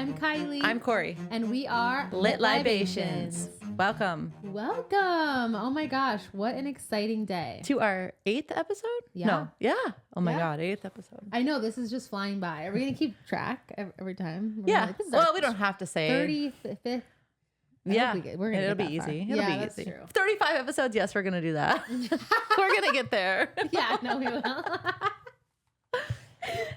I'm Kylie. I'm Corey. And we are Lit Libations. Welcome. Welcome. Oh my gosh, what an exciting day. To our 8th episode? Yeah. No. Yeah. Oh my Yeah. God, 8th episode. I know, this is just flying by. Are we going to keep track every time? We're Yeah. like, this is Well, our we don't have to say. 35th. Yeah. We're gonna It'll get be that far. easy. It'll Yeah, be that's easy. true. 35 episodes. Yes, we're going to do that. We're going to get there. Yeah, no, we will.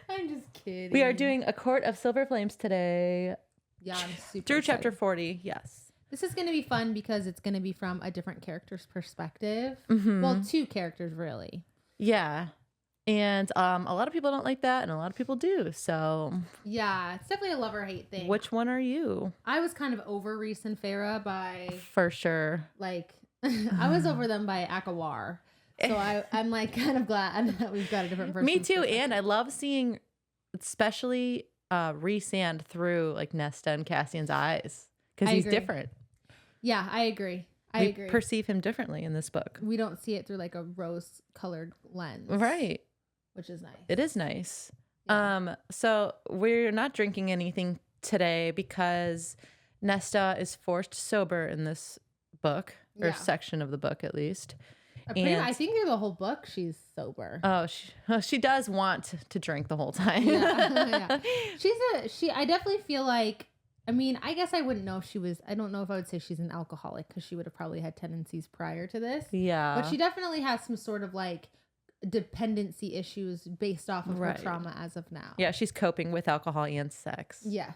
I'm just kidding. We are doing A Court of Silver Flames today. Yeah, I'm super Through excited. chapter 40. Yes. This is going to be fun because it's going to be from a different character's perspective. Mhm. Well, two characters, really. Yeah. And a lot of people don't like that, and a lot of people do. So, Yeah, it's definitely a love or hate thing. which one are you? I was kind of over Reese and Farah by, For sure. like, I was over them by Akawar. So I'm like kind of glad that we've got a different person. Me too. And I love seeing, especially Rhysand through like Nesta and Cassian's eyes, because I he's agree. different. Yeah, I agree. I We agree. perceive him differently in this book. We don't see it through like a rose-colored lens. Right. Which is nice. It is nice. Yeah. So we're not drinking anything today because Nesta is forced sober in this book, or Yeah. section of the book at least. I think through the whole book she's sober. Oh, she does want to drink the whole time. Yeah. I definitely feel like, I mean, I guess I wouldn't know if she was, I don't know if I would say she's an alcoholic because she would have probably had tendencies prior to this. Yeah. But she definitely has some sort of like dependency issues based off of Right. her trauma as of now. Yeah, she's coping with alcohol and sex. Yes.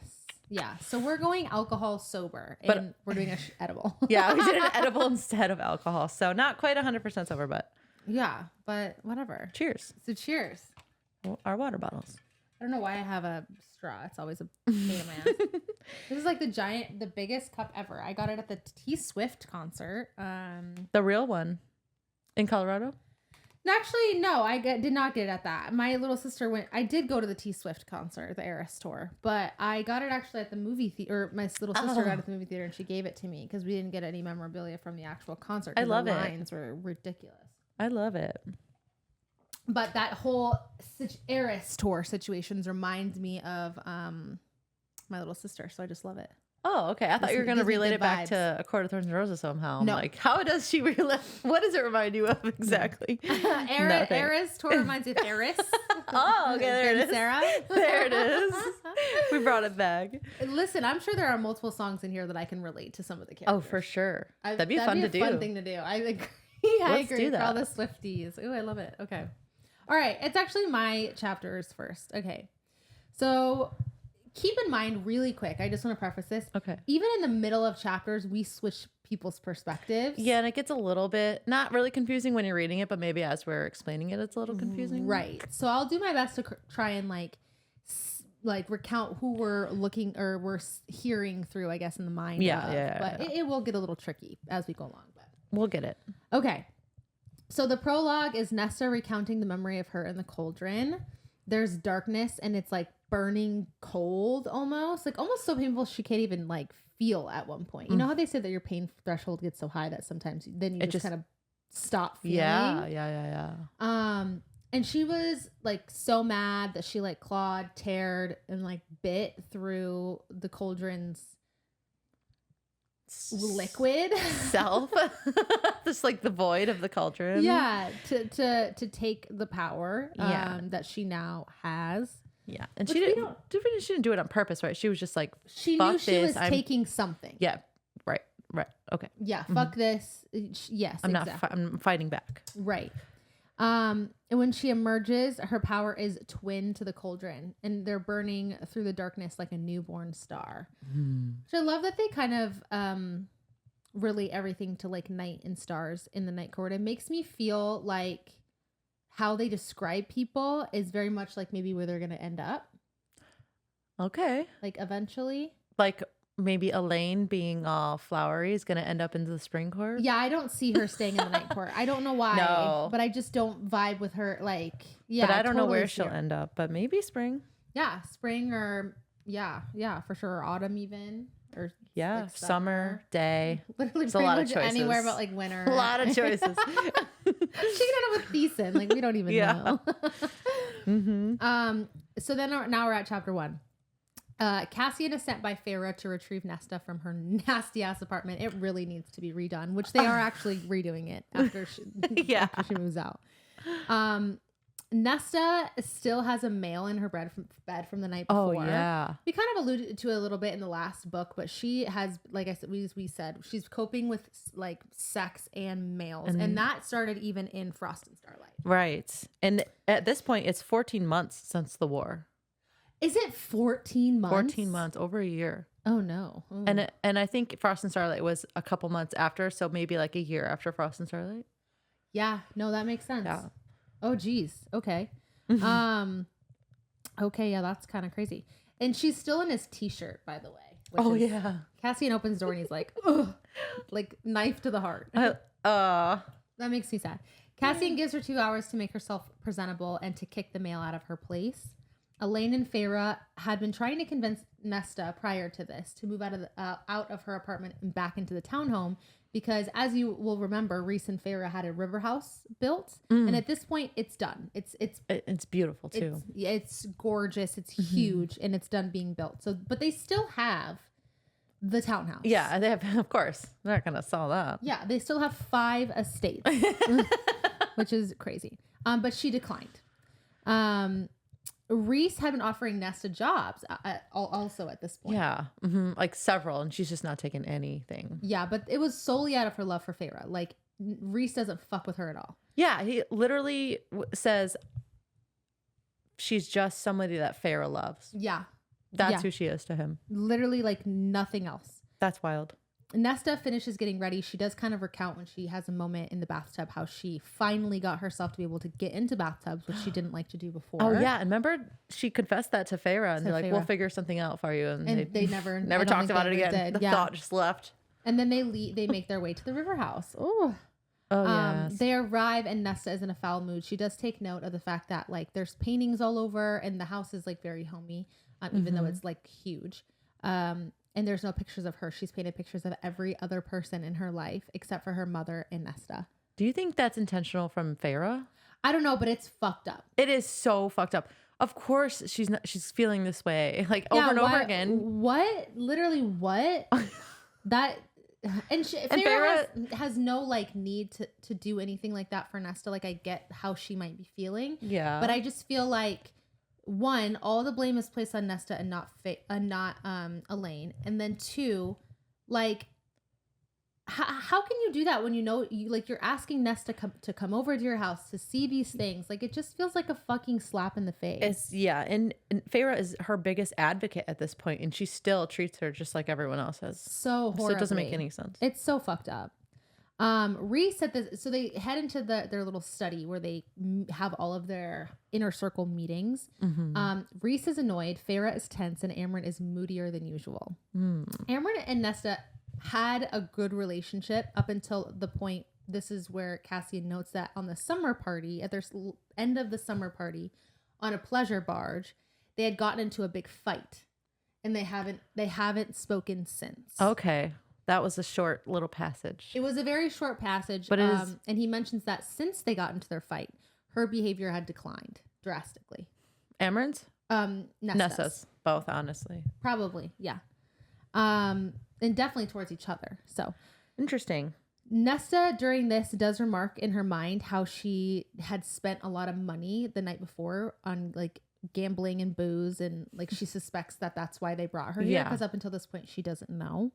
Yeah. So we're going alcohol sober and But- we're doing a edible. Yeah, we did an edible instead of alcohol. So not quite 100% sober, but Yeah. But whatever. cheers. So cheers. Our water bottles. I don't know why I have a straw. It's always a pain in my ass. This is like the biggest cup ever. I got it at the T Swift concert. The real one in Colorado? Actually, no, did not get it at that. My little sister went. I did go to the T Swift concert, the Eras tour, but I got it actually at the movie theater. My little sister got it at the movie theater, and she gave it to me because we didn't get any memorabilia from the actual concert. I 'Cause love the it. lines were ridiculous. I love it. But that whole Eras tour situations reminds me of my little sister, so I just love it. Oh, okay. I thought Gives you were me- going to gives me relate good it back vibes. to A Court of Thorns and Roses somehow. I'm No. like, how does she relate? What does it remind you of exactly? Nothing. Eras tour reminds me of Eris. Oh, okay, there it Ben is. Sarah. There it is. We brought it back. Listen, I'm sure there are multiple songs in here that I can relate to some of the characters. Oh, for sure. That'd be fun to do. Fun thing to do. I agree. I Let's agree. do For all that. the Swifties. Ooh, I love it. Okay. All right. It's actually my chapters first. Okay. So keep in mind really quick. I just want to preface this. Okay. Even in the middle of chapters, we switch people's perspectives. Yeah, and it gets a little bit, not really confusing when you're reading it, but maybe as we're explaining it, it's a little confusing. Right. So I'll do my best to try and like recount who we're looking or we're hearing through, I guess, in the mind. Yeah, of. yeah, But yeah. it will get a little tricky as we go along. But We'll get it. okay. So the prologue is Nesta recounting the memory of her in the cauldron. There's darkness and it's like burning cold almost so painful she can't even like feel at one point. You know how they say that your pain threshold gets so high that sometimes then you just kind of stop feeling. Yeah. And she was like so mad that she like clawed, teared, and like bit through the cauldron's liquid Self. Just like the void of the cauldron. Yeah, to take the power Yeah. that she now has. Yeah. And Which she we didn't do it on purpose, right? She was just like, She fuck knew she this. was taking something. Yeah. Right. Okay. Yeah, fuck this. Yes, I'm exactly. I'm fighting back. Right. And when she emerges, her power is twin to the cauldron, and they're burning through the darkness like a newborn star. So I love that they kind of relate everything to like night and stars in the night court. It makes me feel like how they describe people is very much like maybe where they're going to end up, Okay. like eventually. Like maybe Elaine being all flowery is going to end up in the spring court. Yeah, I don't see her staying in the night court. I don't know why, No. but I just don't vibe with her. Like, yeah, But I don't know totally where see she'll her. end up, but maybe spring. Yeah, spring or yeah, for sure. Or autumn even. Or Yeah. like summer, day. Literally It's a pretty lot of much choices. anywhere but like winter. A lot of choices. She can end up with Thiessen. Like we don't even Yeah. know. So then now we're at chapter 1. Cassian is sent by Feyre to retrieve Nesta from her nasty ass apartment. It really needs to be redone, which they are actually redoing it after after she moves out. Nesta still has a mail in her bed from the night before. Oh, yeah. We kind of alluded to it a little bit in the last book, but she has, like I said, we said, she's coping with like sex and mails. And that started even in Frost and Starlight. Right. And at this point, it's 14 months since the war. Is it 14 months? 14 months, over a year. Oh, no. Ooh. And I think Frost and Starlight was a couple months after, so maybe like a year after Frost and Starlight. Yeah. No, that makes sense. Yeah. Oh, geez. Okay. Okay, yeah, that's kind of crazy. And she's still in his t-shirt, by the way. Oh, yeah. Cassian opens the door and he's like, ugh, like knife to the heart. That makes me sad. Cassian gives her 2 hours to make herself presentable and to kick the mail out of her place. Elaine and Feyre had been trying to convince Nesta prior to this to move out of her apartment and back into the townhome because, as you will remember, Rhys and Feyre had a river house built, and at this point, it's done. It's beautiful too. It's gorgeous. It's huge, and it's done being built. So, but they still have the townhouse. Yeah, they have. Of course, they're not gonna sell that. Yeah, they still have 5 estates, which is crazy. But she declined. Rhys had been offering Nesta jobs also at this point. Yeah, like several, and she's just not taking anything. Yeah, but it was solely out of her love for Feyre. Like, Rhys doesn't fuck with her at all. Yeah, he literally says she's just somebody that Feyre loves. Yeah. That's who she is to him. Literally, like, nothing else. That's wild. Nesta finishes getting ready. She does kind of recount when she has a moment in the bathtub how she finally got herself to be able to get into bathtubs, which she didn't like to do before. Oh, yeah. And remember, she confessed that to Feyre, and they're like, we'll figure something out for you. And they never talked about it again. The thought just left. And then they make their way to the river house. Oh, yes. They arrive and Nesta is in a foul mood. She does take note of the fact that like there's paintings all over and the house is like very homey, even though it's like huge. And there's no pictures of her. She's painted pictures of every other person in her life except for her mother and Nesta. Do you think that's intentional from Feyre? I don't know, but it's fucked up. It is so fucked up. Of course, she's feeling this way, like over and over again. What? Literally, what? That and Feyre has no like need to do anything like that for Nesta. Like I get how she might be feeling, but I just feel like. One, all the blame is placed on Nesta and not Elaine. And then 2, like, how can you do that when you know you're asking Nesta to come over to your house to see these things? Like, it just feels like a fucking slap in the face. And Feyre is her biggest advocate at this point, and she still treats her just like everyone else has. So horribly. So it doesn't make any sense. It's so fucked up. Rhys said this, so they head into their little study where they have all of their inner circle meetings. Rhys is annoyed, Feyre is tense, and Amryn is moodier than usual. Amryn and Nesta had a good relationship up until the point, this is where Cassian notes that on the summer party, at their end of the summer party, on a pleasure barge, they had gotten into a big fight, and they haven't spoken since. Okay. That was a short little passage. It was a very short passage. But and he mentions that since they got into their fight, her behavior had declined drastically. Amryn's? Nesta's. Both, honestly. Probably, yeah. And definitely towards each other. So interesting. Nesta, during this, does remark in her mind how she had spent a lot of money the night before on, like, gambling and booze. And, like, she suspects that that's why they brought her here. Because up until this point, she doesn't know.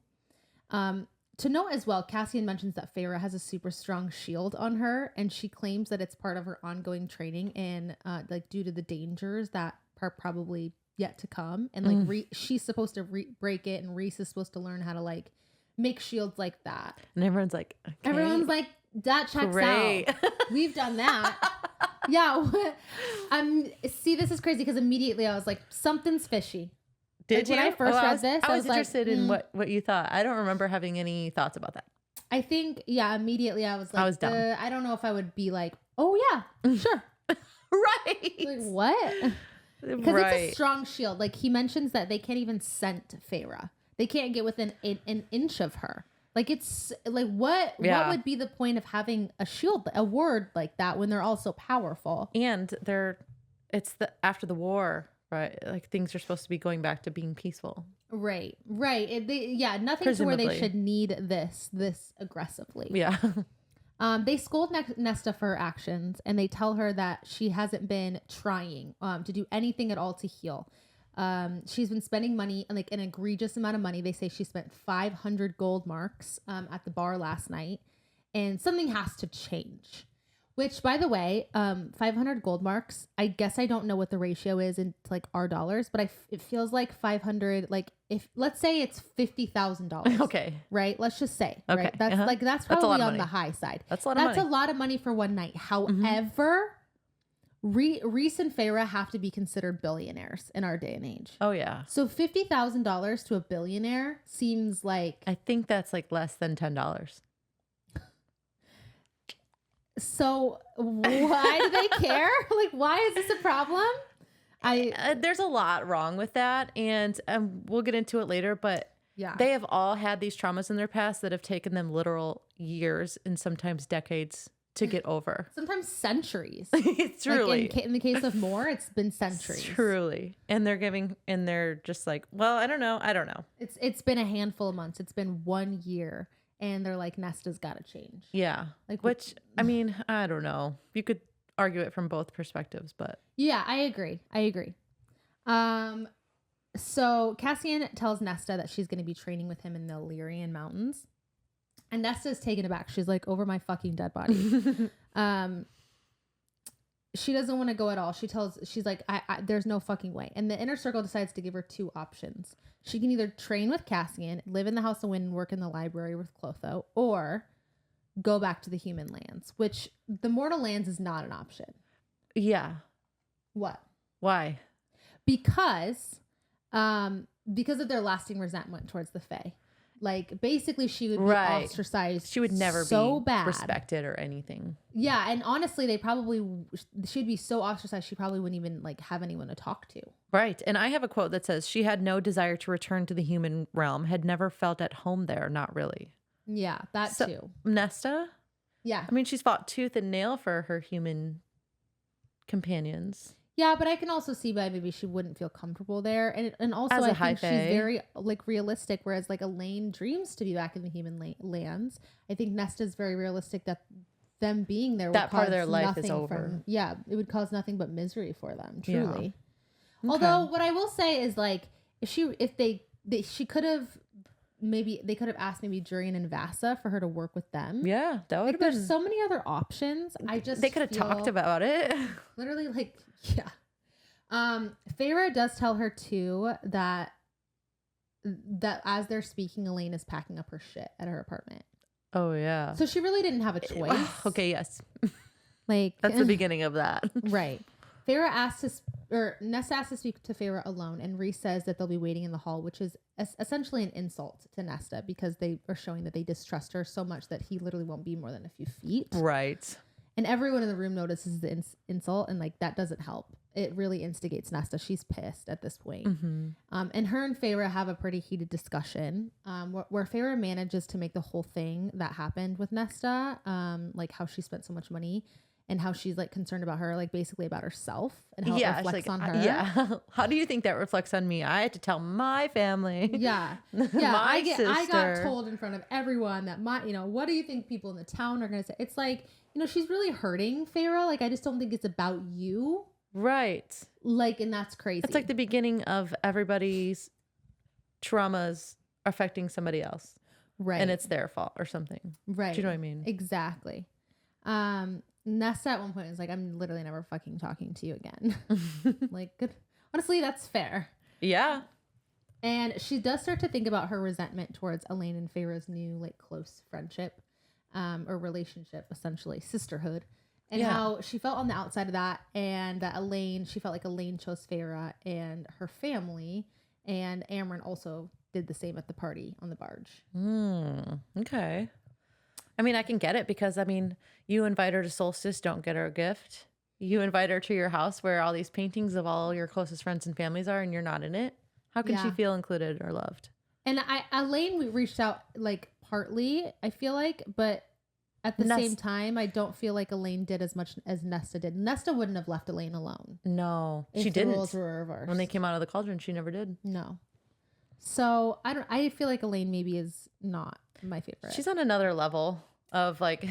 To note as well, Cassian mentions that Feyre has a super strong shield on her, and she claims that it's part of her ongoing training and like due to the dangers that are probably yet to come. And like she's supposed to break it, and Rhys is supposed to learn how to like make shields like that. And everyone's like, okay. Everyone's like, that checks out. We've done that. Yeah. See, this is crazy because immediately I was like, something's fishy. Did you? When I first read this, I was interested like, in what you thought. I don't remember having any thoughts about that. I think, immediately I was like, I was dumb. I don't know if I would be like, oh yeah, sure. Right. Like what? Because it's a strong shield. Like he mentions that they can't even scent Feyre. They can't get within an inch of her. Like it's like what would be the point of having a shield, a word like that when they're all so powerful? And it's after the war. right? Like things are supposed to be going back to being peaceful. Right. Nothing to where they Presumably. should need this aggressively. Yeah. They scold Nesta for her actions, and they tell her that she hasn't been trying to do anything at all to heal. She's been spending money, like an egregious amount of money. They say she spent 500 gold marks at the bar last night, and something has to change. Which, by the way, 500 gold marks, I guess I don't know what the ratio is in like our dollars, but it feels like 500, like if, let's say it's $50,000. Okay. Right? Let's just say, Okay. right? That's Uh-huh. that's That's a lot probably of on money. the high side. That's a lot of money. That's a lot of money for one night. However, Reese and Farah have to be considered billionaires in our day and age. Oh, yeah. So $50,000 to a billionaire seems like... I think that's like less than $10. So why do they care? Like, why is this a problem? There's a lot wrong with that, and we'll get into it later, but Yeah. they have all had these traumas in their past that have taken them literal years and sometimes decades to get over. Sometimes centuries. It's truly. Like in the case of Moore, it's been centuries. Truly. And they're just like, well, I don't know. It's been a handful of months. It's been 1 year. And they're like, Nesta's got to change. Yeah. Like, which, I mean, I don't know. You could argue it from both perspectives, but. Yeah, I agree. So Cassian tells Nesta that she's going to be training with him in the Illyrian Mountains. And Nesta's taken aback. She's like, over my fucking dead body. She doesn't want to go at all. She's like, there's no fucking way. And the inner circle decides to give her two options. She can either train with Cassian, live in the House of Wind, and work in the library with Clotho, or go back to the human lands, which the mortal lands is not an option. Yeah. What? Why? Because of their lasting resentment towards the Fae. Like, basically, she would be ostracized. She would never so be bad. respected or anything. Yeah, and honestly, she'd be so ostracized, she probably wouldn't even like have anyone to talk to. Right. And I have a quote that says, she had no desire to return to the human realm, had never felt at home there. Not really. Yeah, that too. Nesta? Yeah. I mean, she's fought tooth and nail for her human companions. Yeah, but I can also see why maybe she wouldn't feel comfortable there. And also As a I high think she's fae. very like realistic, whereas like Elaine dreams to be back in the human lands. I think Nesta's very realistic that them being there That would part of cause their life is nothing over. It would cause nothing but misery for them, Yeah. truly. Okay. Although what I will say is like she could have maybe they could have asked maybe Jurian and Vasa for her to work with them. Yeah, that would Like, have been. there's so many other options. They could have talked about it. Literally, like, yeah. Feyre does tell her too that as they're speaking, Elaine is packing up her shit at her apartment. Oh yeah. So she really didn't have a choice. Okay, yes. Like, That's the beginning of that. right. Nesta asks to speak to Feyre alone, and Rhys says that they'll be waiting in the hall, which is essentially an insult to Nesta because they are showing that they distrust her so much that he literally won't be more than a few feet. Right. And everyone in the room notices the insult, and like that doesn't help. It really instigates Nesta. She's pissed at this point. Mm-hmm. And her and Feyre have a pretty heated discussion where Feyre manages to make the whole thing that happened with Nesta, like how she spent so much money and how she's like concerned about her, like basically about herself and how it reflects on her. Yeah. How do you think that reflects on me? I had to tell my family. Yeah. Yeah. I got told in front of everyone that what do you think people in the town are going to say? It's like, she's really hurting Feyre. Like, I just don't think it's about you. Right. Like, and that's crazy. It's like the beginning of everybody's traumas affecting somebody else. Right. And it's their fault or something. Right. Do you know what I mean? Exactly. Nesta at one point is like, I'm literally never fucking talking to you again. Like, good. Honestly, that's fair. Yeah. And she does start to think about her resentment towards Elaine and Feyre's new, like, close friendship or relationship, essentially, sisterhood. And how she felt on the outside of that, and that she felt like Elaine chose Feyre and her family, and Amryn also did the same at the party on the barge. Okay. I mean, I can get it because, you invite her to Solstice, don't get her a gift. You invite her to your house where all these paintings of all your closest friends and families are, and you're not in it. How can she feel included or loved? And Elaine, we reached out, like, partly, I feel like, but at the same time, I don't feel like Elaine did as much as Nesta did. Nesta wouldn't have left Elaine alone. No, if she the didn't. roles were reversed. When they came out of the cauldron, she never did. No. So I feel like Elaine maybe is not my favorite. She's on another level of like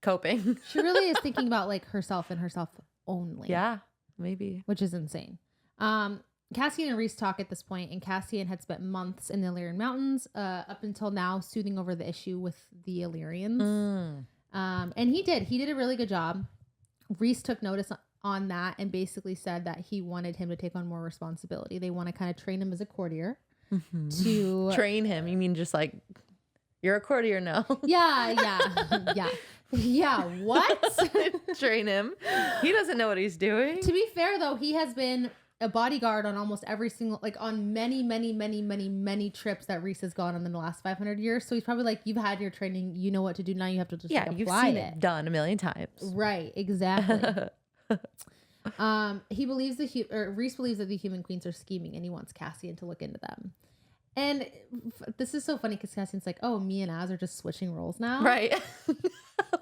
coping. She really is thinking about like herself and herself only. Yeah, maybe. Which is insane. Cassian and Rhys talk at this point, and Cassian had spent months in the Illyrian Mountains, up until now, soothing over the issue with the Illyrians. And he did a really good job. Rhys took notice on that and basically said that he wanted him to take on more responsibility. They want to kind of train him as a courtier. To train him? You mean just like, you're a courtier now? Yeah. What? Train him. He doesn't know what he's doing. To be fair, though, he has been a bodyguard on almost every single, like on many trips that Rhys has gone on in the last 500 years. So he's probably like, you've had your training, you know what to do. Now you have to just like, you've apply seen it done a million times. Right, exactly. He believes Rhys believes that the human queens are scheming, and he wants Cassian to look into them. And this is so funny because Cassian's like, oh, me and Az are just switching roles now. Right.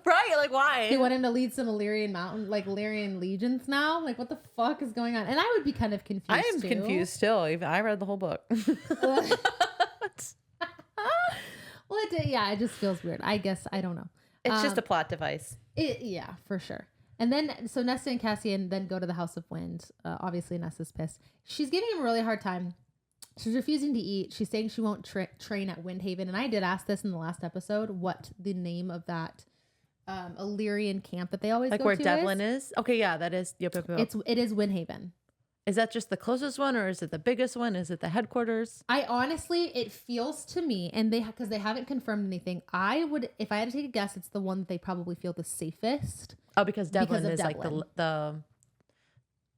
Right. Like, why? He wanted to lead some Illyrian legions now. Like, what the fuck is going on? And I would be kind of confused. I am confused still. I read the whole book. Well, it just feels weird. I guess, I don't know. It's just a plot device. Yeah, for sure. And then, so Nesta and Cassian then go to the House of Wind. Obviously, Nesta's pissed. She's giving him a really hard time. She's refusing to eat. She's saying she won't train at Windhaven. And I did ask this in the last episode, what the name of that Illyrian camp that they always like go where to Devlin is? Okay, yeah, that is. Yep. It is Windhaven. Is that just the closest one, or is it the biggest one? Is it the headquarters? I honestly, it feels to me, and because they haven't confirmed anything, I would, if I had to take a guess, it's the one that they probably feel the safest. Oh, because Devlin is like the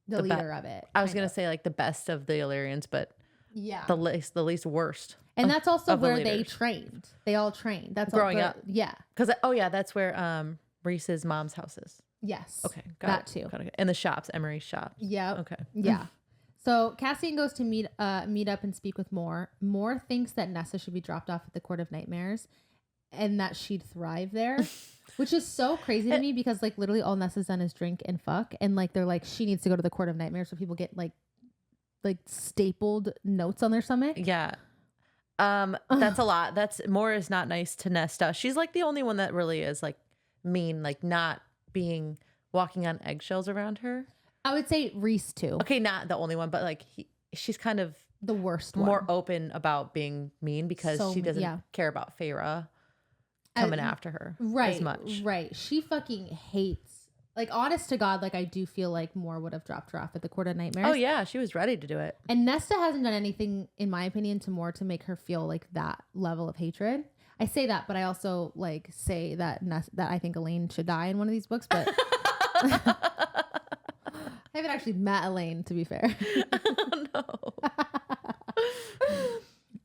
leader of it. I was gonna say like the best of the Illyrians, but yeah, the least worst. And that's also where they trained. They all trained. That's growing up. Yeah. Because that's where Rhys's mom's house is. Yes. Okay. Got too. And the shops, Emery's shop. Yeah. Okay. Yeah. So Cassian goes to meet up and speak with Moore. Moore thinks that Nesta should be dropped off at the Court of Nightmares, and that she'd thrive there, which is so crazy to me because like literally all Nesta's done is drink and fuck, and like they're like she needs to go to the Court of Nightmares so people get like stapled notes on their stomach. Yeah. That's a lot. Moore is not nice to Nesta. She's like the only one that really is like mean, like not walking on eggshells around her. I would say Rhys too. Okay, not the only one, but like she's kind of the worst one. More open about being mean because she doesn't care about Feyre coming after her as much. Right. She fucking hates, like, honest to God, like I do feel like Moore would have dropped her off at the Court of Nightmares. Oh yeah, she was ready to do it. And Nesta hasn't done anything, in my opinion, to Moore to make her feel like that level of hatred. I say that, but I also like say that that I think Elaine should die in one of these books, but I haven't actually met Elaine, to be fair. Oh,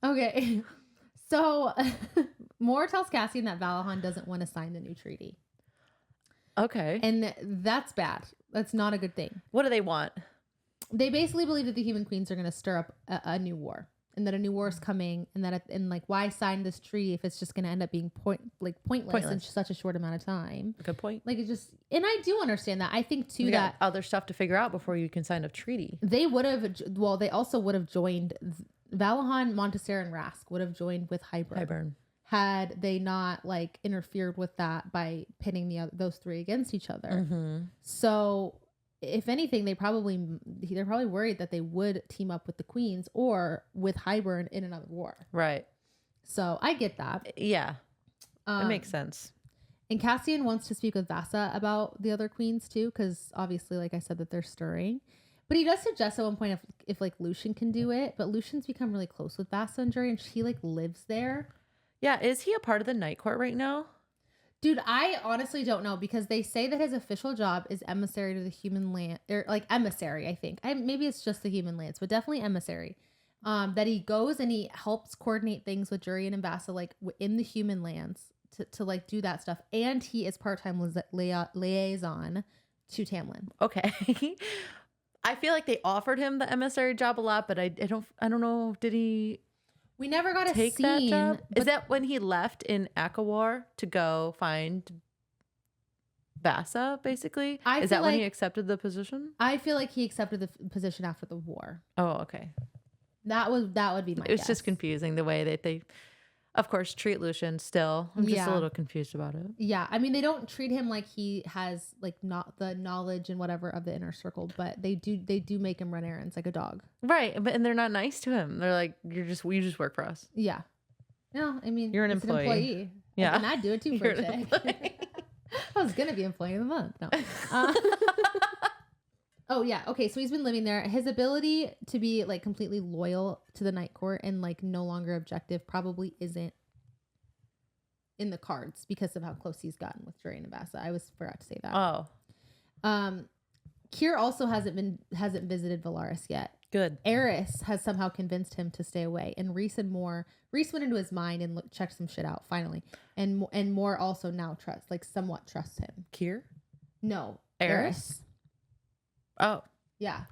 no. Okay. So Moore tells Cassian that Valahan doesn't want to sign the new treaty. Okay. And that's bad. That's not a good thing. What do they want? They basically believe that the human queens are going to stir up a new war, and that a new war is coming, and that why sign this treaty if it's just going to end up being pointless in such a short amount of time. Good point. Like, it just, and I do understand that. I think too that other stuff to figure out before you can sign a treaty. They would have. Well, they also would have joined. Valahan, Montessori, and Rask would have joined with Hybern. Had they not like interfered with that by pitting those three against each other. Mm-hmm. So if anything, they're probably worried that they would team up with the queens or with Hybern in another war. Right. So I get that. Yeah. That makes sense. And Cassian wants to speak with Vassa about the other queens too, because obviously, like I said, that they're stirring. But he does suggest at one point if like Lucian can do it, but Lucian's become really close with Vassa and Jury, and she like lives there. Yeah, is he a part of the Night Court right now? Dude, I honestly don't know, because they say that his official job is emissary to the human land, or like emissary, I think. Maybe it's just the human lands, but definitely emissary. That he goes and he helps coordinate things with Jurian and Vassa, like in the human lands to like do that stuff. And he is part-time liaison to Tamlin. Okay. I feel like they offered him the emissary job a lot, but I don't know. Did he? We never got a take that scene. job? Is that when he left in Akawar to go find Vasa, basically? Is that when he accepted the position? I feel like he accepted the position after the war. Oh, okay. That would be my guess. It's just confusing the way that they, of course, treat Lucian still. I'm just a little confused about it. Yeah. I mean, they don't treat him like he has like not the knowledge and whatever of the inner circle, but they do make him run errands like a dog. Right. And they're not nice to him. They're like, you just work for us. Yeah. No, I mean, you're an employee. Yeah. And I'd do it too for a check. I was going to be employee of the month. No. Oh, yeah. Okay. So he's been living there. His ability to be like completely loyal to the Night Court and like no longer objective probably isn't in the cards because of how close he's gotten with Dorian and Vasa. I forgot to say that. Oh. Kier also hasn't visited Valaris yet. Good. Eris has somehow convinced him to stay away, and Reese went into his mind and checked some shit out finally, and Moore also now somewhat trusts him. Kier? No, Eris. Oh, yeah.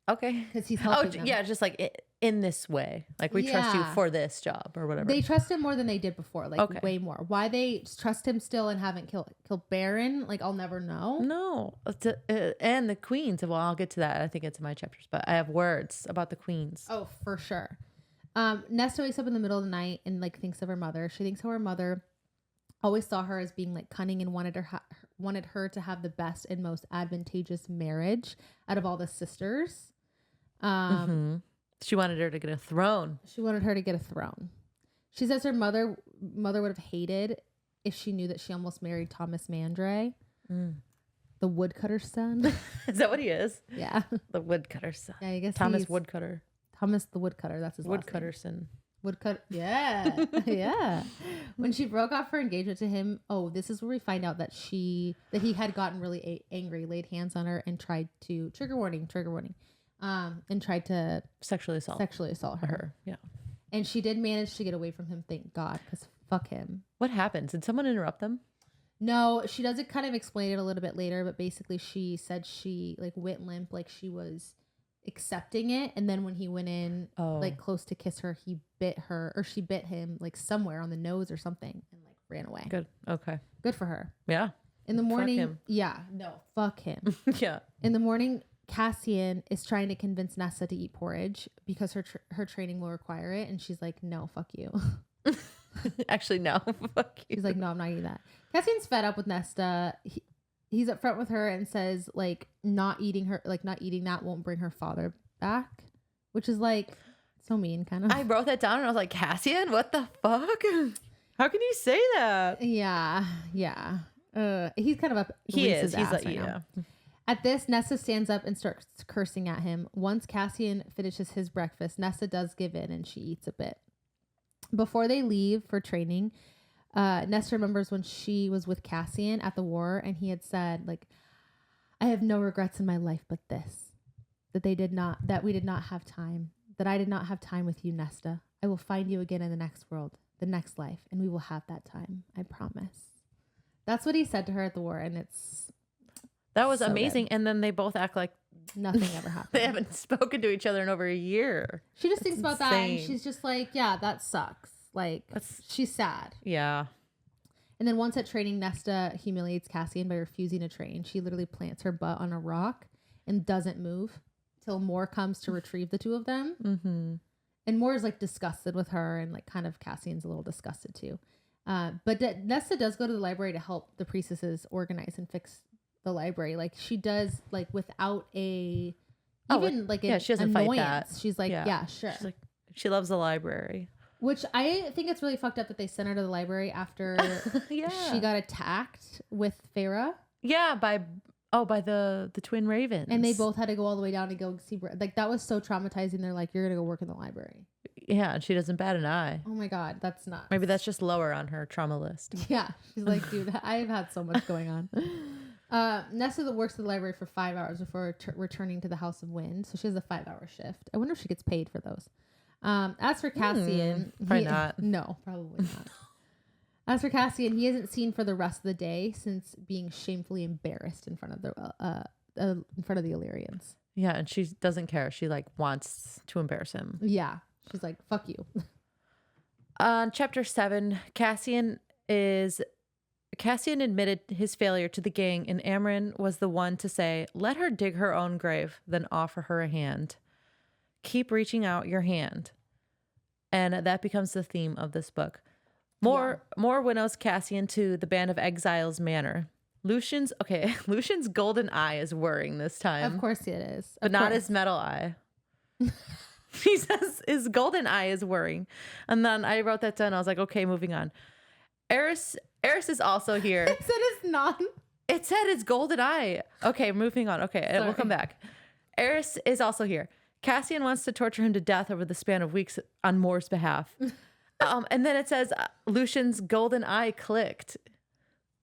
Okay. Because he's helping them. Yeah, just like in this way, like we trust you for this job or whatever. They trust him more than they did before, like way more. Why they trust him still and haven't killed Baron, like I'll never know. No, and the queens. Well, I'll get to that. I think it's in my chapters, but I have words about the queens. Oh, for sure. Nesta wakes up in the middle of the night and like thinks of her mother. She thinks how her mother always saw her as being like cunning and wanted her to have the best and most advantageous marriage out of all the sisters. She wanted her to get a throne. She says her mother would have hated if she knew that she almost married Thomas Mandray, the woodcutter's son. Is that what he is? Yeah. The woodcutter's son. Yeah, I guess Thomas Woodcutter. Thomas the woodcutter, that's his Woodcutterson. Woodcut. Yeah. Yeah. When she broke off her engagement to him, this is where we find out that he had gotten really angry, laid hands on her and tried to trigger warning, and tried to sexually assault her. Yeah. And she did manage to get away from him, thank God, because fuck him. What happens? Did someone interrupt them? No, she doesn't kind of explain it a little bit later, but basically she said she like went limp, like she was accepting it, and then when he went in like close to kiss her, he bit her, or she bit him like somewhere on the nose or something, and like ran away. Good. Okay. Good for her. Yeah. In the morning. Fuck him. Yeah. No. Fuck him. Yeah. In the morning, Cassian is trying to convince Nesta to eat porridge because her training will require it, and she's like, "No, fuck you." Actually, no, fuck you. She's like, "No, I'm not eating that." Cassian's fed up with Nesta. He's upfront with her and says like not eating that won't bring her father back, which is like so mean, kind of. I wrote that down and I was like, Cassian, what the fuck? How can you say that? Yeah. He's kind of up. He is. He's like, right now. At this, Nesta stands up and starts cursing at him. Once Cassian finishes his breakfast, Nesta does give in and she eats a bit. Before they leave for training, Nesta remembers when she was with Cassian at the war, and he had said, like, I have no regrets in my life but this, that we did not have time, that I did not have time with you, Nesta. I will find you again in the next world, the next life, and we will have that time. I promise. That's what he said to her at the war, and that was so amazing. Good. And then they both act like nothing ever happened. They haven't spoken to each other in over a year. She just thinks about that, and she's just like, yeah, that sucks. Like, she's sad. Yeah. And then once at training, Nesta humiliates Cassian by refusing to train. She literally plants her butt on a rock and doesn't move till Moore comes to retrieve the two of them. Mm-hmm. And Moore is like disgusted with her, and like kind of Cassian's a little disgusted too. But Nesta does go to the library to help the priestesses organize and fix the library. Like she does, like without she doesn't annoyance. Fight that. She's like, yeah, sure. She's like, she loves the library. Which I think it's really fucked up that they sent her to the library after she got attacked with Farah. Yeah, by the twin ravens. And they both had to go all the way down to go see. Like that was so traumatizing. They're like, you're gonna go work in the library. Yeah, and she doesn't bat an eye. Oh my God, that's nuts. Maybe that's just lower on her trauma list. Yeah, she's like, dude, I've had so much going on. Nesta works at the library for 5 hours before returning to the House of Wind. So she has a 5-hour shift. I wonder if she gets paid for those. As for Cassian, probably not. No, probably not. As for Cassian, he isn't seen for the rest of the day since being shamefully embarrassed in front of the Illyrians. Yeah, and she doesn't care. She like wants to embarrass him. Yeah. She's like, fuck you. Chapter 7, Cassian admitted his failure to the gang, and Amren was the one to say, let her dig her own grave, then offer her a hand. Keep reaching out your hand. And that becomes the theme of this book. More winnows Cassian to the Band of Exiles manor. Lucian's golden eye is whirring this time. Of course it is. But not his metal eye. He says his golden eye is whirring. And then I wrote that down. I was like, okay, moving on. Eris is also here. It said it's not. It said it's golden eye. Okay, moving on. Okay, Sorry. we'll come back. Eris is also here. Cassian wants to torture him to death over the span of weeks on Moore's behalf. And then it says Lucian's golden eye clicked.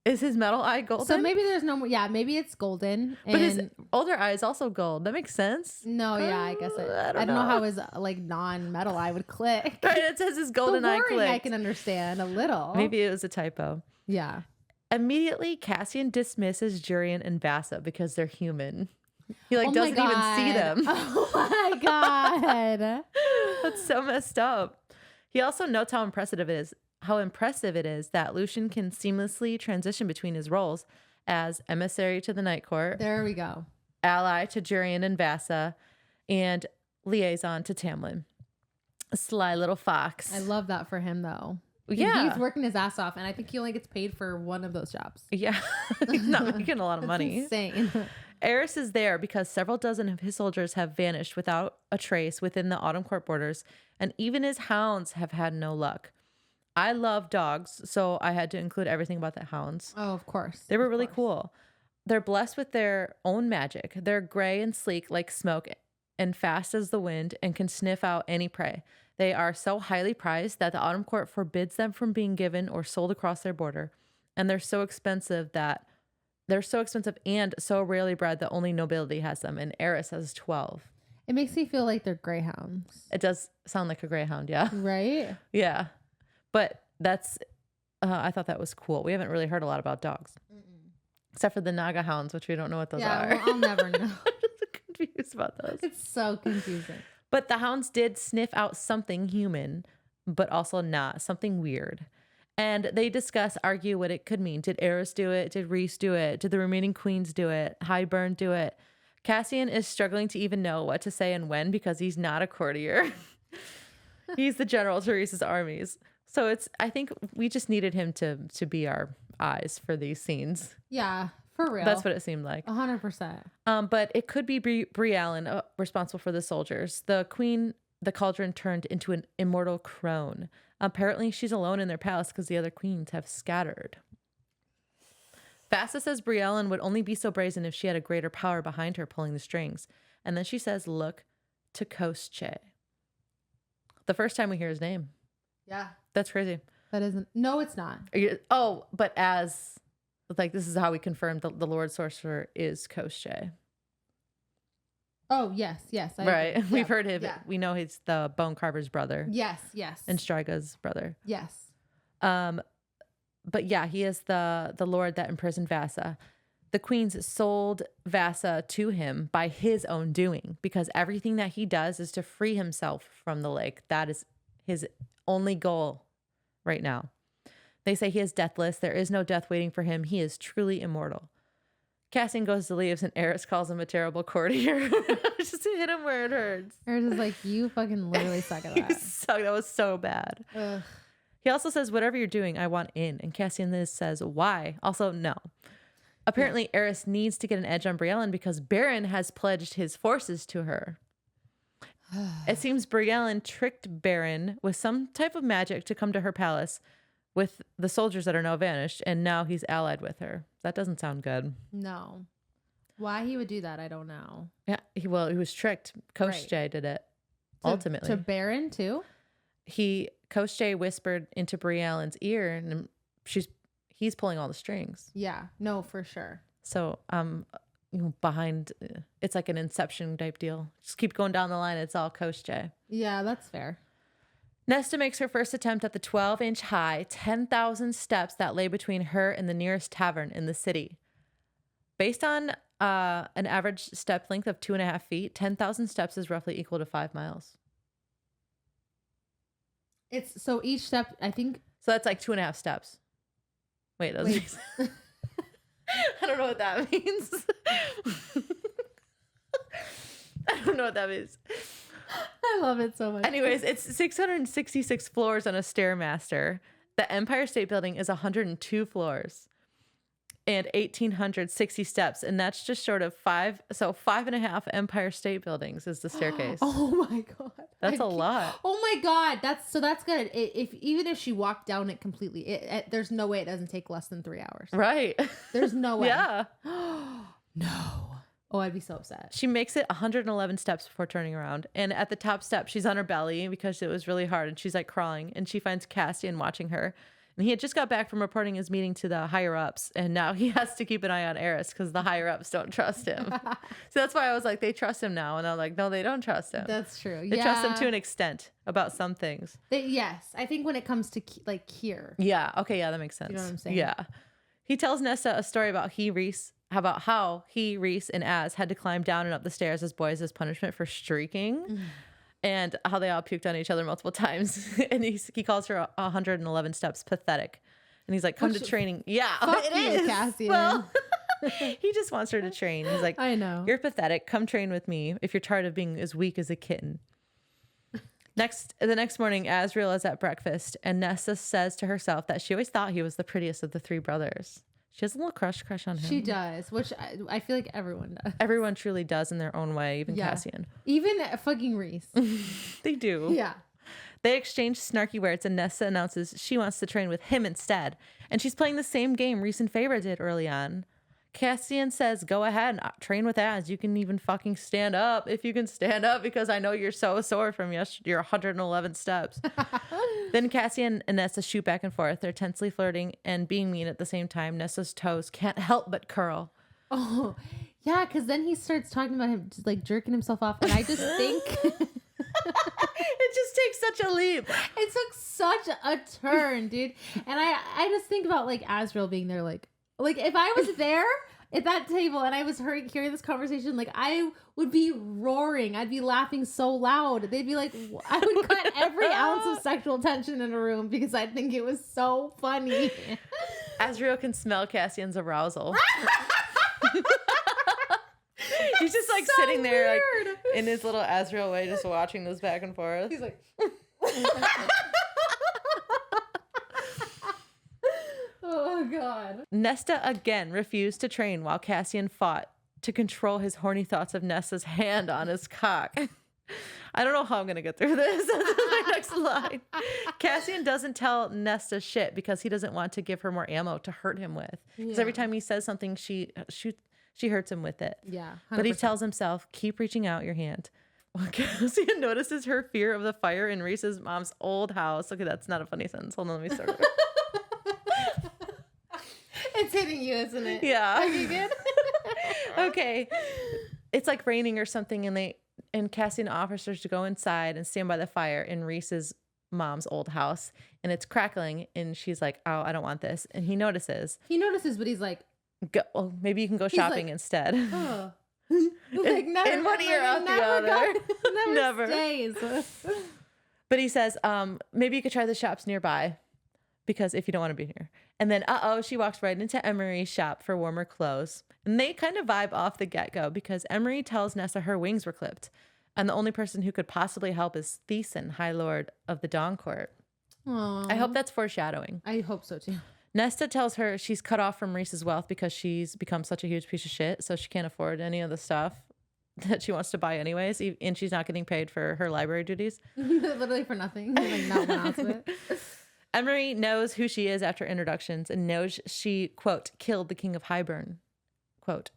Is his metal eye golden? So maybe there's no more. Yeah, maybe it's golden. But his older eye is also gold. That makes sense. No, yeah, I guess I don't know how his like non-metal eye would click. Right, it says his golden eye clicked. I can understand a little. Maybe it was a typo. Yeah. Immediately, Cassian dismisses Jurian and Vasa because they're human. He doesn't even see them. Oh my God. That's so messed up. He also notes how impressive it is that Lucian can seamlessly transition between his roles as emissary to the Night Court. There we go. Ally to Jurian and Vasa, and liaison to Tamlin. A sly little fox. I love that for him though. Yeah. He's working his ass off, and I think he only gets paid for one of those jobs. Yeah. He's not making a lot of money. Insane. Eris is there because several dozen of his soldiers have vanished without a trace within the Autumn Court borders, and even his hounds have had no luck. I love dogs, so I had to include everything about the hounds. Oh, of course. They were really cool. They're blessed with their own magic. They're gray and sleek like smoke and fast as the wind and can sniff out any prey. They are so highly prized that the Autumn Court forbids them from being given or sold across their border. And they're so expensive and so rarely bred that only nobility has them. And Eris has 12. It makes me feel like they're greyhounds. It does sound like a greyhound, yeah. Right? Yeah. But that's, I thought that was cool. We haven't really heard a lot about dogs. Except for the Naga hounds, which we don't know what those are. Well, I'll never know. I'm just confused about those. It's so confusing. But the hounds did sniff out something human, but also not. Something weird. And they argue what it could mean. Did Eris do it? Did Rhys do it? Did the remaining queens do it? Highburn do it? Cassian is struggling to even know what to say and when because he's not a courtier. He's the general to Rhys's armies. So I think we just needed him to be our eyes for these scenes. Yeah, for real. That's what it seemed like. 100%. But it could be Brie Allen responsible for the soldiers. The queen, the cauldron turned into an immortal crone. Apparently she's alone in their palace because the other queens have scattered. Vasa says Brie Allen would only be so brazen if she had a greater power behind her pulling the strings. And then she says, look to Koschei. The first time we hear his name. Yeah. That's crazy. That isn't. No, it's not. But as this is how we confirmed the Lord Sorcerer is Koschei. Oh, yes. Right. Yeah. We've heard him. Yeah. We know he's the Bone Carver's brother. Yes. And Striga's brother. Yes. But yeah, he is the Lord that imprisoned Vasa. The queens sold Vasa to him by his own doing because everything that he does is to free himself from the lake. That is his only goal right now. They say he is deathless. There is no death waiting for him. He is truly immortal. Cassian goes to leave and Eris calls him a terrible courtier. Just to hit him where it hurts. Eris is like, you fucking literally suck at that. That was so bad. Ugh. He also says, whatever you're doing, I want in. And Cassian says, why? Also, no. Apparently, Eris needs to get an edge on Briellen because Baron has pledged his forces to her. It seems Briellen tricked Baron with some type of magic to come to her palace with the soldiers that are now vanished, and now he's allied with her. That doesn't sound good. No. Why he would do that, I don't know. Yeah, he was tricked. Koschei did it, ultimately. To Baron, too? Koschei whispered into Briellen's ear, and he's pulling all the strings. Yeah, no, for sure. So, behind, it's like an Inception type deal. Just keep going down the line. It's all Koschei. Yeah, that's fair. Nesta makes her first attempt at the 12-inch high, 10,000 steps that lay between her and the nearest tavern in the city. Based on an average step length of 2.5 feet, 10,000 steps is roughly equal to 5 miles. It's so each step, I think. So that's like 2.5 steps. Wait, that Wait. I don't know what that means. I don't know what that means. I love it so much. Anyways, it's 666 floors on a Stairmaster. The Empire State Building is 102 floors and 1,860 steps. And that's just short of 5.5 Empire State Buildings is the staircase. Oh my God. That's a lot. Oh my God. That's good. Even if she walked down it completely, there's no way it doesn't take less than 3 hours. Right. There's no way. Yeah. No. Oh, I'd be so upset. She makes it 111 steps before turning around. And at the top step, she's on her belly because it was really hard. And she's like crawling. And she finds Cassian watching her. And he had just got back from reporting his meeting to the higher ups. And now he has to keep an eye on Eris because the higher ups don't trust him. So that's why I was like, they trust him now. And I'm like, no, they don't trust him. That's true. They trust him to an extent about some things. Yes. I think when it comes to like Kier. Yeah. Okay. Yeah, that makes sense. You know what I'm saying? Yeah. He tells Nesta a story about how he, Reese, and Az had to climb down and up the stairs as boys as punishment for streaking, and how they all puked on each other multiple times. And he calls her 111 steps pathetic. And he's like, come to training. Yeah, Fuck it you, is. Cassian. Well, he just wants her to train. He's like, I know. You're pathetic. Come train with me if you're tired of being as weak as a kitten. The next morning, Azriel is at breakfast, and Nesta says to herself that she always thought he was the prettiest of the three brothers. She has a little crush on him. She does, which I feel like everyone does. Everyone truly does in their own way, even Cassian. Even fucking Reese. They do. Yeah. They exchange snarky words, and Nesta announces she wants to train with him instead. And she's playing the same game Reese and Feyre did early on. Cassian says, go ahead and train with Az. You can even fucking stand up if you can stand up, because I know you're so sore from your 111 steps. Then Cassian and Nesta shoot back and forth. They're tensely flirting and being mean at the same time. Nesta's toes can't help but curl. Oh, yeah, because then he starts talking about him just like jerking himself off. And I just think... It just takes such a leap. It took such a turn, dude. And I just think about like Azriel being there, like if I was there at that table and I was hearing this conversation, like I would be roaring. I'd be laughing so loud. They'd be like, I would cut every ounce of sexual tension in a room because I think it was so funny. Azriel can smell Cassian's arousal. He's just like so sitting there like in his little Azriel way, just watching this back and forth. He's like... Oh, God. Nesta again refused to train while Cassian fought to control his horny thoughts of Nesta's hand on his cock. I don't know how I'm going to get through this. That's my next line. Cassian doesn't tell Nesta shit because he doesn't want to give her more ammo to hurt him with. Because every time he says something, she hurts him with it. Yeah. 100%. But he tells himself, keep reaching out your hand. Well, Cassian notices her fear of the fire in Reese's mom's old house. Okay, that's not a funny sentence. Hold on, let me start over. It's hitting you, isn't it? Yeah. Are you good? Okay. It's like raining or something, and Cassian offers her to go inside and stand by the fire in Reese's mom's old house, and it's crackling, and she's like, oh, I don't want this. And he notices. But he's like, well, maybe you can go shopping instead. Oh. Like never, in one ear out the other. Never stays. But he says, maybe you could try the shops nearby, because if you don't want to be here. And then, she walks right into Emery's shop for warmer clothes. And they kind of vibe off the get-go because Emery tells Nesta her wings were clipped. And the only person who could possibly help is Thiessen, High Lord of the Dawn Court. Aww. I hope that's foreshadowing. I hope so, too. Nesta tells her she's cut off from Reese's wealth because she's become such a huge piece of shit, so she can't afford any of the stuff that she wants to buy anyways, and she's not getting paid for her library duties. Literally for nothing. Like not one ounce of it. Emery knows who she is after introductions and knows she, quote, killed the King of Highburn, quote,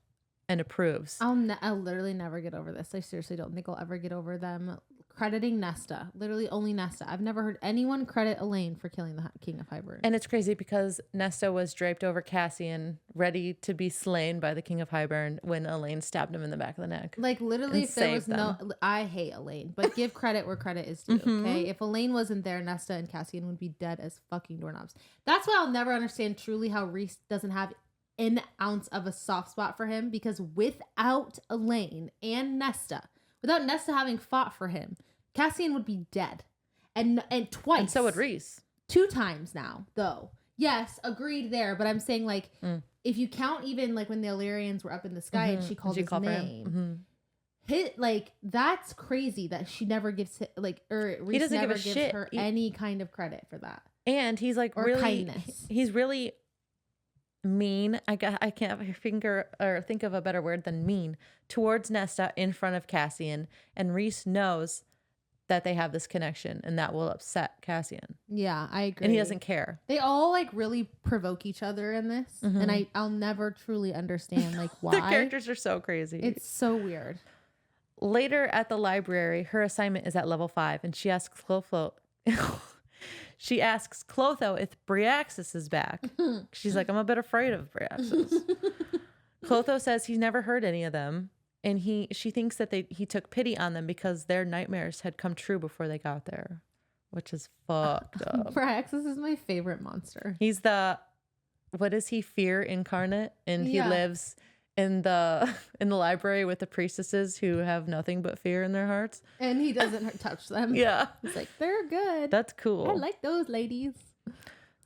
and approves. I'll literally never get over this. I seriously don't think I'll ever get over them crediting Nesta. Literally only Nesta. I've never heard anyone credit Elaine for killing the King of Highburn. And it's crazy because Nesta was draped over Cassian, ready to be slain by the King of Highburn when Elaine stabbed him in the back of the neck. Like literally, if there was I hate Elaine, but give credit where credit is due. Okay, if Elaine wasn't there, Nesta and Cassian would be dead as fucking doorknobs. That's why I'll never understand truly how Reese doesn't have an ounce of a soft spot for him, because without Elaine and Nesta, without Nesta having fought for him, Cassian would be dead. And twice. And so would Reese. 2 times now, though. Yes, agreed there. But I'm saying, like, if you count even, like, when the Illyrians were up in the sky and she called his name. Like, that's crazy that she never gives, like, or Reese never gives her any kind of credit for that. And he's, like, or really... kindness. He's really mean. I can't think of a better word than mean towards Nesta in front of Cassian. And Reese knows that they have this connection and that will upset Cassian. Yeah, I agree. And he doesn't care. They all like really provoke each other in this. And I'll never truly understand like why. The characters are so crazy. It's so weird. Later at the library, her assignment is at level 5 and she asks Clotho if Bryaxis is back. She's like, I'm a bit afraid of Bryaxis. Clotho says he's never heard any of them. And she thinks that he took pity on them because their nightmares had come true before they got there, which is fucked up. Bryaxis is my favorite monster. He's what is he, fear incarnate? And he lives in the library with the priestesses who have nothing but fear in their hearts. And he doesn't touch them. Yeah. He's like, they're good. That's cool. I like those ladies.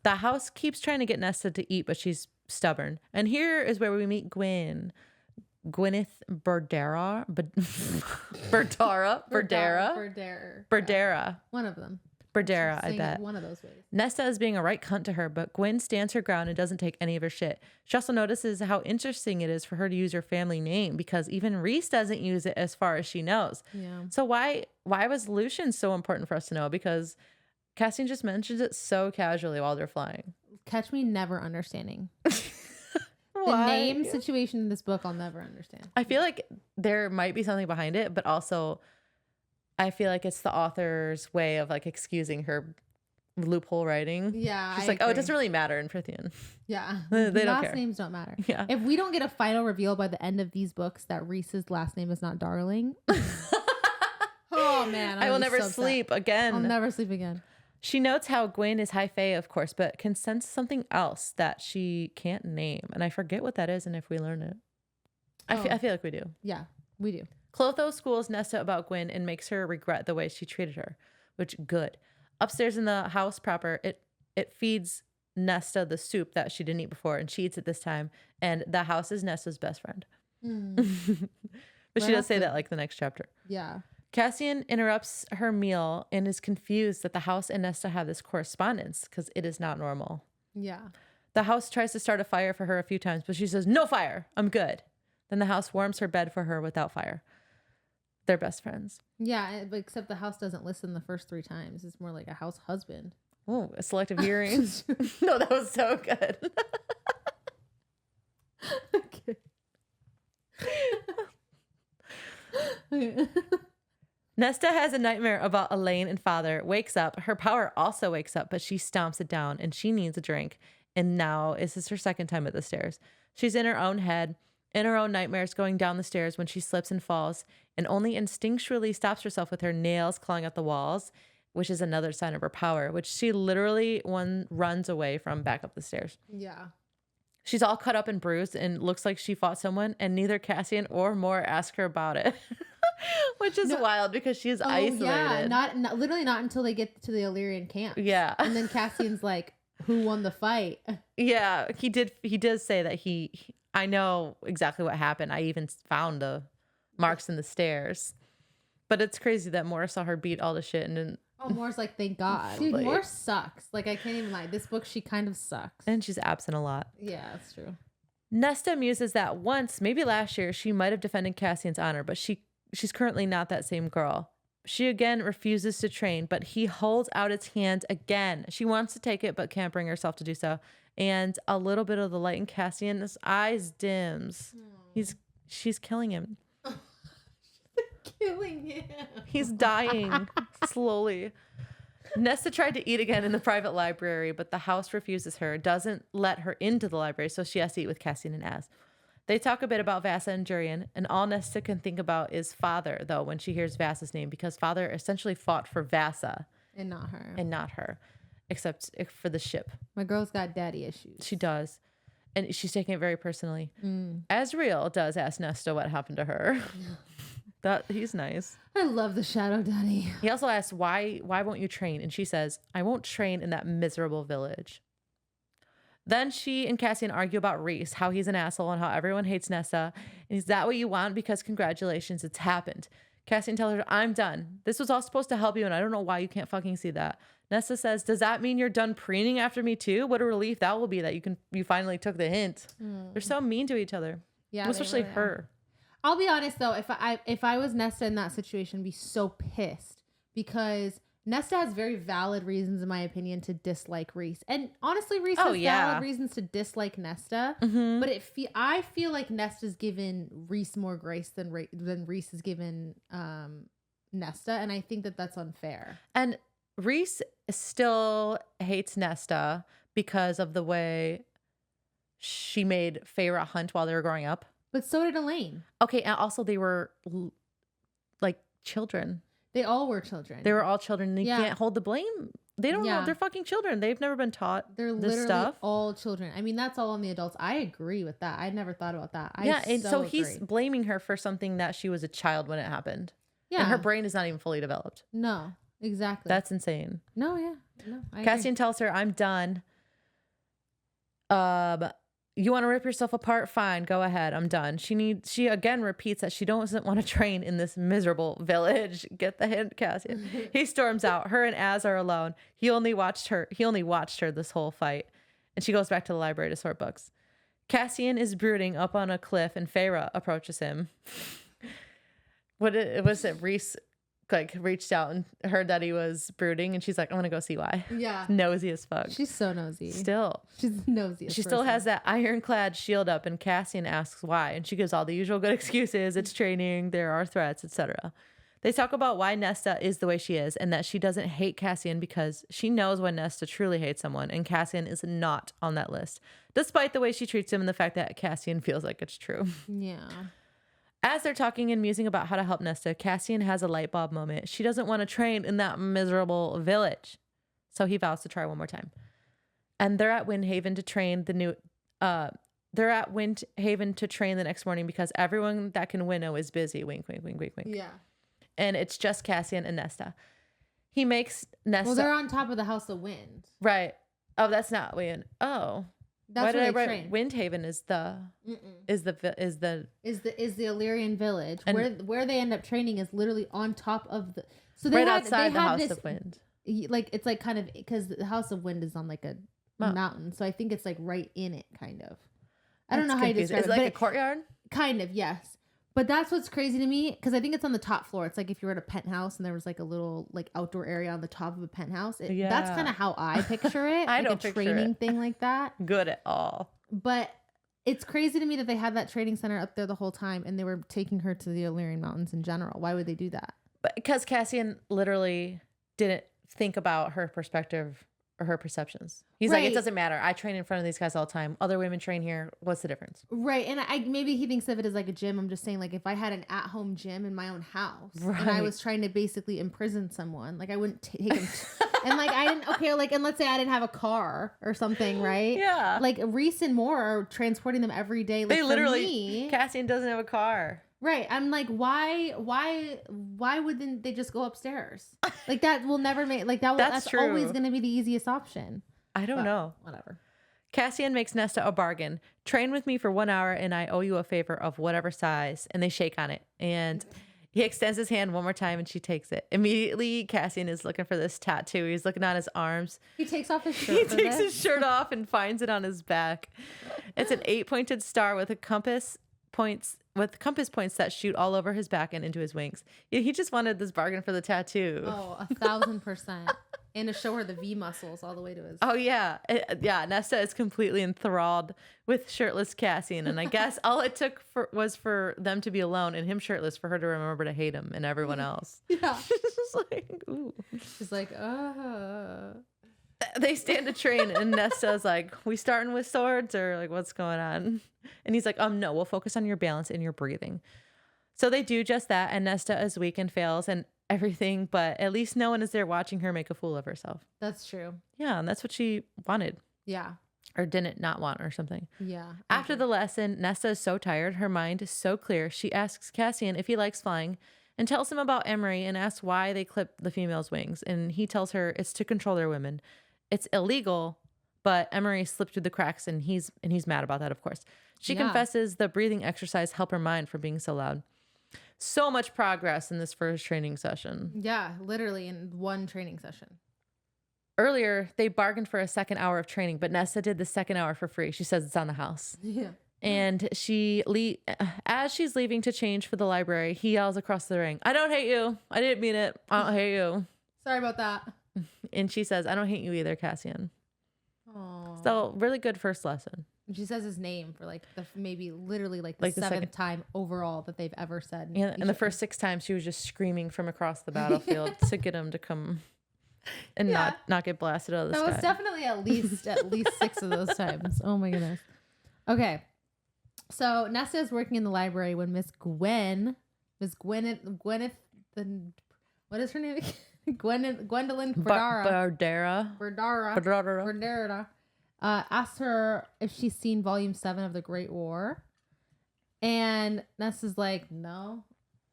The house keeps trying to get Nesta to eat, but she's stubborn. And here is where we meet Gwyneth Berdara. One of them. Berdara, I bet. One of those ways. Nesta is being a right cunt to her, but Gwen stands her ground and doesn't take any of her shit. She also notices how interesting it is for her to use her family name because even Reese doesn't use it as far as she knows. Yeah. So why was Lucian so important for us to know? Because Cassian just mentions it so casually while they're flying. Catch me never understanding. The name situation in this book, I'll never understand. I feel like there might be something behind it, but also I feel like it's the author's way of like excusing her loophole writing. Yeah. She's like, oh, it doesn't really matter in Prithian. Yeah. They don't last care. Names don't matter. Yeah. If we don't get a final reveal by the end of these books that Reese's last name is not Darling. Oh, man. I will never sleep again. I'll never sleep again. She notes how Gwen is high fae, of course, but can sense something else that she can't name. And I forget what that is and if we learn it. I feel like we do. Yeah, we do. Clotho schools Nesta about Gwen and makes her regret the way she treated her, which good. Upstairs in the house proper, it feeds Nesta the soup that she didn't eat before, and she eats it this time. And the house is Nesta's best friend. But she does say that like the next chapter. Yeah. Cassian interrupts her meal and is confused that the house and Nesta have this correspondence because it is not normal. Yeah. The house tries to start a fire for her a few times, but she says, no fire, I'm good. Then the house warms her bed for her without fire. They're best friends. Yeah, except the house doesn't listen the first 3 times. It's more like a house husband. Oh, a selective hearing. No, that was so good. Okay. Nesta has a nightmare about Elaine and father, wakes up. Her power also wakes up, but she stomps it down and she needs a drink. And now this is her second time at the stairs. She's in her own head, in her own nightmares, going down the stairs when she slips and falls and only instinctually stops herself with her nails clawing at the walls, which is another sign of her power, which she literally runs away from back up the stairs. Yeah. She's all cut up and bruised and looks like she fought someone, and neither Cassian or Moore ask her about it. Which is wild because she's isolated. Yeah, not literally not until they get to the Illyrian camp. Yeah. And then Cassian's like, who won the fight? Yeah, he does say that I know exactly what happened. I even found the marks in the stairs. But it's crazy that Moore saw her beat all the shit and then Moore's like, thank God. Dude, Moore sucks. Like, I can't even lie. This book, she kind of sucks. And she's absent a lot. Yeah, that's true. Nesta muses that once, maybe last year, she might have defended Cassian's honor, but she's currently not that same girl. She again refuses to train, but he holds out its hand again. She wants to take it, but can't bring herself to do so. And a little bit of the light in Cassian's eyes dims. She's killing him. Killing him. He's dying slowly. Nesta tried to eat again in the private library, but the house refuses her, doesn't let her into the library, so she has to eat with Cassian and Az. They talk a bit about Vassa and Jurian, and all Nesta can think about is father, though, when she hears Vassa's name, because father essentially fought for Vassa. And not her. And not her, except for the ship. My girl's got daddy issues. She does. And she's taking it very personally. Azriel does ask Nesta what happened to her. He's nice. I love the shadow daddy. He also asks, why won't you train? And she says, I won't train in that miserable village. Then she and Cassian argue about Reese, how he's an asshole and how everyone hates Nesta. And is that what you want? Because congratulations, it's happened. Cassian tells her, I'm done. This was all supposed to help you, and I don't know why you can't fucking see that. Nesta says, does that mean you're done preening after me too? What a relief that will be that you finally took the hint. They're so mean to each other. Yeah, especially really her. I'll be honest though, if I was Nesta in that situation, I'd be so pissed because Nesta has very valid reasons, in my opinion, to dislike Reese. And honestly, Reese has valid reasons to dislike Nesta. Mm-hmm. But I feel like Nesta's given Reese more grace than Reese has given Nesta. And I think that that's unfair. And Reese still hates Nesta because of the way she made Feyre hunt while they were growing up. But so did Elaine. Okay, and also they were like children. They all were children. They were all children. And you can't hold the blame. They don't know. They're fucking children. They've never been taught They're this literally stuff. All children. I mean, that's all on the adults. I agree with that. I never thought about that. So he's blaming her for something that she was a child when it happened. Yeah. And her brain is not even fully developed. No, exactly. That's insane. No, Cassian tells her, I'm done. You want to rip yourself apart? Fine, go ahead. I'm done. She again repeats that she doesn't want to train in this miserable village. Get the hint, Cassian. He storms out. Her and Az are alone. He only watched her this whole fight. And she goes back to the library to sort books. Cassian is brooding up on a cliff and Feyre approaches him. Reese reached out and heard that he was brooding, and she's like, I'm gonna go see why. Yeah. Nosy as fuck. She's so nosy. Still. She's nosy. She still has that ironclad shield up, and Cassian asks why, and she gives all the usual good excuses. It's training, there are threats, etc. They talk about why Nesta is the way she is, and that she doesn't hate Cassian because she knows when Nesta truly hates someone, and Cassian is not on that list, despite the way she treats him and the fact that Cassian feels like it's true. Yeah. As they're talking and musing about how to help Nesta, Cassian has a light bulb moment. She doesn't want to train in that miserable village. So he vows to try one more time. And they're at Windhaven to train the next morning because everyone that can winnow is busy. Wink, wink, wink, wink, wink. Yeah. And it's just Cassian and Nesta. He makes Nesta. Well, they're on top of the House of Wind. Right. Oh, that's not Wind. Oh. That's why did I write Windhaven is the Illyrian village, and where they end up training is literally on top of the outside the House of Wind. Like it's like kind of because the House of Wind is on like a mountain, so I think it's like right in it, kind of. I don't know how you describe it. Is it like a courtyard? Kind of, yes. But that's what's crazy to me because I think it's on the top floor. It's like if you were at a penthouse and there was like a little like outdoor area on the top of a penthouse. That's kind of how I picture it. I like don't a training thing like that. Good at all. But it's crazy to me that they had that training center up there the whole time and they were taking her to the Illyrian Mountains in general. Why would they do that? Because Cassian literally didn't think about her perspective or her perceptions. He's like, it doesn't matter. I train in front of these guys all the time. Other women train here. What's the difference? Right. And maybe he thinks of it as like a gym. I'm just saying, like, if I had an at-home gym in my own house and I was trying to basically imprison someone, like I wouldn't take him. And like, and let's say I didn't have a car or something, right? Yeah. Like Reese and Moore are transporting them every day. Like, they literally, Cassian doesn't have a car. Right. I'm like, why wouldn't they just go upstairs? Like that will never make, like that's always going to be the easiest option. I don't know. Whatever. Cassian makes Nesta a bargain. Train with me for 1 hour and I owe you a favor of whatever size. And they shake on it. And he extends his hand one more time and she takes it. Immediately, Cassian is looking for this tattoo. He's looking on his arms. He takes off his shirt. He takes his shirt off and finds it on his back. It's an 8-pointed star with compass points that shoot all over his back and into his wings. He just wanted this bargain for the tattoo. Oh, 1,000%. And to show her the V muscles all the way to his. Oh, yeah. Nesta is completely enthralled with shirtless Cassian. And I guess all it took was for them to be alone and him shirtless for her to remember to hate him and everyone else. Yeah. She's just like, ooh. She's like, They stand to train and Nesta's like, we starting with swords or like what's going on? And he's like, no, we'll focus on your balance and your breathing. So they do just that, and Nesta is weak and fails and everything, but at least no one is there watching her make a fool of herself. That's true. Yeah, and that's what she wanted. Yeah. or didn't not want or something. Yeah. After the lesson, Nesta is so tired. Her mind is so clear. She asks Cassian if he likes flying and tells him about Emery and asks why they clip the female's wings. And he tells her it's to control their women. It's illegal, but Emery slipped through the cracks and he's mad about that, of course. She confesses the breathing exercise helped her mind from being so loud. So much progress in this first training session. Yeah, literally in one training session. Earlier, they bargained for a second hour of training, but Nesta did the second hour for free. She says it's on the house. Yeah. And as she's leaving to change for the library, he yells across the ring, "I don't hate you. I didn't mean it. I don't hate you." Sorry about that. And she says, "I don't hate you either, Cassian." Aww. So really good first lesson. She says his name for like literally the seventh time overall that they've ever said. Yeah, and the first 6 times she was just screaming from across the battlefield to get him to come and not get blasted out of the sky. That was definitely at least 6 of those times. Oh my goodness. Okay. So Nesta is working in the library when Gwyneth, what is her name? Gwendolyn Bardara asks her if she's seen volume 7 of The Great War. And Nesta's like, no.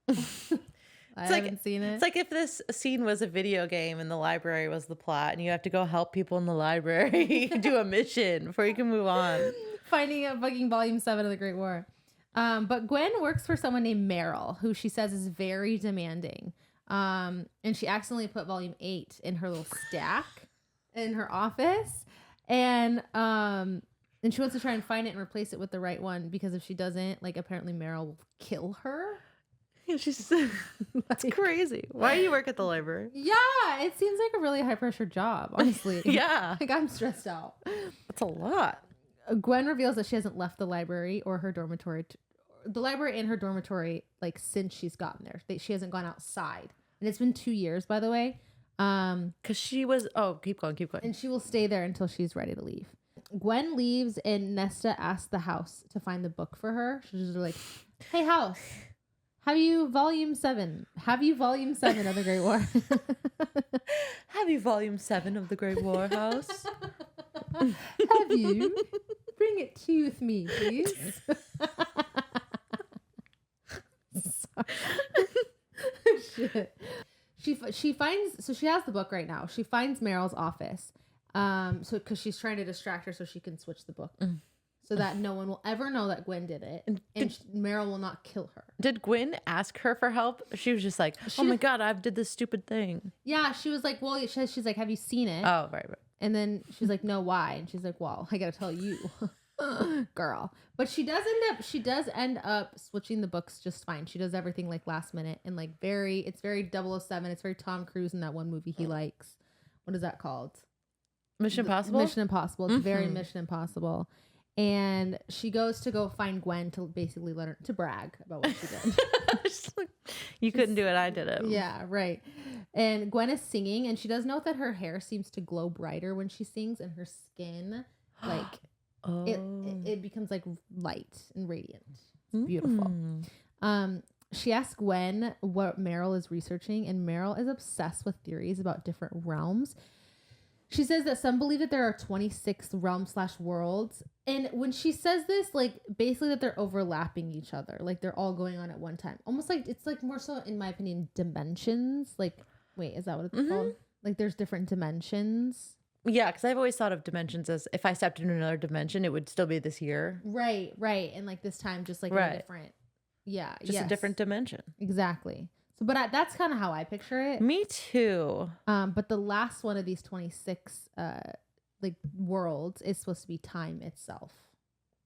I haven't seen it. It's like if this scene was a video game and the library was the plot and you have to go help people in the library do a mission before you can move on. Finding a fucking volume 7 of The Great War. But Gwen works for someone named Meryl, who she says is very demanding. And she accidentally put volume 8 in her little stack in her office. And she wants to try and find it and replace it with the right one, because if she doesn't, like, apparently Meryl will kill her. She's that's crazy. Why do you work at the library? Yeah, it seems like a really high pressure job, honestly. Yeah. Like, I'm stressed out. That's a lot. Gwen reveals that she hasn't left the library or her dormitory. The library and her dormitory, like, since she's gotten there. She hasn't gone outside. And it's been 2 years, by the way. Because she was... Oh, keep going. And she will stay there until she's ready to leave. Gwen leaves and Nesta asks the house to find the book for her. She's just like, hey, house. Have you volume 7 of The Great War? Have you volume 7 of The Great War, house? Have you? Bring it to with me, please. Shit. She finds, so she has the book right now. She finds Meryl's office. So because she's trying to distract her so she can switch the book. So that no one will ever know that Gwen did it. And Meryl will not kill her. Did Gwen ask her for help? She was just like, oh my God, I've did this stupid thing. Yeah, she was like, well, she's like, have you seen it? Oh, right. And then she's like, no, why? And she's like, well, I got to tell you, girl. But she does end up switching the books just fine. She does everything like last minute and like it's very 007. It's very Tom Cruise in that one movie he likes. What is that called? Mission Impossible? Mission Impossible. It's very Mission Impossible. And she goes to go find Gwen to basically let her to brag about what she did. You couldn't do it. I did it. Yeah, right. And Gwen is singing, and she does note that her hair seems to glow brighter when she sings, and her skin, like, it becomes like light and radiant. It's beautiful. She asks Gwen what Meryl is researching, and Meryl is obsessed with theories about different realms. She says that some believe that there are 26 realms/worlds. And when she says this, like, basically that they're overlapping each other. Like, they're all going on at one time. Almost like, it's like more so, in my opinion, dimensions. Like, wait, is that what it's called? Like, there's different dimensions. Yeah, because I've always thought of dimensions as if I stepped into another dimension, it would still be this year. Right. And, like, this time, just, like, in a different... Yeah, just a different dimension. Exactly. So, but that's kind of how I picture it. Me too. But the last one of these 26 like worlds is supposed to be time itself,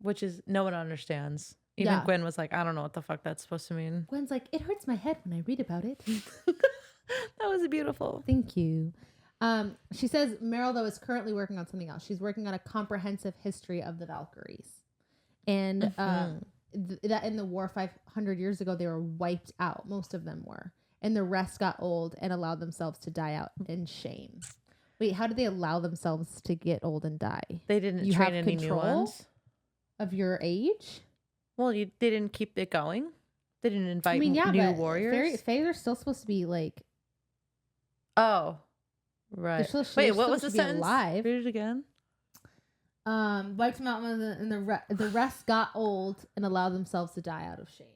which is no one understands. Even Gwen was like, I don't know what the fuck that's supposed to mean. Gwen's like, it hurts my head when I read about it. That was beautiful. Thank you. She says Meryl, though, is currently working on something else. She's working on a comprehensive history of the Valkyries, and that in the war 500 years ago, they were wiped out. Most of them were. And the rest got old and allowed themselves to die out in shame. Wait, how did they allow themselves to get old and die? They didn't train any new ones? Of your age? Well, they didn't keep it going? They didn't invite new warriors? Fays are still supposed to be like... Oh, right. Wait, what was the sentence? Alive. Read it again. Wiped them out, and the rest got old and allowed themselves to die out of shame.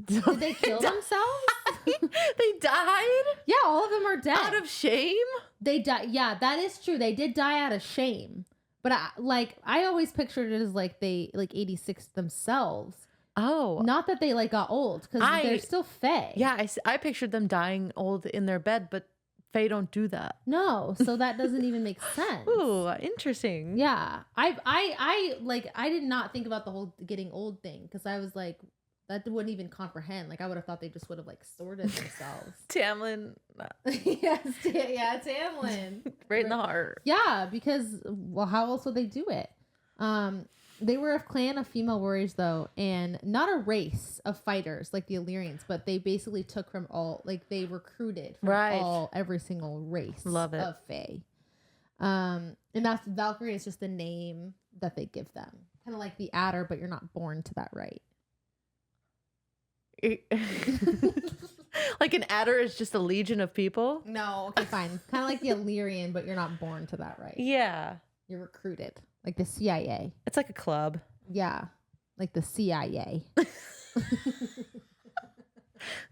Did they kill themselves? They died? Yeah, all of them are dead. Out of shame? They died. Yeah, that is true. They did die out of shame. But I always pictured it as like they 86 themselves. Oh. Not that they like got old, because they're still Fae. Yeah, I pictured them dying old in their bed, but Fae don't do that. No, so that doesn't even make sense. Ooh, interesting. Yeah. I did not think about the whole getting old thing, because I was like, that wouldn't even comprehend. Like, I would have thought they just would have like sorted themselves. Tamlin. Yes, Tamlin. Right in the heart. Yeah, because, well, how else would they do it? They were a clan of female warriors, though, and not a race of fighters like the Illyrians, but they basically took from all, like, they recruited from every single race of Fae. And that's Valkyrie is just the name that they give them. Kind of like the adder, but you're not born to that right. Like an adder is just a legion of people? No, okay, fine. Kind of like the Illyrian, but you're not born to that right. Yeah. You're recruited. Like the CIA. It's like a club. Yeah. Like the CIA.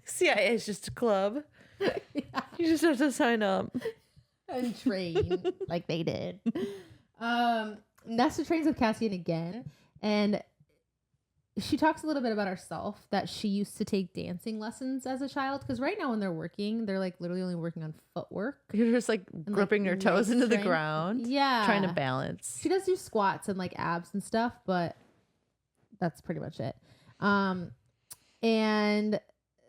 CIA is just a club. Yeah. You just have to sign up. And train like they did. Nesta trains with Cassian again. And she talks a little bit about herself, that she used to take dancing lessons as a child. Because right now when they're working, they're like literally only working on footwork. You're just like gripping your toes into the ground. Yeah. Trying to balance. She does do squats and like abs and stuff, but that's pretty much it. And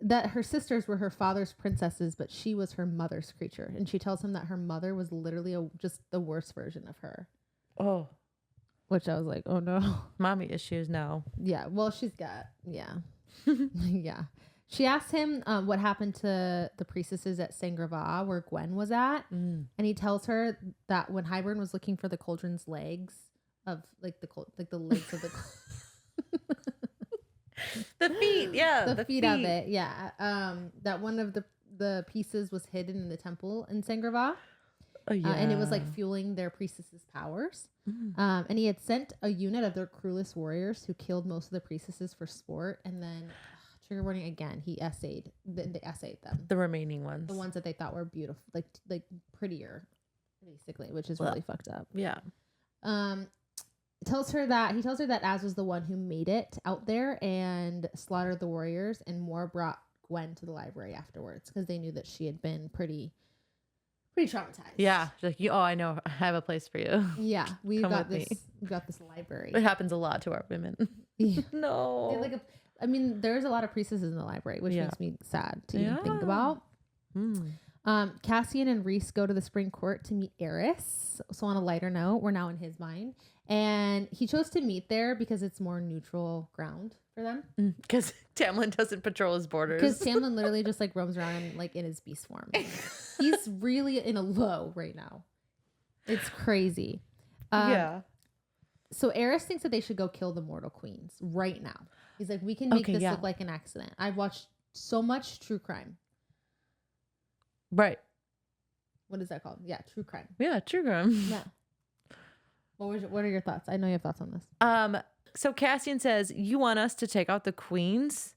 that her sisters were her father's princesses, but she was her mother's creature. And she tells him that her mother was literally just the worst version of her. Oh. Which I was like, oh no. Mommy issues now. Yeah. Well, she's got, yeah. Yeah. She asked him what happened to the priestesses at Sangrava, where Gwen was at. And he tells her that when Hybern was looking for the cauldron's legs of like the legs of the the feet, yeah. The feet of it, yeah. That one of the pieces was hidden in the temple in Sangrava. Oh, yeah. And it was like fueling their priestesses' powers. And he had sent a unit of their cruelest warriors who killed most of the priestesses for sport. And then, trigger warning again, they essayed them. The remaining ones. The ones that they thought were beautiful, like prettier, basically, which is really fucked up. Yeah. He tells her that Az was the one who made it out there and slaughtered the warriors, and Moore brought Gwen to the library afterwards because they knew that she had been pretty traumatized. Yeah. She's like, I know. I have a place for you. Yeah. We've got this library. It happens a lot to our women. Yeah. No. There's a lot of priestesses in the library, which makes me sad to even think about. Cassian and Rhys go to the spring court to meet Eris. So on a lighter note, we're now in his mind. And he chose to meet there because it's more neutral ground for them. Because Tamlin doesn't patrol his borders. Because Tamlin literally just like roams around and like in his beast form. He's really in a low right now. It's crazy. Yeah. So Eris thinks that they should go kill the mortal queens right now. He's like, we can make this look like an accident. I've watched so much true crime. Right. What is that called? Yeah, true crime. Yeah, true crime. Yeah. What are your thoughts? I know you have thoughts on this. So Cassian says, you want us to take out the queens?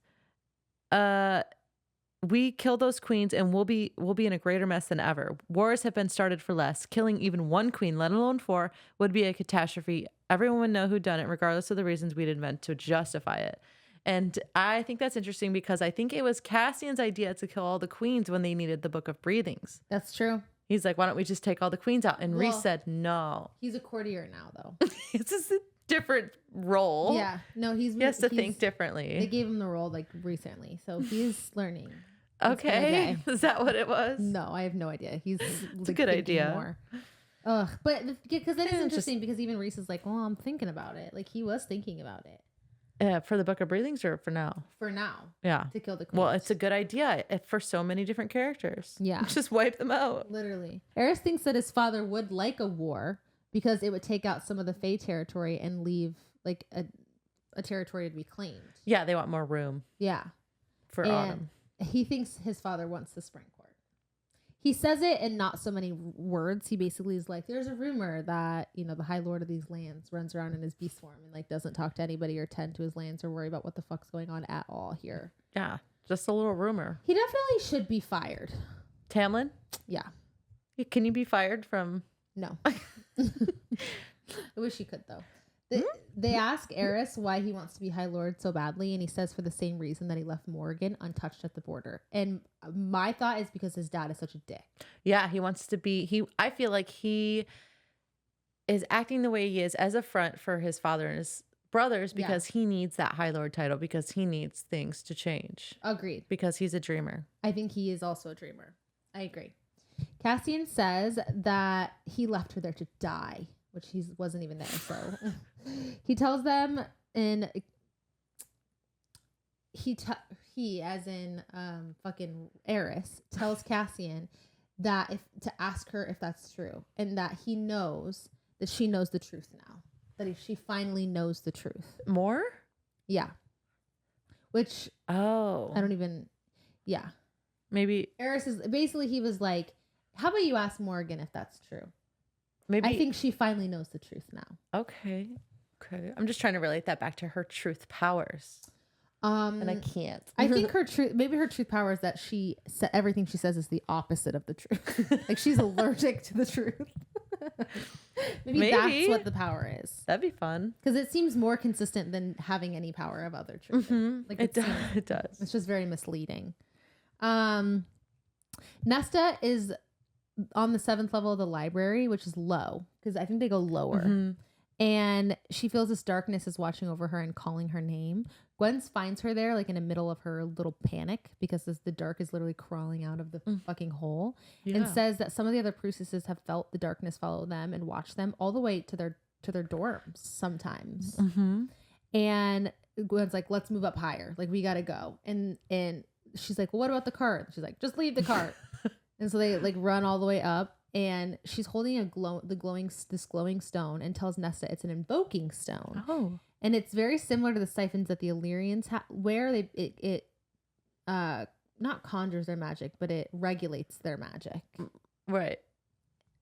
We kill those queens and we'll be in a greater mess than ever. Wars have been started for less. Killing even one queen, let alone 4, would be a catastrophe. Everyone would know who done it, regardless of the reasons we'd invent to justify it. And I think that's interesting because I think it was Cassian's idea to kill all the queens when they needed the Book of Breathings. That's true. He's like, why don't we just take all the queens out? And Rhys said, no. He's a courtier now, though. It's just a different role. Yeah. No, he has to think differently. They gave him the role like recently, so he's learning. Okay. Is that what it was? No, I have no idea. He's it's a good idea. More. Ugh, but because that is interesting because even Rhys is like, well, I'm thinking about it. Like he was thinking about it. For the Book of Breathings or for now? For now. Yeah. To kill the queens. Well, it's a good idea for so many different characters. Yeah. Just wipe them out. Literally. Eris thinks that his father would like a war because it would take out some of the Fae territory and leave like a territory to be claimed. Yeah, they want more room. Yeah. For Autumn. He thinks his father wants the spring court. he says it in not so many words. He basically is like, there's a rumor that, you know, the High Lord of these lands runs around in his beast form and like doesn't talk to anybody or tend to his lands or worry about what the fuck's going on at all here. Yeah, just a little rumor. He definitely should be fired. Tamlin? Yeah. Can you be fired from... No. I wish he could, though. They ask Eris why he wants to be High Lord so badly, and he says for the same reason that he left Morgan untouched at the border. And my thought is because his dad is such a dick. Yeah, he wants to be... I feel like he is acting the way he is as a front for his father and his brothers because he needs that High Lord title, because he needs things to change. Agreed. Because he's a dreamer. I think he is also a dreamer. I agree. Cassian says that he left her there to die, which he wasn't even there. So he tells them he as in fucking Eris tells Cassian that to ask her if that's true, and that he knows that she knows the truth now, that she finally knows the truth. More? Yeah. Which I don't even. Yeah. Maybe Eris is basically, he was like, how about you ask Morgan if that's true? Maybe I think she finally knows the truth now. Okay. I'm just trying to relate that back to her truth powers. And I can't. I think her truth power is that everything she says is the opposite of the truth. Like she's allergic to the truth. Maybe that's what the power is. That'd be fun. Because it seems more consistent than having any power of other truth. Mm-hmm. Like it does. It's just very misleading. Nesta is on the 7th level of the library, which is low because I think they go lower. Mm-hmm. And she feels this darkness is watching over her and calling her name. Gwen finds her there, like in the middle of her little panic, because the dark is literally crawling out of the fucking hole, and says that some of the other priestesses have felt the darkness follow them and watch them all the way to their dorms sometimes. Mm-hmm. And Gwen's like, "Let's move up higher. Like we gotta go." And she's like, "Well, what about the cart?" She's like, "Just leave the cart." And so they like run all the way up, and she's holding this glowing stone and tells Nesta it's an invoking stone. Oh. And it's very similar to the siphons that the Illyrians where it not conjures their magic, but it regulates their magic. Right.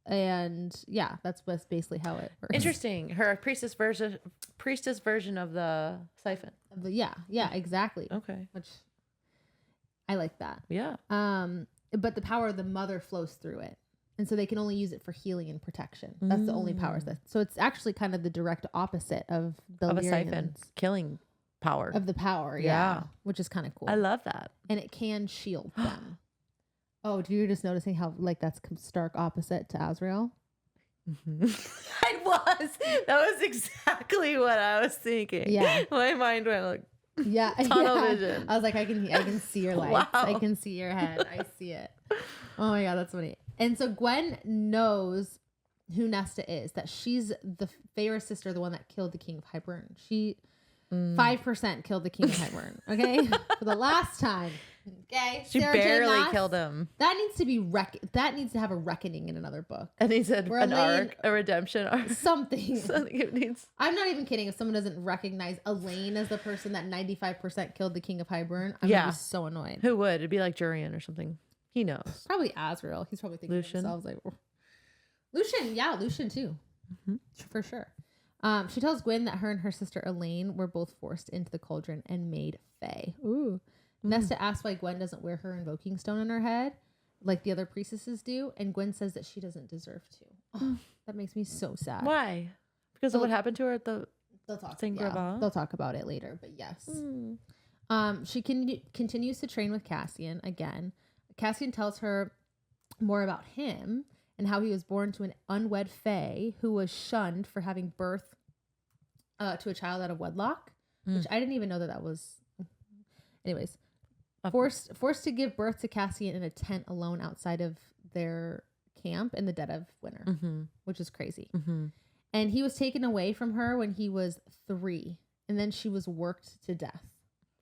And yeah, that's basically how it works. Interesting. Her priestess version of the siphon. Yeah, exactly. Okay. Which I like that. Yeah. But the power of the mother flows through it. And so they can only use it for healing and protection. That's the only powers so it's actually kind of the direct opposite of the a siphon killing power. Of the power, yeah. Which is kind of cool. I love that. And it can shield them. Oh, do you just noticing how like that's stark opposite to Azrael? Mm-hmm. That was exactly what I was thinking. Yeah. My mind went like tunnel vision. I was like, I can see your lights. Wow. I can see your head. I see it. Oh my God, that's funny. And so Gwen knows who Nesta is, that she's the Feyre sister, the one that killed the King of Hybern. She 5% killed the King of Hybern, okay? For the last time. Okay. She barely killed him. That needs to be that needs to have a reckoning in another book. And he said an arc, a redemption arc. Something it needs. I'm not even kidding. If someone doesn't recognize Elaine as the person that 95% killed the King of Hybern, I'm gonna be so annoyed. Who would? It'd be like Jurian or something. He knows. Probably Azrael. He's probably thinking Lucian. To himself like, Lucian. Yeah, Lucian too. Mm-hmm. For sure. She tells Gwen that her and her sister Elaine were both forced into the cauldron and made Fae. Ooh. Nesta asks why Gwen doesn't wear her invoking stone in her head like the other priestesses do, and Gwen says that she doesn't deserve to. Oh, that makes me so sad. Why? Because of what happened to her at the they'll talk about it later, but yes. She continues to train with Cassian again. Cassian tells her more about him and how he was born to an unwed fae who was shunned for having birth to a child out of wedlock, which I didn't even know that was. Anyways, forced to give birth to Cassian in a tent alone outside of their camp in the dead of winter, which is crazy. Mm-hmm. And he was taken away from her when he was 3, and then she was worked to death.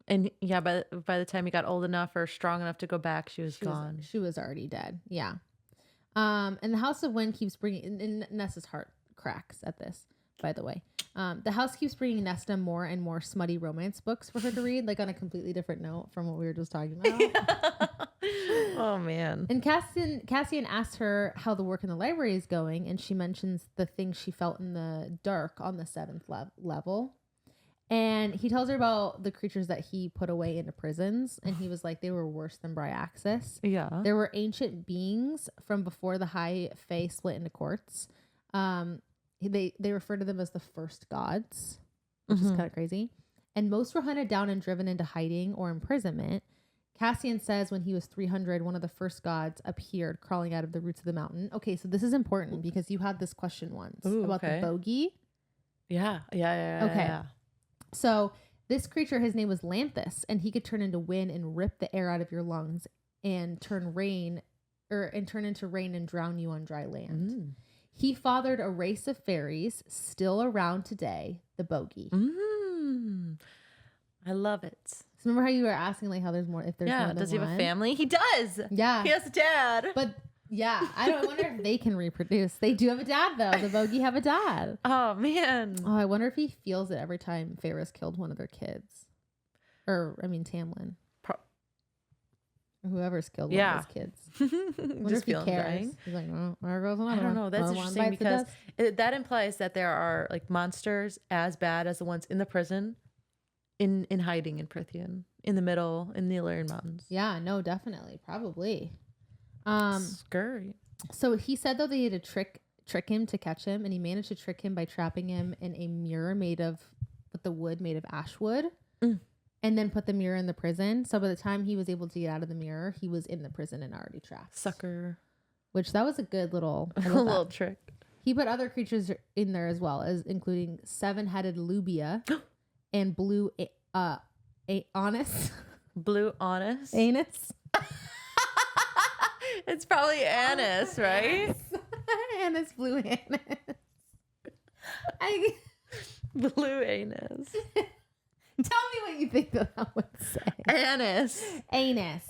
And yeah, by the time he got old enough or strong enough to go back, she was gone. She was already dead. Yeah. And the House of Wind keeps bringing, and Nesta's heart cracks at this, by the way. The house keeps bringing Nesta more and more smutty romance books for her to read, like on a completely different note from what we were just talking about. Oh man. And Cassian asks her how the work in the library is going, and she mentions the thing she felt in the dark on the 7th level. And he tells her about the creatures that he put away into prisons, and he was like, they were worse than Bryaxis. Yeah. There were ancient beings from before the High Fae split into courts. They refer to them as the first gods, which is kind of crazy. And most were hunted down and driven into hiding or imprisonment. Cassian says when he was 300, one of the first gods appeared crawling out of the roots of the mountain. Okay, so this is important because you had this question once about the bogey. Yeah. Okay. Yeah. So this creature, his name was Lanthus, and he could turn into wind and rip the air out of your lungs and turn into rain and drown you on dry land. He fathered a race of fairies still around today, the bogey. I love it. So remember how you were asking like how there's more if there's more than does he have one? a family? He does. Yeah. He has a dad. But yeah, I wonder if they can reproduce. They do have a dad though. The bogey have a dad. Oh man. Oh, I wonder if he feels it every time Feyre's killed one of their kids. Or Tamlin. Or whoever's killed one of his kids. Wonder if he cares. Dying. He's like, oh, there goes another I don't one. know. That's interesting because that implies that there are like monsters as bad as the ones in the prison in hiding in Prythian, in the middle, in the Illyrian Mountains. Yeah, no, definitely. Probably. Scary. So he said though they had to trick him to catch him, and he managed to trick him by trapping him in a mirror with the wood made of ash wood, and then put the mirror in the prison. So by the time he was able to get out of the mirror, he was in the prison and already trapped. Sucker. Which that was a good little little trick. He put other creatures in there as well, as including 7-headed Lubia and blue anus. Blue anus. Anus. It's probably anise, right? Anus, blue anus. Blue anus. Tell me what you think that would say. Anise. Anus.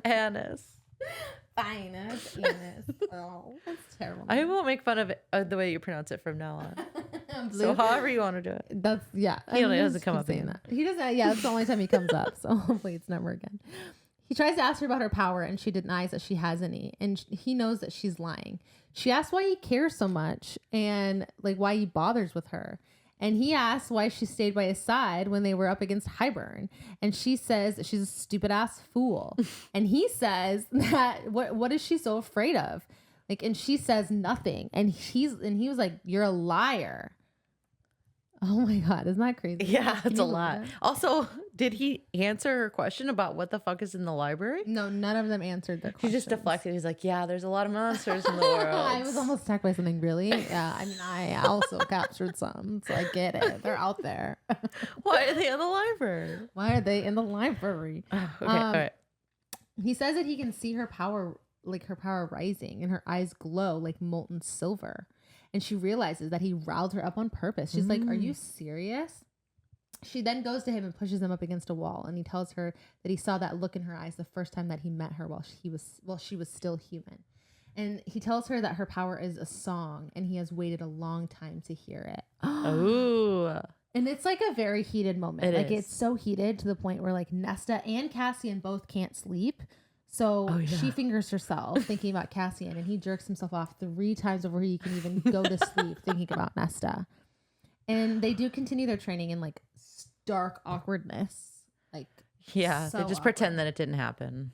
Anise. Fine. Anus. Oh, that's terrible. I won't make fun of it, the way you pronounce it from now on. So however you want to do it. That's, yeah. He only doesn't come up saying again. That. He doesn't. Yeah, that's the only time he comes up. So hopefully it's never again. He tries to ask her about her power, and she denies that she has any. And he knows that she's lying. She asks why he cares so much and like why he bothers with her. And he asks why she stayed by his side when they were up against Hybern. And she says that she's a stupid ass fool. And he says that what is she so afraid of? Like, and she says nothing. And he was like, you're a liar. Oh my God, isn't that crazy? Yeah, it's a lot. Also, did he answer her question about what the fuck is in the library? No, none of them answered their He questions. just deflected. He's like, yeah, there's a lot of monsters in the world. I was almost attacked by something, really. Yeah, I mean, I also captured some, so I get it. They're out there. Why are they in the library? Why are they in the library? Okay, all right. He says that he can see her power rising, and her eyes glow like molten silver. And she realizes that he riled her up on purpose. She's like, are you serious? She then goes to him and pushes him up against a wall. And he tells her that he saw that look in her eyes the first time that he met her while she was still human. And he tells her that her power is a song, and he has waited a long time to hear it. Ooh. And it's like a very heated moment. It's so heated to the point where like Nesta and Cassian both can't sleep. So she fingers herself thinking about Cassian, and he jerks himself off 3 times before he can even go to sleep thinking about Nesta. And they do continue their training in like stark awkwardness. Like, yeah, so they just pretend that it didn't happen.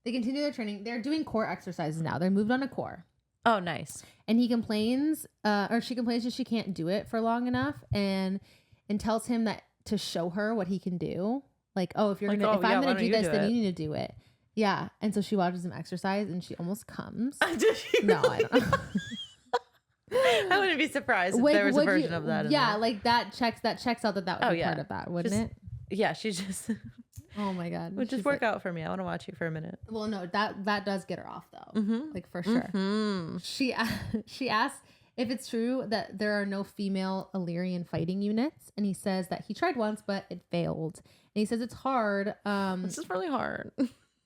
They continue their training. They're doing core exercises now. They're moved on to core. Oh, nice. And he complains, or she complains that she can't do it for long enough, and tells him that to show her what he can do. Like, oh, if I'm gonna do this, then you need to do it. Yeah, and so she watches him exercise, and she almost comes. No, I don't know. I wouldn't be surprised if there was a version of that. Yeah, like that checks out that would be part of that, wouldn't it? Yeah, she just. Oh my God, would just work out for me. I want to watch you for a minute. Well, no, that does get her off though, like for sure. She asks if it's true that there are no female Illyrian fighting units, and he says that he tried once, but it failed. And he says it's hard. This is really hard.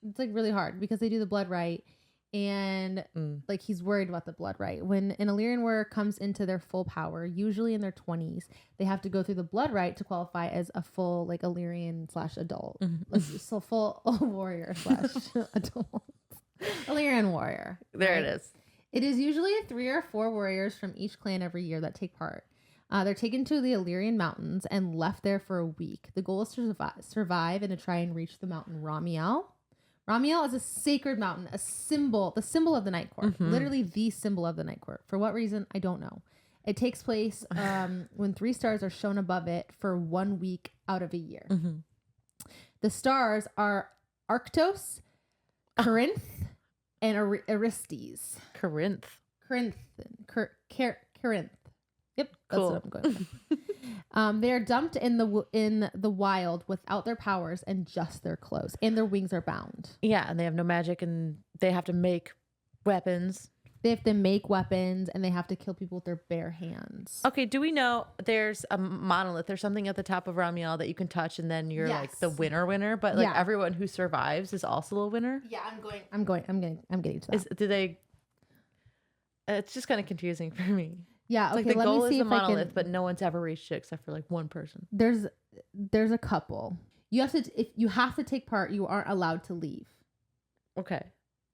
It's like really hard because they do the blood right, And like he's worried about the blood rite. When an Illyrian warrior comes into their full power, usually in their 20s, they have to go through the blood rite to qualify as a full like Illyrian / adult. Like, so full warrior / adult. Illyrian warrior. There it is. It is usually 3 or 4 warriors from each clan every year that take part. They're taken to the Illyrian mountains and left there for a week. The goal is to survive and to try and reach the mountain Ramiel. Ramiel is a sacred mountain, the symbol of the Night Court, literally the symbol of the Night Court. For what reason, I don't know. It takes place when 3 stars are shown above it for 1 week out of a year. The stars are Arctos, Corinth, and Aristes. Corinth. Yep, that's cool. what I'm going with. They are dumped in the wild without their powers and just their clothes, and their wings are bound. Yeah, and they have no magic, and they have to make weapons. They have to make weapons, and they have to kill people with their bare hands. Okay, do we know there's a monolith or something at the top of Ramiel that you can touch, and then you're like the winner, but like everyone who survives is also a winner? Yeah, I'm getting to that. It's just kind of confusing for me. Yeah, okay. Like the let goal me see is a if I monolith, can, but no one's ever reached it except for like one person. There's a couple. You have to if you have to take part, you aren't allowed to leave. Okay.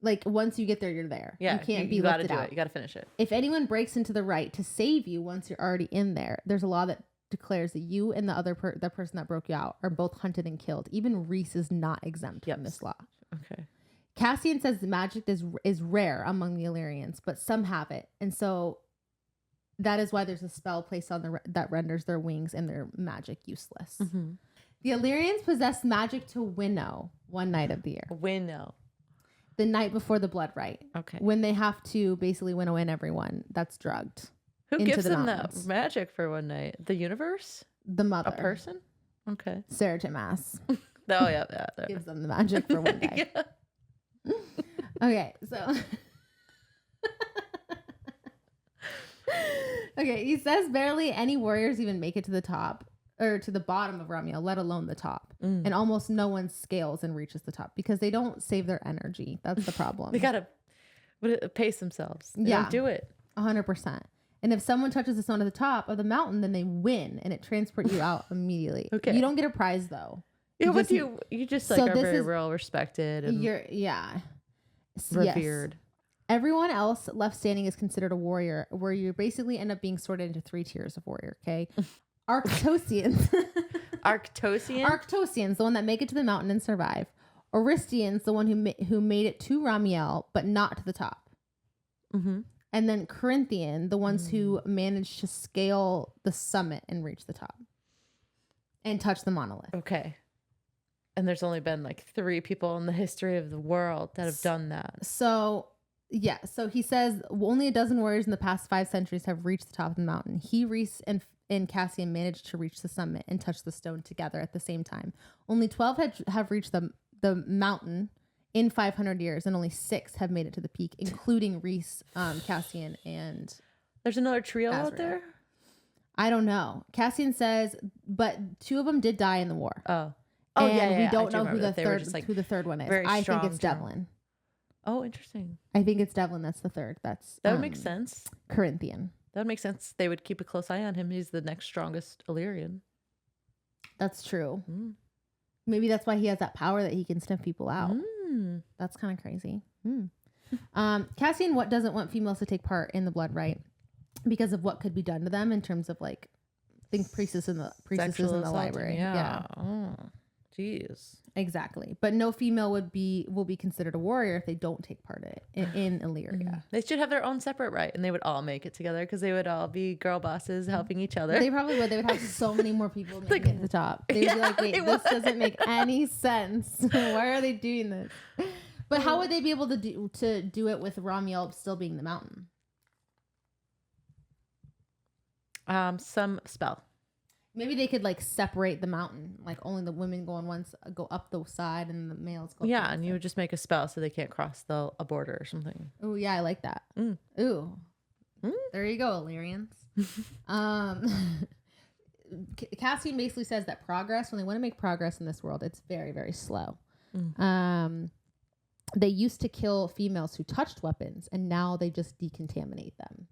Like once you get there, you're there. Yeah, you can't be you gotta lifted do out. it. You gotta finish it. If anyone breaks into the rite to save you once you're already in there, there's a law that declares that you and the other the person that broke you out are both hunted and killed. Even Reese is not exempt from this law. Okay. Cassian says the magic is rare among the Illyrians, but some have it, and so that is why there's a spell placed on that renders their wings and their magic useless. The Illyrians possess magic to winnow one night of the year. Winnow. The night before the blood rite. Okay. When they have to basically winnow in everyone that's drugged. Who gives them that magic for one night? The universe? The mother. A person? Okay. Sarah Timass. Oh, yeah. Gives them the magic for one day. Okay, so... Okay, he says barely any warriors even make it to the top or to the bottom of Ramiel, let alone the top. And almost no one scales and reaches the top because they don't save their energy. That's the problem. They gotta pace themselves. They don't do it. 100%. And if someone touches the stone at the top of the mountain, then they win and it transports you out immediately. Okay. You don't get a prize though. Yeah, you just like are very well respected and revered. Yes. Everyone else left standing is considered a warrior, where you basically end up being sorted into 3 tiers of warrior, okay? Arctosians. Arctosians, the one that make it to the mountain and survive. Oristians, the one who made it to Ramiel, but not to the top. And then Corinthian, the ones who managed to scale the summit and reach the top. And touch the monolith. Okay. And there's only been like 3 people in the history of the world that have done that. So... yeah, so he says only a dozen warriors in the past 5 centuries have reached the top of the mountain. He, Reese, and Cassian managed to reach the summit and touch the stone together at the same time. Only 12 have reached the mountain in 500 years, and only 6 have made it to the peak, including Reese, Cassian, and... There's another trio Azrael. out there? I don't know. Cassian says, but 2 of them did die in the war. Oh, and we don't know who the third one is. I think it's Devlin. Oh, interesting. I think it's Devlin that's the third. That would make sense. Corinthian. That would make sense. They would keep a close eye on him. He's the next strongest Illyrian. That's true. Maybe that's why he has that power that he can sniff people out. That's kind of crazy. Cassian doesn't want females to take part in the blood rite because of what could be done to them in terms of like, I think priestesses in the library. Yeah. Oh, jeez. Exactly. But no female will be considered a warrior if they don't take part in Illyria. They should have their own separate rite and they would all make it together because they would all be girl bosses helping each other. They probably would. They would have so many more people making it to the top. They'd be like, wait, this doesn't make any sense. Why are they doing this? But how would they be able to do it with Ramiel still being the mountain? Some spell. Maybe they could like separate the mountain, like only the women go up the side and the males go. Yeah, and you would just make a spell so they can't cross a border or something. Oh yeah, I like that. Ooh, there you go, Illyrians. Cassian basically says that progress, when they want to make progress in this world, it's very, very slow. they used to kill females who touched weapons, and now they just decontaminate them.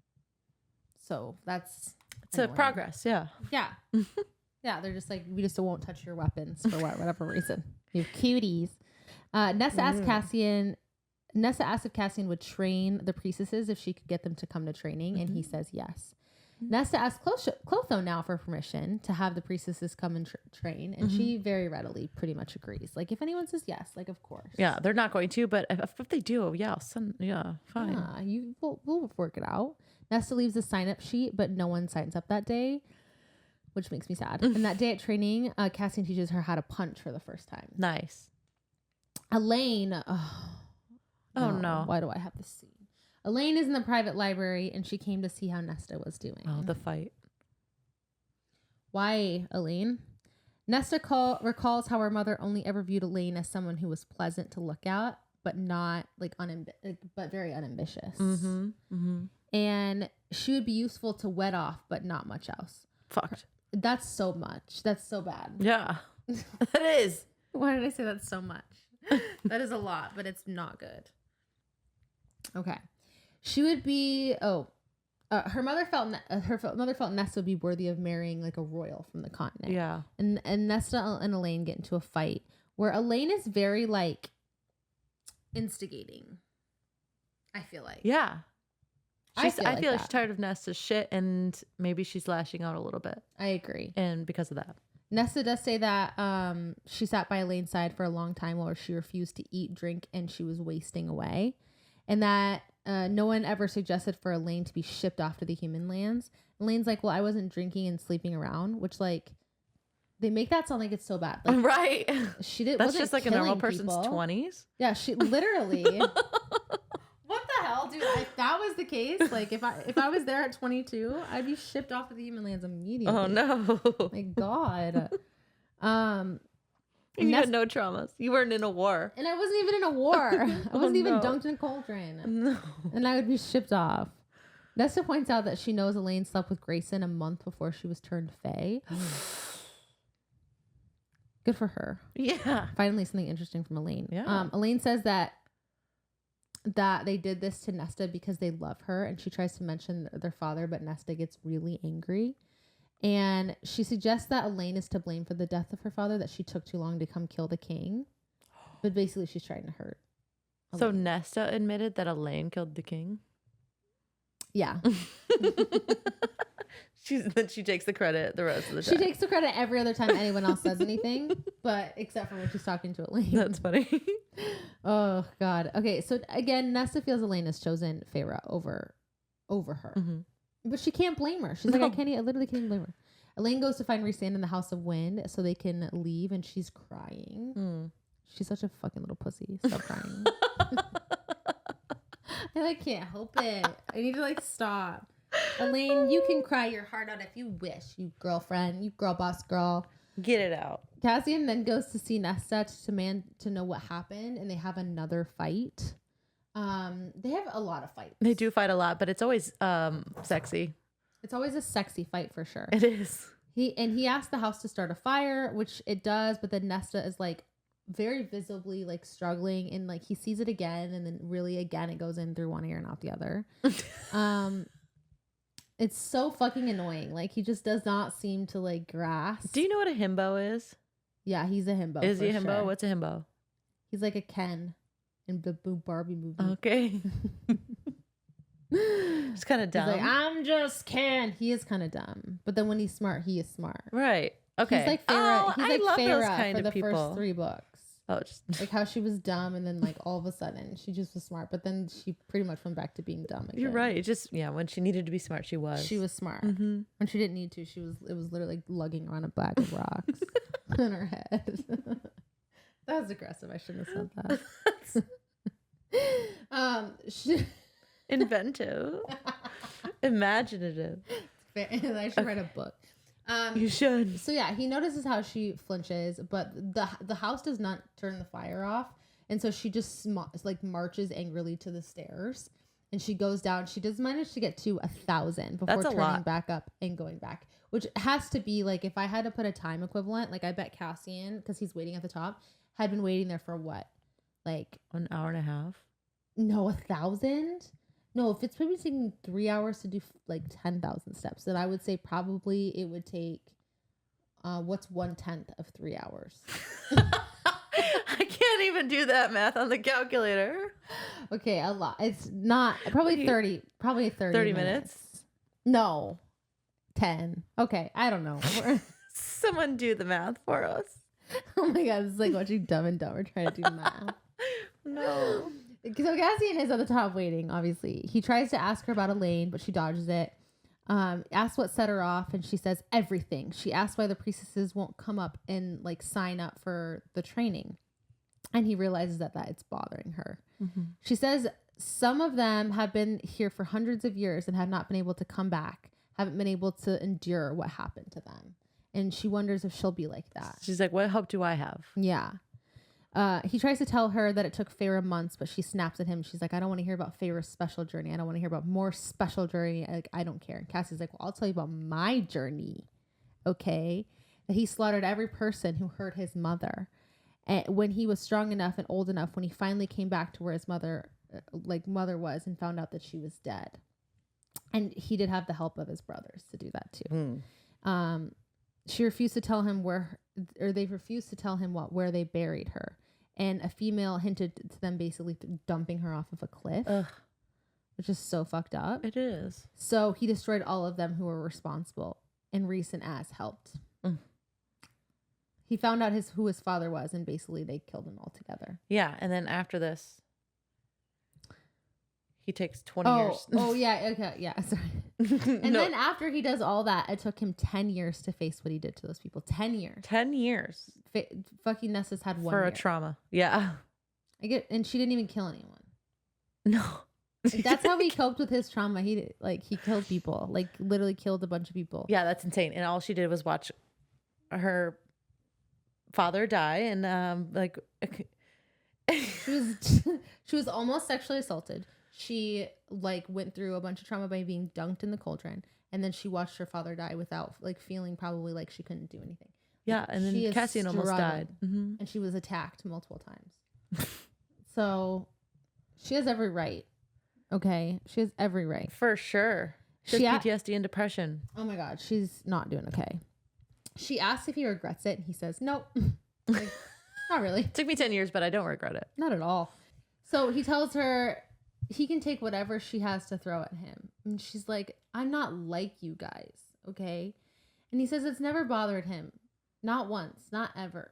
So that's a progress. Yeah. Yeah. Yeah. They're just like, we just won't touch your weapons for whatever reason. You cuties. Nesta asked if Cassian would train the priestesses if she could get them to come to training, and he says yes. Nesta asks Clotho now for permission to have the priestesses come and train, and she very readily pretty much agrees. Like, if anyone says yes, like, of course. Yeah, they're not going to, but if they do, fine. Yeah, we'll work it out. Nesta leaves a sign-up sheet, but no one signs up that day, which makes me sad. And that day at training, Cassian teaches her how to punch for the first time. Nice. Elaine. Oh, no. Why do I have this scene? Elaine is in the private library, and she came to see how Nesta was doing. Oh, the fight. Why, Elaine? Nesta recalls how her mother only ever viewed Elaine as someone who was pleasant to look at, but not like but very unambitious. And she would be useful to wed off, but not much else. Fucked. That's so much. That's so bad. Yeah, it is. Why did I say that's so much? That is a lot, but it's not good. Okay. She would be. Her mother felt Nesta would be worthy of marrying like a royal from the continent. Yeah. And Nesta and Elaine get into a fight where Elaine is very like instigating. I feel like. Yeah. I feel like that. she's tired of Nesta's shit, and maybe she's lashing out a little bit. I agree. And because of that. Nesta does say that she sat by Elaine's side for a long time while she refused to eat, drink, and she was wasting away. And that no one ever suggested for Elaine to be shipped off to the human lands. Elaine's like, well, I wasn't drinking and sleeping around, which like, they make that sound like it's so bad. Like, right. She did. That's just like a normal person's 20s. Yeah, she literally. What the hell, dude? If that was the case, like if I was there at 22, I'd be shipped off to the human lands immediately. Oh no. My God. You had no traumas. You weren't in a war. And I wasn't even in a war. I wasn't even dunked in a cauldron. No. And I would be shipped off. Nesta points out that she knows Elaine slept with Grayson a month before she was turned fae. Good for her. Yeah. Finally, something interesting from Elaine. Yeah. Elaine says that they did this to Nesta because they love her, and she tries to mention their father, but Nesta gets really angry. And she suggests that Elaine is to blame for the death of her father, that she took too long to come kill the king. But basically, she's trying to hurt Elaine. So Nesta admitted that Elaine killed the king? Yeah. Then she takes the credit the rest of the time. She takes the credit every other time anyone else says anything, but except for when she's talking to Elaine. That's funny. Oh, God. Okay, so again, Nesta feels Elaine has chosen Feyre over her. Mm-hmm. But she can't blame her. She's like, I literally can't blame her. Elaine goes to find Rhysand in the House of Wind so they can leave, and she's crying. Mm. She's such a fucking little pussy. Stop crying. And I can't help it. I need to stop. Elaine, you can cry your heart out if you wish, you girlfriend, you girl boss girl. Get it out. Cassian then goes to see Nesta to demand to know what happened, and they have another fight. They have a lot of fights. They do fight a lot, but it's always sexy. It's always a sexy fight for sure. It is. He asked the house to start a fire, which it does, but then Nesta is very visibly struggling, and he sees it again, and then really again it goes in through one ear and out the other. It's so fucking annoying. He just does not seem to grasp. Do you know what a himbo is? Yeah, he's a himbo. Is he a himbo? Sure. What's a himbo? He's like a Ken in the Barbie movie. Okay. It's kind of dumb. He's I'm just Ken. He is kind of dumb, but then when he's smart, he is smart. Right. Okay. He's like Feyre. I love those kind for of the people. First 3 books. Oh, just how she was dumb, and then all of a sudden she just was smart, but then she pretty much went back to being dumb again. You're right. It just when she needed to be smart, she was. She was smart. Mm-hmm. When she didn't need to, it was literally lugging around a bag of rocks in her head. That was aggressive. I shouldn't have said that. Inventive, imaginative. I should write a book. You should. So yeah, he notices how she flinches, but the house does not turn the fire off, and so she just marches angrily to the stairs, and she goes down. She does manage to get to 1,000 before turning back up and going back, which has to be if I had to put a time equivalent, I bet Cassian, because he's waiting at the top, had been waiting there for what, like An hour and a half. no 1,000. No, if it's maybe taking 3 hours to do like 10,000 steps, then I would say probably it would take what's 1/10 of 3 hours. I can't even do that math on the calculator. Okay, a lot. It's not probably 30. Probably 30 minutes? No, 10. Okay, I don't know. Someone do the math for us. Oh my god, this is like watching Dumb and Dumber trying to do math. No. So Cassian is at the top waiting, obviously. He tries to ask her about Elaine, but she dodges it. Asks what set her off, and she says everything. She asks why the priestesses won't come up and like sign up for the training. And he realizes that it's bothering her. Mm-hmm. She says some of them have been here for hundreds of years and have not been able to come back, haven't been able to endure what happened to them. And she wonders if she'll be like that. She's like, what hope do I have? Yeah. He tries to tell her that it took Feyre months, but she snaps at him. She's like, I don't want to hear about Feyre's special journey. I don't want to hear about more special journey. Like, I don't care. And Cassie's like, well, I'll tell you about my journey. Okay. That he slaughtered every person who hurt his mother. And when he was strong enough and old enough, when he finally came back to where his mother was and found out that she was dead. And he did have the help of his brothers to do that too. She refused to tell him they refused to tell him where they buried her. And a female hinted to them basically dumping her off of a cliff. Ugh. Which is so fucked up. It is. So he destroyed all of them who were responsible, and Rhys and Az helped. He found out who his father was, and basically they killed him all together. Yeah, and then after this, he takes 20 years. Oh, yeah, okay, yeah, sorry. And then after he does all that, it took him 10 years to face what he did to those people. 10 years. 10 years. Fucking Nesta's had 1 For year. a trauma. Yeah. And she didn't even kill anyone. No. Like, that's how he coped with his trauma. He killed people. Like, literally killed a bunch of people. Yeah, that's insane. And all she did was watch her father die, and she was almost sexually assaulted. She went through a bunch of trauma by being dunked in the cauldron, and then she watched her father die without feeling probably like she couldn't do anything. Yeah, and then Cassian almost died, and she was attacked multiple times. So she has every right. Okay, she has every right for sure. She has PTSD and depression. Oh my god, she's not doing okay. She asks if he regrets it, and he says, nope. Not really. It took me 10 years, but I don't regret it. Not at all. So he tells her he can take whatever she has to throw at him. And she's like, I'm not like you guys, okay? And he says it's never bothered him. Not once, not ever.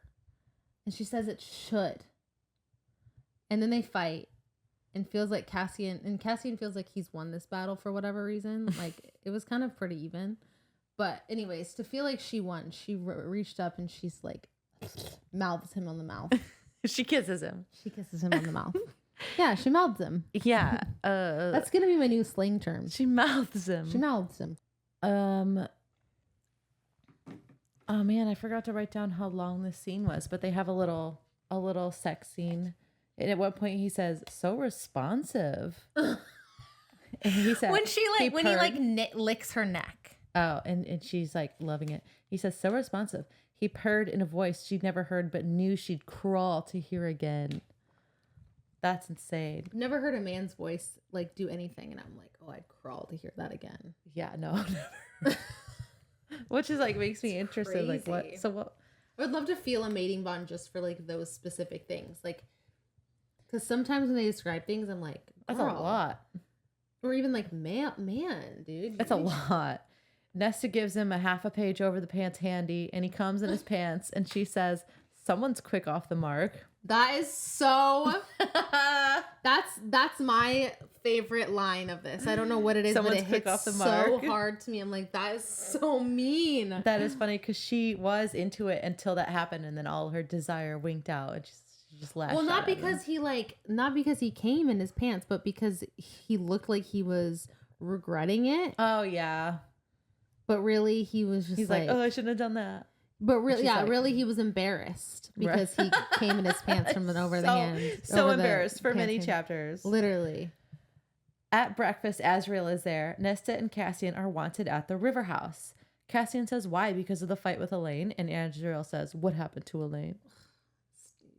And she says it should. And then they fight. And feels like Cassian feels like he's won this battle for whatever reason. It was kind of pretty even. But anyways, to feel like she won, she reached up and she's like, mouths him on the mouth. She kisses him. She kisses him on the mouth. Yeah, she mouths him. Yeah. That's going to be my new slang term. She mouths him. She mouths him. Oh man, I forgot to write down how long this scene was, but they have a little sex scene. And at one point he says, so responsive. And he said, when he licks her neck. Oh, and she's loving it. He says, so responsive. He purred in a voice she'd never heard, but knew she'd crawl to hear again. That's insane. I've never heard a man's voice do anything, and I'm like, oh, I'd crawl to hear that again. Yeah, no, never. Which is makes me interested. Crazy. What? So what? I would love to feel a mating bond just for those specific things, because sometimes when they describe things, I'm like, that's a lot. Or even man, dude. That's a lot. Nesta gives him a half a page over the pants handy, and he comes in his pants, and she says, someone's quick off the mark. That is so that's my favorite line of this. I don't know what it is, someone's but it hits off the mark so hard to me. I'm like, that is so mean. That is funny because she was into it until that happened, and then all her desire winked out, and she just lashed. Well, not because he came in his pants, but because he looked like he was regretting it. Oh yeah. But really, he was just he's like, oh, I shouldn't have done that. But really, yeah, really, he was embarrassed because he came in his pants from over the hand. So embarrassed for many chapters. Literally. At breakfast, Azriel is there. Nesta and Cassian are wanted at the river house. Cassian says why? Because of the fight with Elaine. And Azriel says, what happened to Elaine?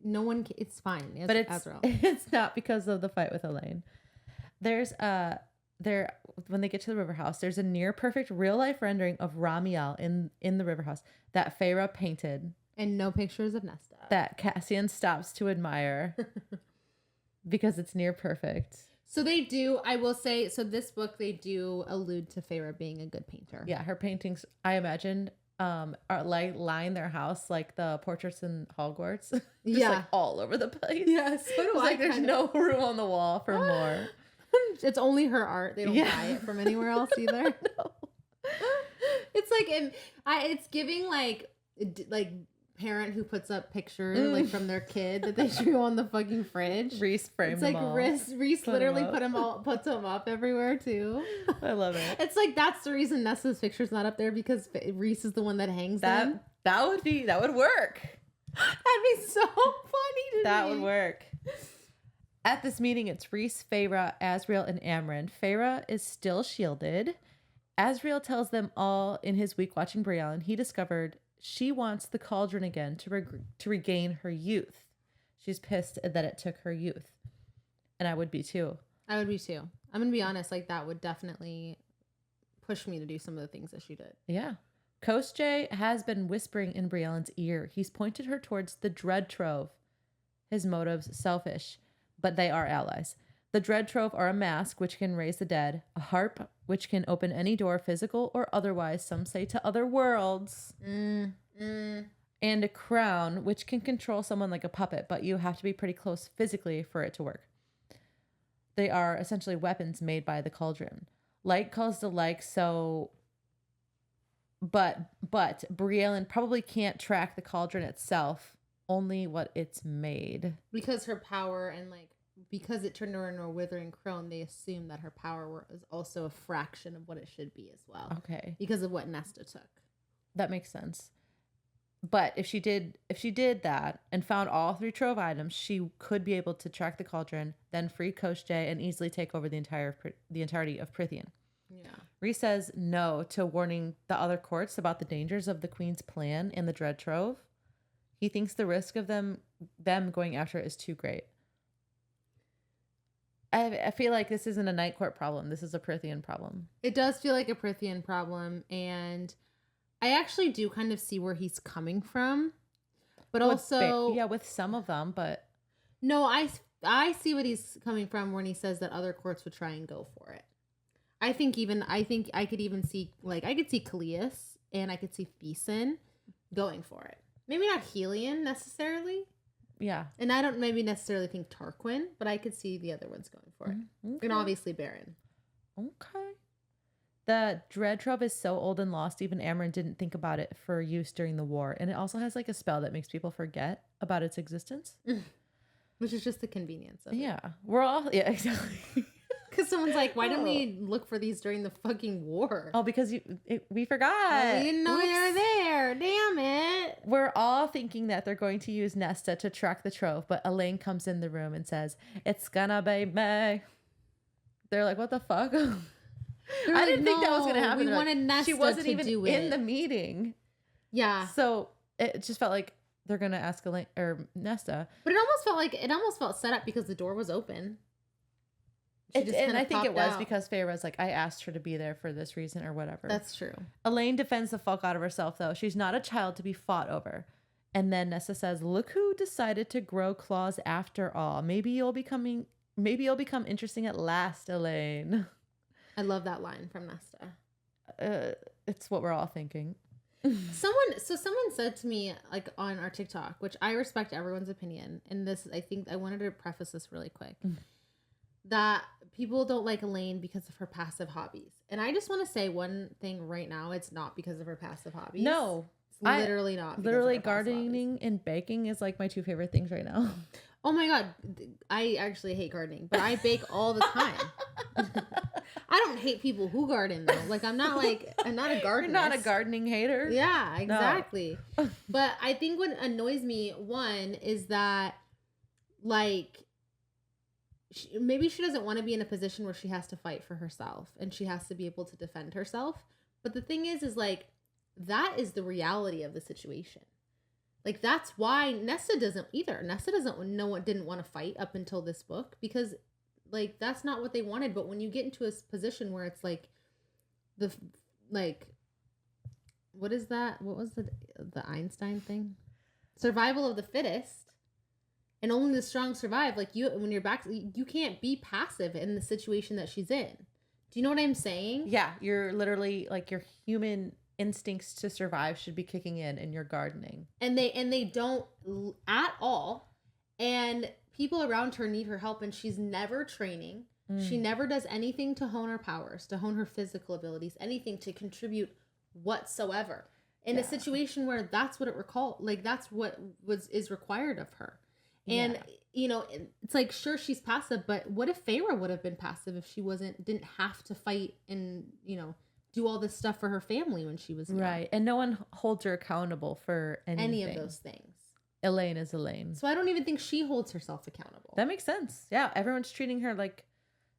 no one. It's fine. But Azrael. it's not because of the fight with Elaine. There's when they get to the river house, there's a near perfect real life rendering of Ramiel in the river house that Feyre painted. And no pictures of Nesta. That Cassian stops to admire because it's near perfect. So they do, I will say, so this book, they do allude to Feyre being a good painter. Yeah, her paintings, I imagine, are like line their house like the portraits in Hogwarts. Just like all over the place. Yes. Yeah, so like there's no room on the wall for more. It's only her art. They don't buy it from anywhere else either. No. It's like, it's giving like parent who puts up pictures like from their kid that they drew on the fucking fridge. Reese framed them all. Reese literally puts them up everywhere too. I love it. It's like that's the reason Nesta's picture's not up there because Reese is the one that hangs them. That would work. That'd be so funny to me. That would work. At this meeting, it's Reese, Feyre, Azriel, and Amren. Feyre is still shielded. Azriel tells them all in his week watching Brienne he discovered she wants the cauldron again to regain her youth. She's pissed that it took her youth. And I would be too. I would be too. I'm going to be honest, like that would definitely push me to do some of the things that she did. Yeah. Koschei has been whispering in Briellen's ear. He's pointed her towards the Dread Trove. His motives selfish, but they are allies. The Dread Trove are a mask which can raise the dead, a harp which can open any door, physical or otherwise, some say to other worlds, and a crown which can control someone like a puppet, but you have to be pretty close physically for it to work. They are essentially weapons made by the cauldron. Like calls to like, so... But Briellen probably can't track the cauldron itself, only what it's made. Because her power and like, because it turned her into a withering crone, they assume that her power is also a fraction of what it should be as well. Okay. Because of what Nesta took. That makes sense. But if she did that and found all 3 trove items, she could be able to track the cauldron, then free Koschei and easily take over the entirety of Prythian. Yeah. Rhys says no to warning the other courts about the dangers of the Queen's plan and the Dread Trove. He thinks the risk of them going after it is too great. I feel like this isn't a Night Court problem. This is a Prythian problem. It does feel like a Prythian problem, and I actually do kind of see where he's coming from. But also... with some of them, but... No, I see what he's coming from when he says that other courts would try and go for it. I think I could even see, like, I could see Kallias and I could see Thesan going for it. Maybe not Helion necessarily. Yeah. And I don't maybe necessarily think Tarquin, but I could see the other ones going for it. Okay. And obviously Baron. Okay. The Dread Trove is so old and lost, even Amren didn't think about it for use during the war. And it also has like a spell that makes people forget about its existence. Which is just the convenience of it. Yeah. We're all, yeah, exactly. Because someone's like, why didn't we look for these during the fucking war? Oh, because we forgot. We didn't know they were there. Damn it. We're all thinking that they're going to use Nesta to track the trove, but Elaine comes in the room and says, "It's gonna be me." They're like, what the fuck? I didn't think that was going to happen. We wanted Nesta she wasn't to even do it. in the meeting. Yeah. So it just felt like they're going to ask Elaine or Nesta. But it almost felt set up because the door was open. And I think it was because Feyre was like, I asked her to be there for this reason or whatever. That's true. Elaine defends the fuck out of herself, though. She's not a child to be fought over. And then Nesta says, look who decided to grow claws after all. Maybe you'll become interesting at last, Elaine. I love that line from Nesta. It's what we're all thinking. Someone said to me, like on our TikTok, which I respect everyone's opinion. And this, I think I wanted to preface this really quick. That people don't like Elaine because of her passive hobbies. And I just want to say one thing right now. It's not because of her passive hobbies. No. It's literally not. Literally gardening and baking is like my 2 favorite things right now. Oh my God. I actually hate gardening, but I bake all the time. I don't hate people who garden though. Like I'm not a gardener. You're not a gardening hater. Yeah, exactly. No. But I think what annoys me, one, is that like, maybe she doesn't want to be in a position where she has to fight for herself and she has to be able to defend herself. But the thing is like, that is the reality of the situation. Like, that's why Nesta doesn't either. Nesta didn't want to fight up until this book, because, like, that's not what they wanted. But when you get into a position where it's like what is that? What was the Einstein thing? Survival of the fittest, and only the strong survive. Like, when you're back, you can't be passive in the situation that she's in. Do you know what I'm saying? Yeah, you're literally like, your human instincts to survive should be kicking in, and you're gardening. And they don't at all. And people around her need her help, and she's never training. She never does anything to hone her powers, to hone her physical abilities, anything to contribute whatsoever. In a situation where that's what that's what is required of her. And it's like, sure, she's passive, but what if Feyre would have been passive if she didn't have to fight and do all this stuff for her family when she was young? Right. And no one holds her accountable for anything. Any of those things. Elaine is Elaine. So I don't even think she holds herself accountable. That makes sense. Yeah, everyone's treating her like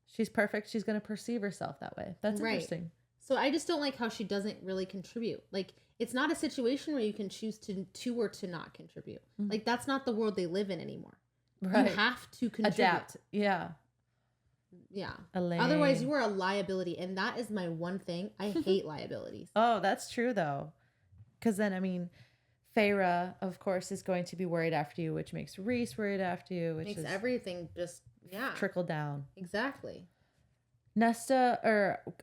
she's perfect. She's going to perceive herself that way. That's interesting. So I just don't like how she doesn't really contribute. Like, it's not a situation where you can choose to or to not contribute. Mm-hmm. Like, that's not the world they live in anymore. Right. You have to contribute. Adapt. Yeah. Yeah. Elaine. Otherwise, you are a liability. And that is my one thing. I hate liabilities. Oh, that's true, though. Because then, I mean, Feyre, of course, is going to be worried after you, which makes Rhys worried after you. Which makes everything just, trickle down. Exactly.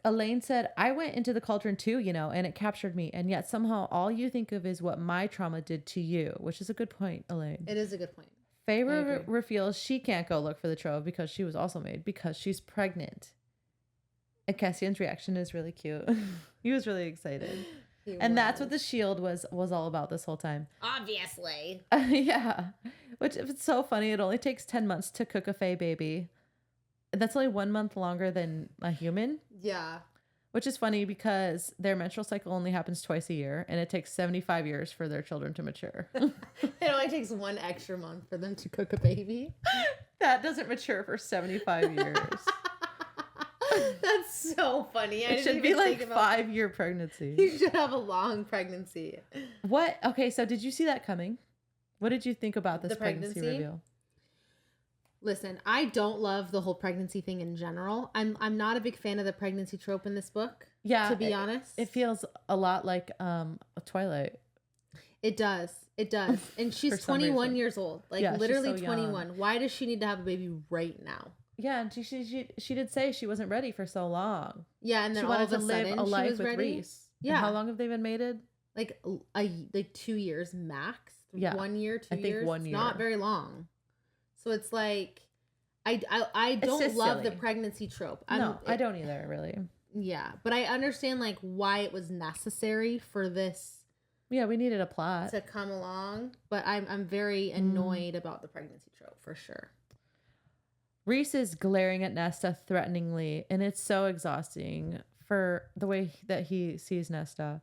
Elaine said, I went into the cauldron too, and it captured me. And yet somehow all you think of is what my trauma did to you, which is a good point, Elaine. It is a good point. Feyre reveals she can't go look for the trove because she was also made because she's pregnant. And Cassian's reaction is really cute. He was really excited. That's what the shield was all about this whole time. Obviously. Yeah. Which, if it's so funny, it only takes 10 months to cook a Fae baby. That's only 1 month longer than a human. Yeah. Which is funny because their menstrual cycle only happens twice a year, and it takes 75 years for their children to mature. It only takes 1 extra month for them to cook a baby. That doesn't mature for 75 years. That's so funny. It should be like 5-year pregnancy. You should have a long pregnancy. What? Okay, so did you see that coming? What did you think about this pregnancy reveal? Listen, I don't love the whole pregnancy thing in general. I'm not a big fan of the pregnancy trope in this book. Yeah, to be honest, it feels a lot like Twilight. It does. And she's 21 years old, like literally so 21. Young. Why does she need to have a baby right now? Yeah, and she did say she wasn't ready for so long. Yeah, and then she wanted to live a life with Rhys. Yeah, and how long have they been mated? Like 2 years max. Yeah, 1 year, 2 years. I think 1 year. Not very long. So it's like, I don't love the pregnancy trope. I don't either, really. Yeah, but I understand like why it was necessary for this. Yeah, we needed a plot to come along, but I'm very annoyed about the pregnancy trope for sure. Rhys is glaring at Nesta threateningly, and it's so exhausting for the way that he sees Nesta.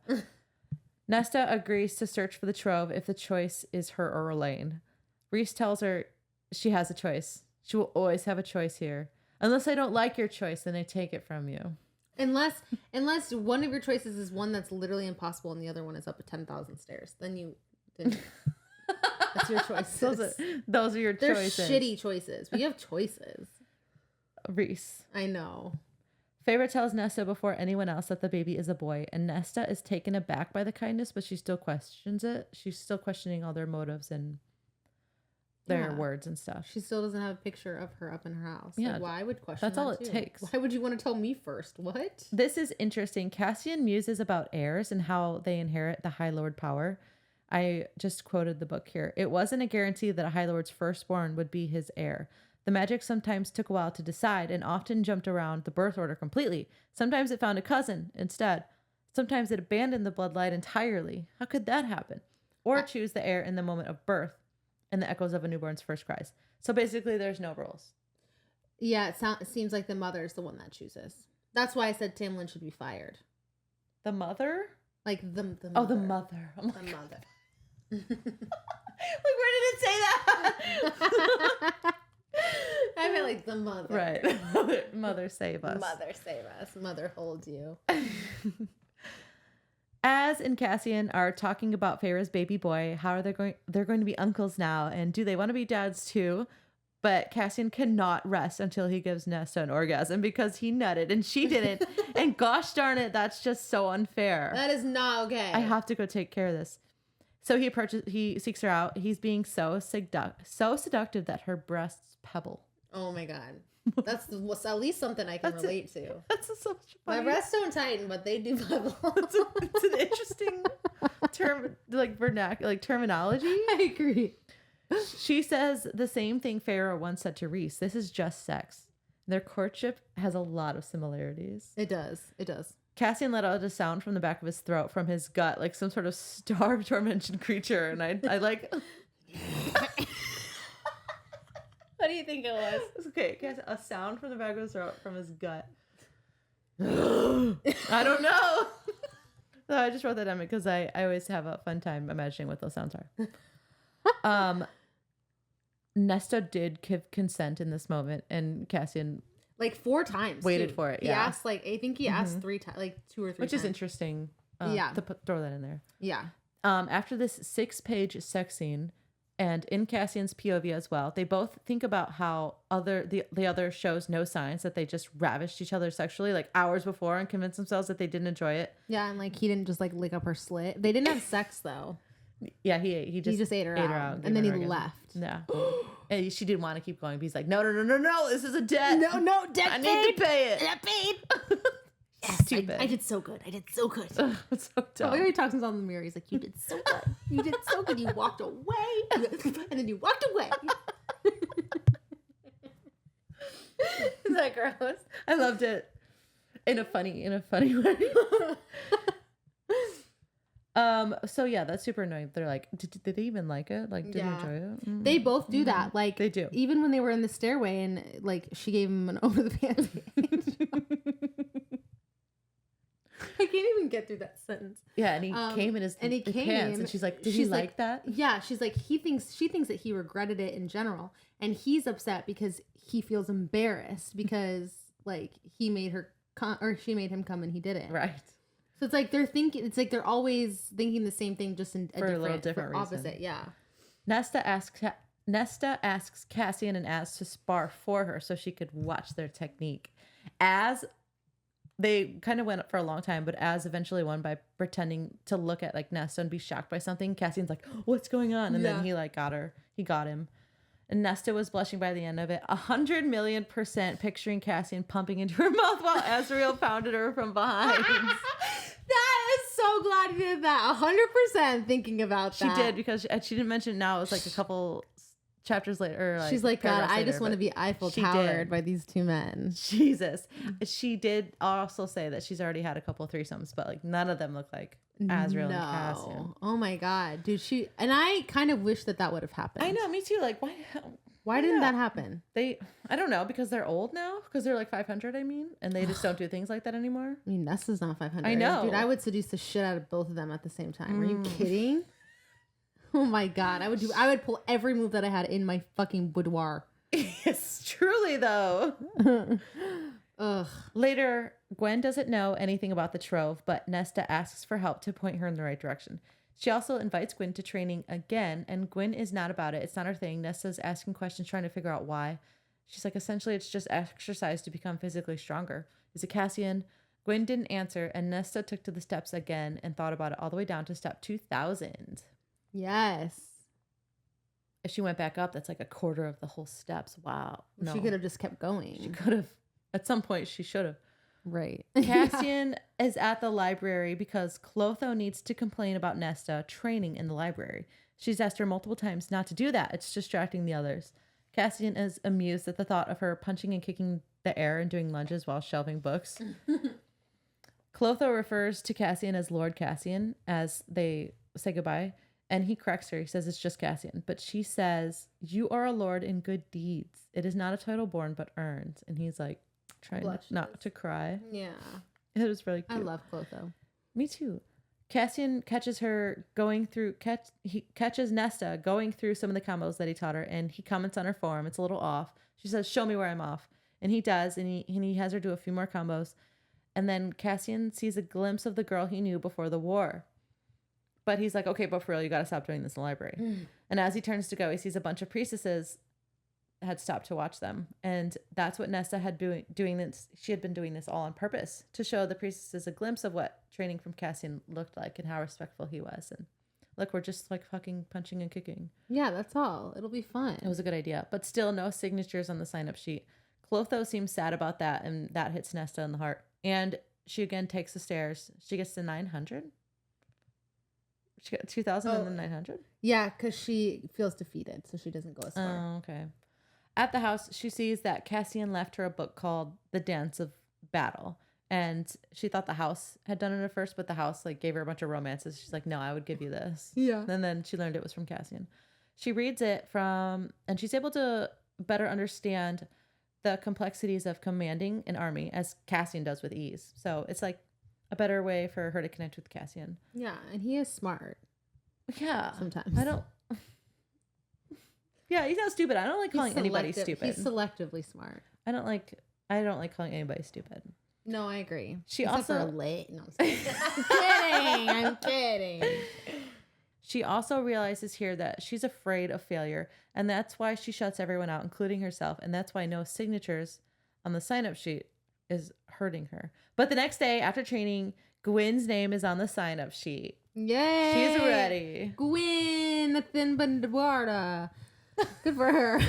Nesta agrees to search for the trove if the choice is her or Elaine. Rhys tells her she has a choice. She will always have a choice here. Unless I don't like your choice, then I take it from you. Unless one of your choices is one that's literally impossible and the other one is up 10,000 stairs. Then that's your choices. Those are your choices. They're shitty choices. We have choices. Rhys. I know. Feyre tells Nesta before anyone else that the baby is a boy, and Nesta is taken aback by the kindness, but she still questions it. She's still questioning all their motives and their words and stuff. She still doesn't have a picture of her up in her house. Yeah, like, why would question that's that all it too? takes. Why would you want to tell me first? What? This is interesting. Cassian muses about heirs and how they inherit the High Lord power. I just quoted the book here. It wasn't a guarantee that a High Lord's firstborn would be his heir. The magic sometimes took a while to decide and often jumped around the birth order completely. Sometimes it found a cousin instead. Sometimes it abandoned the bloodline entirely. How could that happen? Or choose the heir in the moment of birth and the echoes of a newborn's first cries. So basically there's no rules. Yeah, it seems like the mother is the one that chooses. That's why I said Tamlin should be fired. The mother? Like the mother. Oh, the mother. Oh the mother. Like, where did it say that? I meant like the mother. Right. Mother save us. Mother save us. Mother hold you. Az and Cassian are talking about Feyre's baby boy. How are they're going to be uncles now, and do they want to be dads too? But Cassian cannot rest until he gives Nesta an orgasm because he nutted and she didn't. And gosh darn it, that's just so unfair. That is not okay. I have to go take care of this. So he seeks her out. He's being so seductive that her breasts pebble. Oh my God. That's at least something I can relate to. That's so funny. My breasts don't tighten, but they do bubble. It's an interesting term, like vernacular, like terminology. I agree. She says the same thing Feyre once said to Rhys. This is just sex. Their courtship has a lot of similarities. It does. It does. Cassian let out a sound from the back of his throat, from his gut, like some sort of starved tormented creature. And I like... What do you think it was? Okay, a sound from the back of his throat, from his gut. I don't know. So I just wrote that down because I always have a fun time imagining what those sounds are. Nesta did give consent in this moment, and Cassian like 4 times waited too. for it. He asked I think he asked 3 times, like 2 or 3 which times. is interesting. To throw that in there. Yeah. After this 6-page sex scene, and in Cassian's POV as well, they both think about how the other shows no signs that they just ravished each other sexually like hours before and convinced themselves that they didn't enjoy it. Yeah, and like he didn't just like lick up her slit. They didn't have sex though. Yeah, he just ate her out and then he left. Yeah. And she didn't want to keep going. But he's like, no, this is a debt. No, debt. I need to pay it. Debt paid. Stupid. I did so good. It's so dumb. Oh, he talks to himself in the mirror. He's like, you did so good. You did so good. You walked away. And then you walked away. Is that gross? I loved it. In a funny way. So yeah, that's super annoying. They're like, did they even like it? Like, did they enjoy it? Mm-hmm. They both do that. Like, they do. Even when they were in the stairway and like she gave him an over the pants. I can't even get through that sentence. Yeah, and he came in his pants, and she's like, "Did he like that?" Yeah, she's like, she thinks that he regretted it in general, and he's upset because he feels embarrassed because like he made her or she made him come and he didn't. Right. So it's like they're always thinking the same thing, just in a little different reason. Opposite. Yeah. Nesta asks Cassian and Az to spar for her so she could watch their technique. Az, they kind of went up for a long time, but Az eventually won by pretending to look at like Nesta and be shocked by something. Cassian's like, what's going on? And then he like got him. And Nesta was blushing by the end of it. 100,000,000% picturing Cassian pumping into her mouth while Azriel pounded her from behind. That is so glad you did that. 100% thinking about that. She did, because she didn't mention it now. It was like a couple chapters later. Or she's like, God, I just want to be Eiffel Towered by these 2 men. Jesus. She did also say that she's already had a couple threesomes, but like none of them look like Azriel and Cassian. Oh my God, dude. And I kind of wish that would have happened. I know, me too. Like, why didn't that happen? I don't know, because they're old now, because they're like 500, and they just don't do things like that anymore. I mean, Nesta's not 500. I know. Dude, I would seduce the shit out of both of them at the same time. Are you kidding? Oh my God. I would pull every move that I had in my fucking boudoir. Yes, truly though. Ugh. Later, Gwen doesn't know anything about the trove, but Nesta asks for help to point her in the right direction. She also invites Gwen to training again, and Gwen is not about it. It's not her thing. Nesta's asking questions, trying to figure out why. She's like, essentially, it's just exercise to become physically stronger. Is it Cassian? Gwen didn't answer, and Nesta took to the steps again and thought about it all the way down to step 2000. Yes. If she went back up, that's like a quarter of the whole steps. Wow. No. She could have just kept going. She could have. At some point, she should have. Right. Cassian is at the library because Clotho needs to complain about Nesta training in the library. She's asked her multiple times not to do that. It's distracting the others. Cassian is amused at the thought of her punching and kicking the air and doing lunges while shelving books. Clotho refers to Cassian as Lord Cassian as they say goodbye, and he corrects her. He says it's just Cassian, but she says, "You are a lord in good deeds. It is not a title born but earned." And he's like, trying not to cry. Yeah. It was really cute. I love Clotho. Me too. Cassian catches he catches Nesta going through some of the combos that he taught her, and he comments on her form. It's a little off. She says, "Show me where I'm off." And he does, and he has her do a few more combos. And then Cassian sees a glimpse of the girl he knew before the war. But he's like, okay, but for real, you got to stop doing this in the library. And as he turns to go, he sees a bunch of priestesses had stopped to watch them. And that's what Nesta had doing this. She had been doing this all on purpose to show the priestesses a glimpse of what training from Cassian looked like and how respectful he was. And look, we're just like fucking punching and kicking. Yeah, that's all. It'll be fun. It was a good idea. But still no signatures on the sign-up sheet. Clotho seems sad about that, and that hits Nesta in the heart. And she again takes the stairs. She gets to 900. She got 2,000 and then 900? Yeah, because she feels defeated, so she doesn't go as far. Oh, okay. At the house, she sees that Cassian left her a book called The Dance of Battle. And she thought the house had done it at first, but the house like gave her a bunch of romances. She's like, no, I would give you this. Yeah. And then she learned it was from Cassian. She reads it and she's able to better understand the complexities of commanding an army as Cassian does with ease. So it's like a better way for her to connect with Cassian. Yeah, and he is smart. Yeah. Sometimes. Yeah, he's not stupid. I don't like calling anybody stupid. He's selectively smart. I don't like calling anybody stupid. No, I agree. She Except also for late. No, I'm kidding. She also realizes here that she's afraid of failure, and that's why she shuts everyone out, including herself, and that's why no signatures on the sign-up sheet is hurting her. But the next day, after training, Gwyn's name is on the sign-up sheet. Yay! She's ready. Gwyn, the thin Banduarda. Good for her.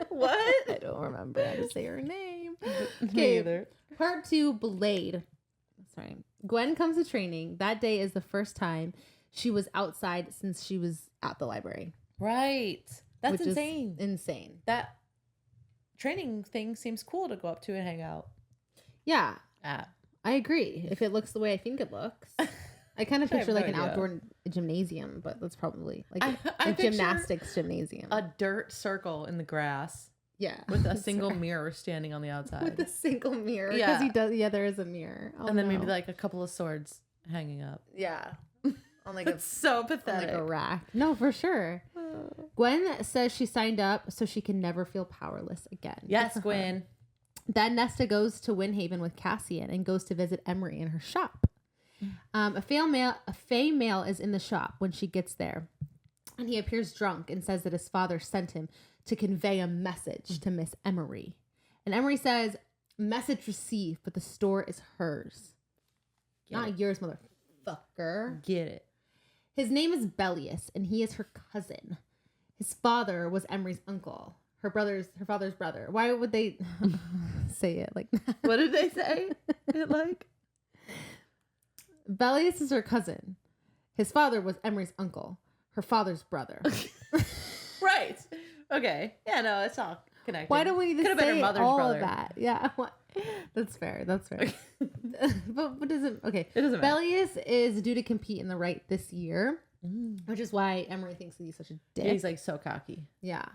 What? I don't remember how to say her name. Me either. Part 2, Blade. Sorry. Gwen comes to training. That day is the first time she was outside since she was at the library. Right. That's which insane. Is insane. That training thing seems cool to go up to and hang out. Yeah. At. I agree. If it looks the way I think it looks. I kind of picture like an outdoor gymnasium, but that's probably like a gymnastics gymnasium. A dirt circle in the grass. Yeah. With a single mirror standing on the outside. With a single mirror. Yeah. Because he does. Yeah, there is a mirror. Oh, and then maybe like a couple of swords hanging up. Yeah. On like it's so pathetic. On like a rack. No, for sure. Gwen says she signed up so she can never feel powerless again. Yes, Gwen. Then Nesta goes to Windhaven with Cassian and goes to visit Emery in her shop. A Fey male is in the shop when she gets there, and he appears drunk and says that his father sent him to convey a message to Miss Emery. And Emery says, "Message received, but the store is hers, not yours, motherfucker." Get it. His name is Bellius, and he is her cousin. His father was Emery's uncle. Her father's brother. Why would they say it like that? What did they say? It like. Bellius is her cousin. His father was Emery's uncle. Her father's brother. Right. Okay. Yeah, no, it's all connected. Why don't we just Could have been her mother's all brother. of that? Yeah. That's fair. That's fair. but doesn't okay. It doesn't matter. Bellius is due to compete in the right this year, which is why Emery thinks that he's such a dick. Yeah, he's like so cocky. Yeah.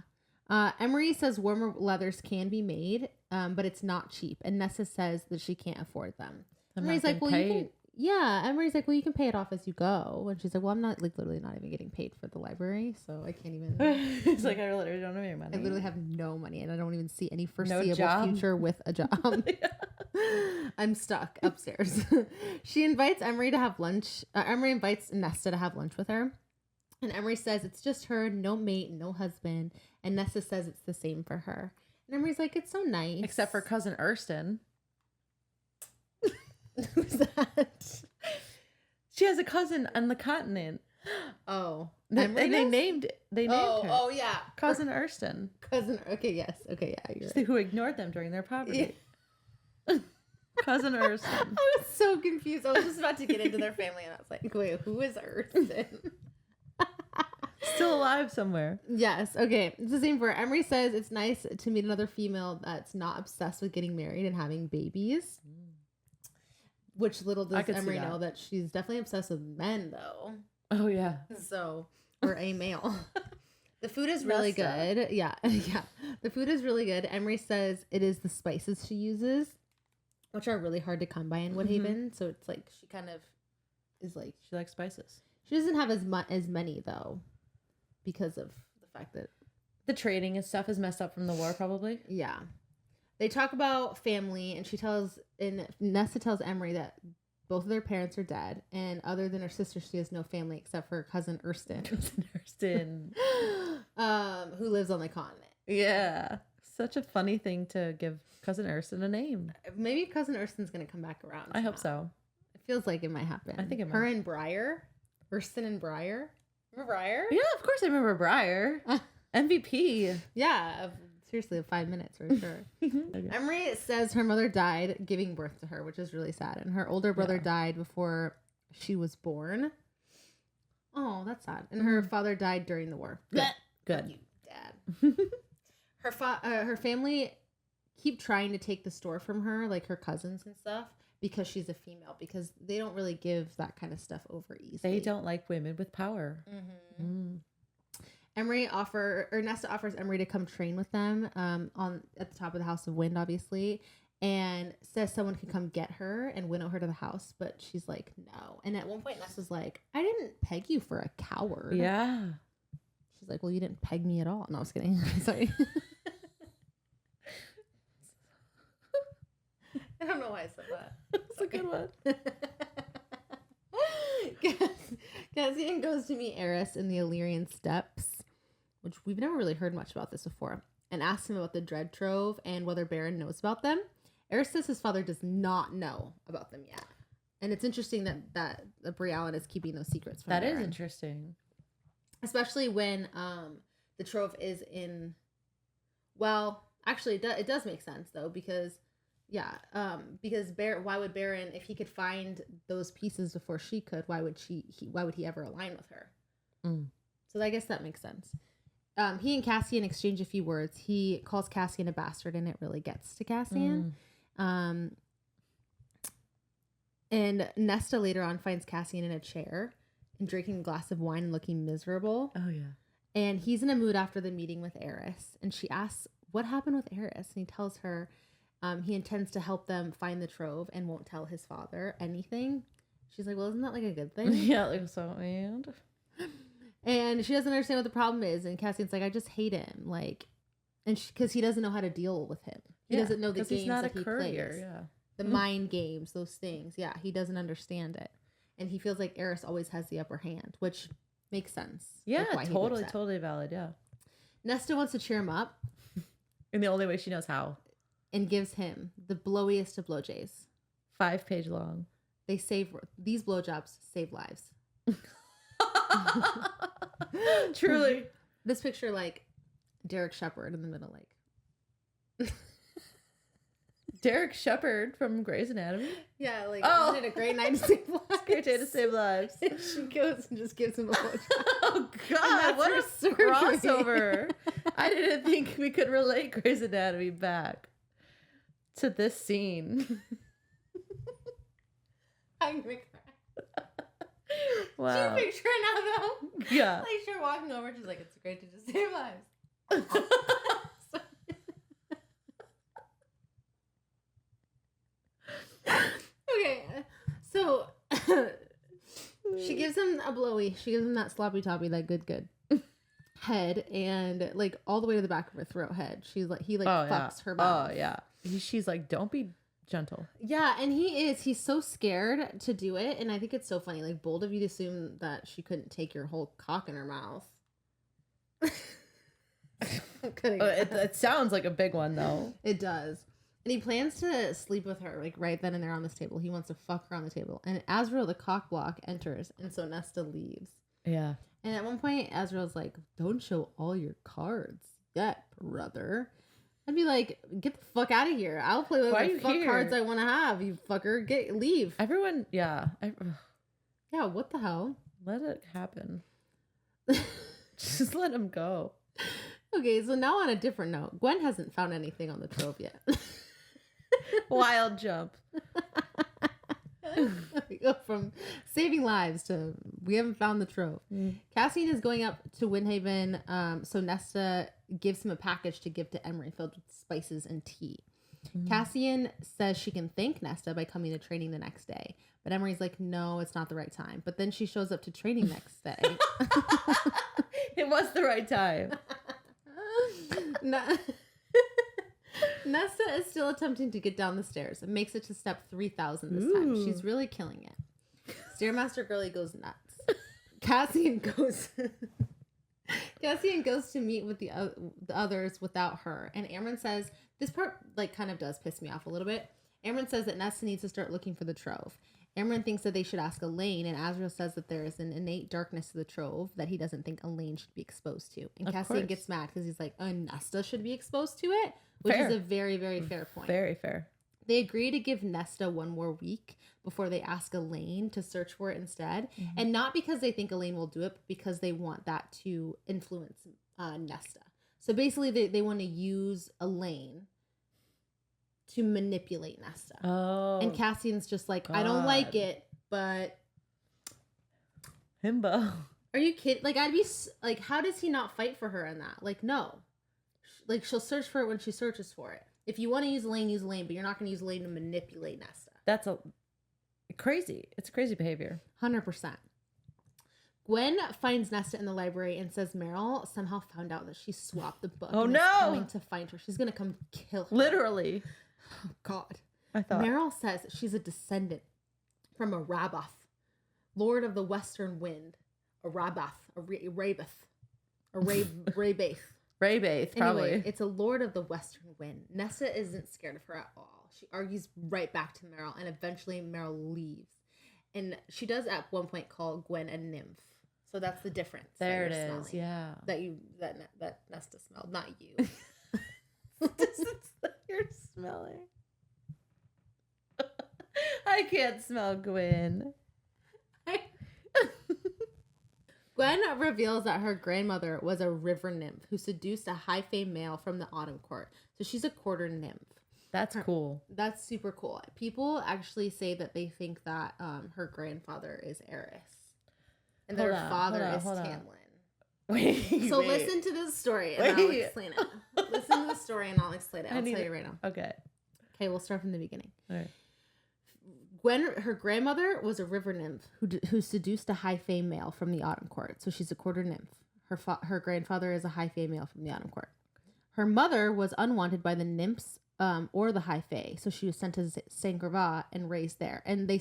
Emery says warmer leathers can be made, but it's not cheap. And Nessa says that she can't afford them. Emery's like, well, you can. Yeah, Emery's like, well, you can pay it off as you go. And she's like, well, I'm not like literally not even getting paid for the library, so I can't even. He's like, I literally don't have any money. I literally have no money, and I don't even see any foreseeable future with a job. I'm stuck upstairs. She invites Emery to have lunch. Emery invites Nesta to have lunch with her. And Emery says it's just her, no mate, no husband. And Nesta says it's the same for her. And Emery's like, it's so nice. Except for cousin Erston. Who's that? She has a cousin on the continent. Oh. And they named her. Oh, yeah. Cousin Erston. Cousin. Okay, yes. Okay, yeah. You're right. Who ignored them during their poverty. Yeah. Cousin Erston. I was so confused. I was just about to get into their family, and I was like, wait, who is Erston? Still alive somewhere. Yes. Okay. It's the same for her. Emery says it's nice to meet another female that's not obsessed with getting married and having babies. Which little does Emery know that she's definitely obsessed with men, though. Oh, yeah. So, or a male. The food is really good. Yeah. Yeah. The food is really good. Emery says it is the spices she uses, which are really hard to come by in Woodhaven. Mm-hmm. So it's like she kind of is like. She likes spices. She doesn't have as many, though, because of the fact that the trading and stuff is messed up from the war, probably. Yeah. they talk about family, and Nesta tells Emery that both of their parents are dead, and other than her sister, she has no family except for her cousin Erskine. Who lives on the continent. Yeah. Such a funny thing to give cousin Erskine a name. Maybe cousin Erskine's going to come back around. I hope so. It feels like it might happen. I think it might. Her and Briar. Erskine and Briar. Remember Briar? Yeah, of course I remember Briar. MVP. Yeah, seriously, 5 minutes for sure. Emery says her mother died giving birth to her, which is really sad. And her older brother died before she was born. Oh, that's sad. And her father died during the war. Good. You, Dad. Her family keep trying to take the store from her, like her cousins and stuff, because she's a female, because they don't really give that kind of stuff over easily. They don't like women with power. Mm-hmm. Nesta offers Emery to come train with them at the top of the House of Wind, obviously, and says someone can come get her and winnow her to the house, but she's like, no. And at one point, Nesta's like, I didn't peg you for a coward. Yeah. She's like, well, you didn't peg me at all. No, I was kidding. Sorry. I don't know why I said that. That's a good one. Cassian goes to meet Eris in the Illyrian steppes, which we've never really heard much about this before, and asks him about the Dread Trove and whether Baron knows about them. Eris says his father does not know about them yet. And it's interesting that Briallen is keeping those secrets from Baron. That is interesting. Especially when the Trove is in... Well, actually, it does make sense, though, because... Yeah, because why would Baron, if he could find those pieces before she could, why would he ever align with her? Mm. So I guess that makes sense. He and Cassian exchange a few words. He calls Cassian a bastard, and it really gets to Cassian. And Nesta later on finds Cassian in a chair and drinking a glass of wine and looking miserable. Oh, yeah. And he's in a mood after the meeting with Eris. And she asks, what happened with Eris? And he tells her... he intends to help them find the Trove and won't tell his father anything. She's like, well, isn't that like a good thing? Yeah, like so. And she doesn't understand what the problem is. And Cassian's like, I just hate him. Like, and because he doesn't know how to deal with him. He doesn't know the games that he plays. Yeah. The mind games, those things. Yeah, he doesn't understand it. And he feels like Eris always has the upper hand, which makes sense. Yeah, like totally valid. Yeah. Nesta wants to cheer him up. In the only way she knows how. And gives him the blowiest of blowjays. 5-page long. These blowjobs save lives. Truly. This picture, like Derek Shepherd in the middle, like Derek Shepherd from Grey's Anatomy. Yeah, like isn't it a great night to save lives? Great day to save lives. And she goes and just gives him a blowjob. Oh God, what a crossover! I didn't think we could relate Grey's Anatomy back to this scene. I'm gonna cry. Wow. Do you picture it now, though? Yeah. Like, she's walking over, she's like, it's great to just save lives. Okay, so she gives him a blowy. She gives him that sloppy toppy, that good head, and like all the way to the back of her throat head. She's like, he fucks her mouth. Oh yeah. She's like, don't be gentle. Yeah, and he's so scared to do it, and I think it's so funny. Like, bold of you to assume that she couldn't take your whole cock in her mouth. It sounds like a big one though. It does. And he plans to sleep with her, like right then and there on this table. He wants to fuck her on the table. And Azrael, the cock block, enters, and so Nesta leaves. Yeah. And at one point, Azrael's like, "Don't show all your cards yet, brother." I'd be like, "Get the fuck out of here! I'll play with the fuck cards I want to have. You fucker, leave." Everyone, yeah, yeah. What the hell? Let it happen. Just let him go. Okay, so now on a different note, Gwen hasn't found anything on the Trove yet. Wild jump. We go from saving lives to we haven't found the Trove. Cassian is going up to Windhaven, so Nesta gives him a package to give to Emery filled with spices and tea. Cassian says she can thank Nesta by coming to training the next day, but Emery's like, no, it's not the right time. But then she shows up to training next day. It was the right time. Nesta is still attempting to get down the stairs and makes it to step 3000 this time. She's really killing it. Stairmaster Girlie goes nuts. Cassian goes to meet with the others without her. And Amryn says, this part like kind of does piss me off a little bit. Amryn says that Nesta needs to start looking for the trove. Amryn thinks that they should ask Elaine, and Azriel says that there is an innate darkness to the trove that he doesn't think Elaine should be exposed to. And Cassian gets mad because he's like, Nesta should be exposed to it, which is a very, very fair point. Very fair. They agree to give Nesta one more week before they ask Elaine to search for it instead. Mm-hmm. And not because they think Elaine will do it, but because they want that to influence Nesta. So basically they want to use Elaine to manipulate Nesta. Oh. And Cassian's just like, God. I don't like it, but... Himbo. Are you kidding? Like, I'd be... Like, how does he not fight for her in that? Like, no. Like, she'll search for it when she searches for it. If you want to use Elaine, but you're not going to use Elaine to manipulate Nesta. That's crazy. It's crazy behavior. 100%. Gwen finds Nesta in the library and says Meryl somehow found out that she swapped the book. Oh, and no! Is coming to find her. She's going to come kill her. Literally. Oh, God. I thought. Meryl says she's a descendant from a Rabath, Lord of the Western Wind. A Rabath. A Rabath. Rabath, probably. Anyway, it's a Lord of the Western Wind. Nesta isn't scared of her at all. She argues right back to Meryl, and eventually Meryl leaves. And she does at one point call Gwen a nymph. So that's the difference. There it is, yeah. That Nesta smelled, not you. You're smelling. I can't smell Gwen. Gwen reveals that her grandmother was a river nymph who seduced a high-famed male from the autumn court. So she's a quarter nymph. That's cool. That's super cool. People actually say that they think that her grandfather is Eris. And their father is Tamlin. Wait. Listen to this story and I'll explain it. Listen to the story and I'll explain it. I'll tell you right now. Okay, we'll start from the beginning. All right. Gwen, her grandmother was a river nymph who seduced a high-famed male from the autumn court. So she's a quarter nymph. Her grandfather is a high-famed male from the autumn court. Her mother was unwanted by the nymphs or the high fae. So she was sent to Saint Grava and raised there. And they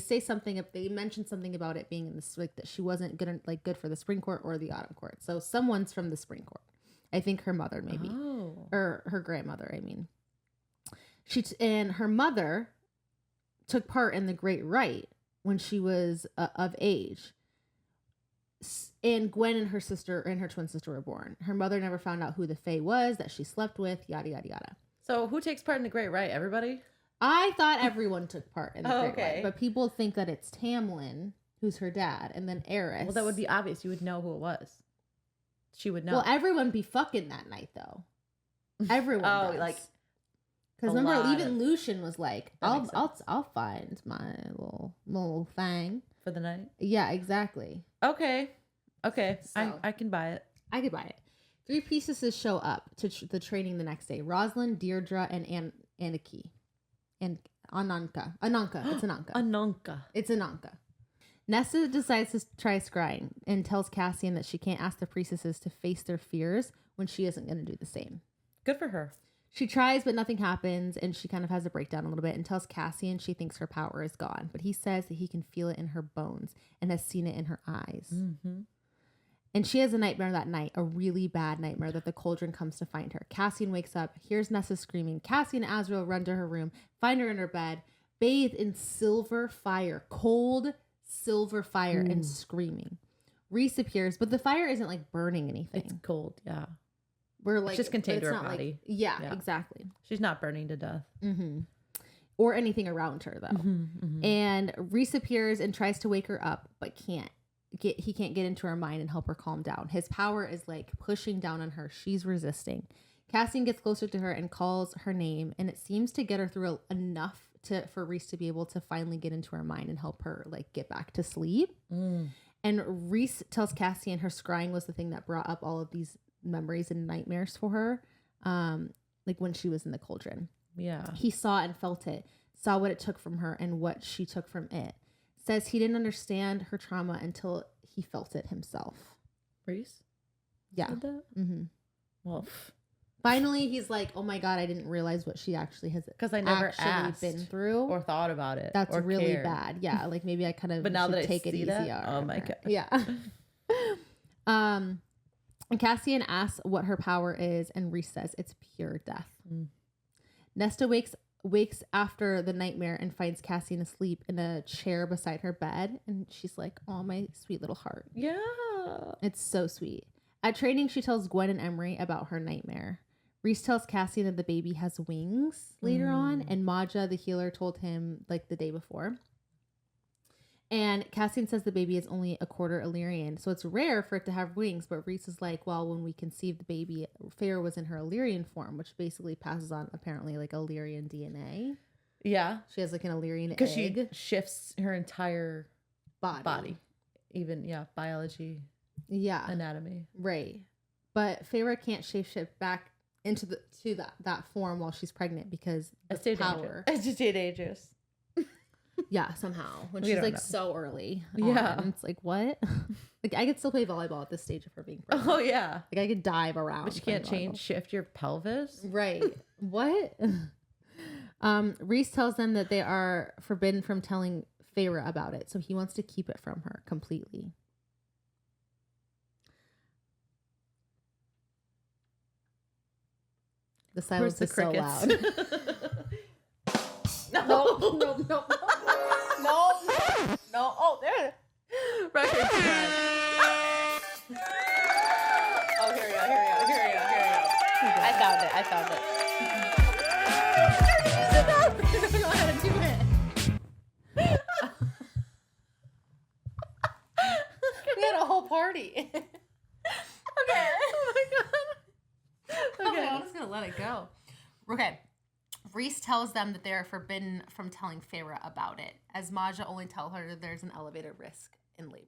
mentioned something about it being in the like that she wasn't good for the spring court or the autumn court. So someone's from the spring court. I think her mother maybe. Oh. Or her grandmother, I mean. And her mother took part in the Great Rite when she was of age. And Gwen and her twin sister were born. Her mother never found out who the fae was that she slept with, yada, yada, yada. So who takes part in the Great Rite? Everybody? I thought everyone took part in the Great Rite. But people think that it's Tamlin, who's her dad, and then Eris. Well, that would be obvious. You would know who it was. She would know. Well, everyone be fucking that night, though. Everyone does. Like... Because remember, even Lucian was like, I'll find my little thing. For the night? Yeah, exactly. Okay. So, I can buy it. I could buy it. 3 priestesses show up to the training the next day. Rosalind, Deirdre, and Anarchy. And Ananka. It's Ananka. It's Ananka. Nesta decides to try scrying and tells Cassian that she can't ask the priestesses to face their fears when she isn't going to do the same. Good for her. She tries, but nothing happens, and she kind of has a breakdown a little bit and tells Cassian she thinks her power is gone. But he says that he can feel it in her bones and has seen it in her eyes. Mm-hmm. And she has a nightmare that night, a really bad nightmare that the cauldron comes to find her. Cassian wakes up, hears Nesta screaming. Cassian and Azriel run to her room, find her in her bed, bathed in silver fire, cold silver fire, and screaming. Reese appears, but the fire isn't like burning anything. It's cold, yeah. We're like, it's just contained to her body. Yeah, exactly. She's not burning to death. Mm-hmm. Or anything around her, though. Mm-hmm, mm-hmm. And Reese appears and tries to wake her up, but he can't get into her mind and help her calm down. His power is like pushing down on her. She's resisting. Cassian gets closer to her and calls her name, and it seems to get her through enough for Reese to be able to finally get into her mind and help her like get back to sleep. And Reese tells Cassian her scrying was the thing that brought up all of these memories and nightmares for her, like when she was in the cauldron. Yeah, he saw and felt it, saw what it took from her and what she took from it. Says he didn't understand her trauma until he felt it himself. Reese? Yeah. Mm-hmm. Well, Finally, he's like, oh my God, I didn't realize what she actually has because I never asked been through or thought about it. That's or really cared. bad. Yeah, like maybe I kind of but now that I take it see easier. that, oh my God. Yeah. And Cassian asks what her power is, and Reese says it's pure death. Nesta wakes after the nightmare and finds Cassian asleep in a chair beside her bed, and she's like, oh, my sweet little heart. Yeah. It's so sweet. At training, she tells Gwen and Emery about her nightmare. Reese tells Cassian that the baby has wings later on, and Maja, the healer, told him like the day before. And Cassian says the baby is only a quarter Illyrian, so it's rare for it to have wings. But Reese is like, well, when we conceived the baby, Feyre was in her Illyrian form, which basically passes on apparently like Illyrian DNA. Yeah. She has like an Illyrian egg. Because she shifts her entire body. Even, biology. Yeah. Anatomy. Right. But Feyre can't shapeshift back into that form while she's pregnant because the power. It's just ages. Yeah, somehow. When she's like so early. Yeah. On, it's like, what? Like, I could still play volleyball at this stage of her being pregnant. Oh, yeah. Like, I could dive around. But you can't shift your pelvis? Right. What? Reese tells them that they are forbidden from telling Feyre about it, so he wants to keep it from her completely. The silence is so loud. No. Oh, there. Record time. Oh, here we go. I found it. I don't know how to do it. We had a whole party. Okay. Oh my God. Okay, I'm just gonna let it go. Okay. Reese tells them that they're forbidden from telling Feyre about it, as Maja only tells her that there's an elevated risk in labor.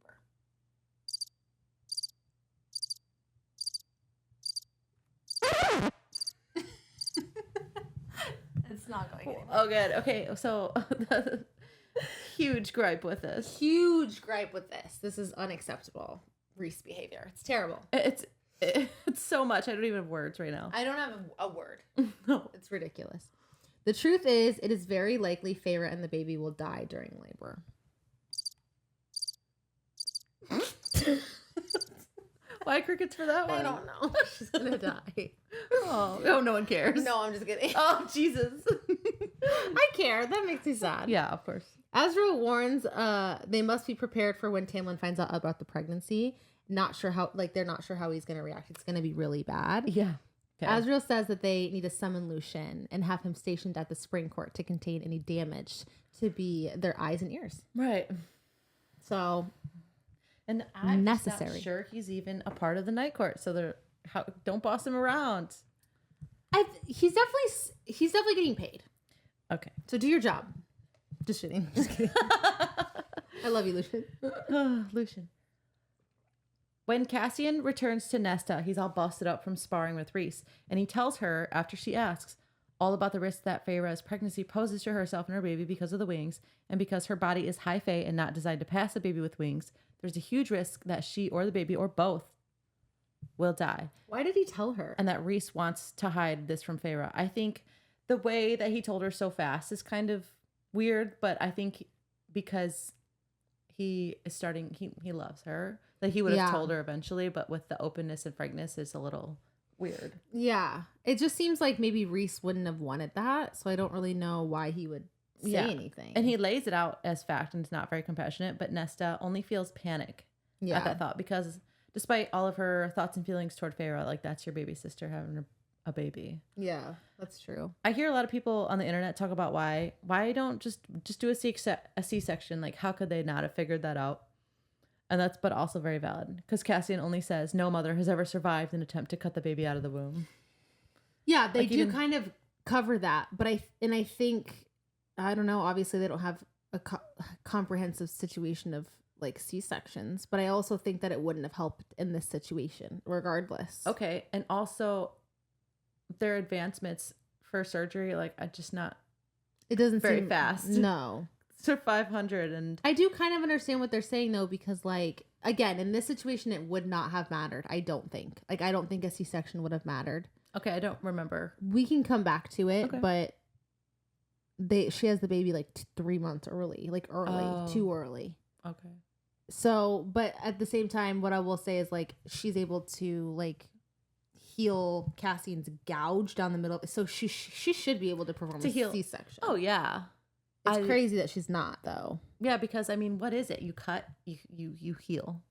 It's not going anywhere. Oh, good. Okay, so huge gripe with this. This is unacceptable Reese behavior. It's terrible. It's so much. I don't even have words right now. I don't have a word. No. It's ridiculous. The truth is, it is very likely Feyre and the baby will die during labor. Why crickets for that one? I don't know. She's gonna die. Oh, no one cares. No, I'm just kidding. Oh, Jesus. I care. That makes me sad. Yeah, of course. Azriel warns they must be prepared for when Tamlin finds out about the pregnancy. They're not sure how he's gonna react. It's gonna be really bad. Yeah. Okay. Azriel says that they need to summon Lucien and have him stationed at the spring court to contain any damage to be their eyes and ears. Right. So, and I'm necessary. not sure he's even a part of the night court. So don't boss him around. He's definitely getting paid. Okay. So do your job. Just kidding. I love you, Lucien. Lucien. When Cassian returns to Nesta, he's all busted up from sparring with Reese, and he tells her, after she asks, all about the risk that Feyre's pregnancy poses to herself and her baby because of the wings, and because her body is high fae and not designed to pass a baby with wings, there's a huge risk that she or the baby or both will die. Why did he tell her? And that Reese wants to hide this from Feyre. I think the way that he told her so fast is kind of weird, but I think because he loves her. Like he would have told her eventually, but with the openness and frankness, it's a little weird. Yeah. It just seems like maybe Reese wouldn't have wanted that. So I don't really know why he would say anything. And he lays it out as fact and it's not very compassionate, but Nesta only feels panic at that thought because despite all of her thoughts and feelings toward Feyre, like that's your baby sister having a baby. Yeah, that's true. I hear a lot of people on the internet talk about why don't just do a C-section. Like how could they not have figured that out? And that's, but also very valid because Cassian only says no mother has ever survived an attempt to cut the baby out of the womb. Yeah, they do kind of cover that, but I think, I don't know, obviously they don't have a comprehensive situation of like C-sections, but I also think that it wouldn't have helped in this situation regardless. Okay. And also their advancements for surgery, like it doesn't very seem fast. No. To 500 and I do kind of understand what they're saying though, because like again in this situation it would not have mattered. I don't think a C-section would have mattered. Okay, I don't remember. We can come back to it, Okay. but she has the baby like 3 months early, too early. Okay. So, but at the same time, what I will say is like she's able to like heal Cassian's gouge down the middle. So she should be able to perform a C-section. Oh yeah. It's crazy that she's not though. Yeah, because I mean, what is it? You cut, you heal.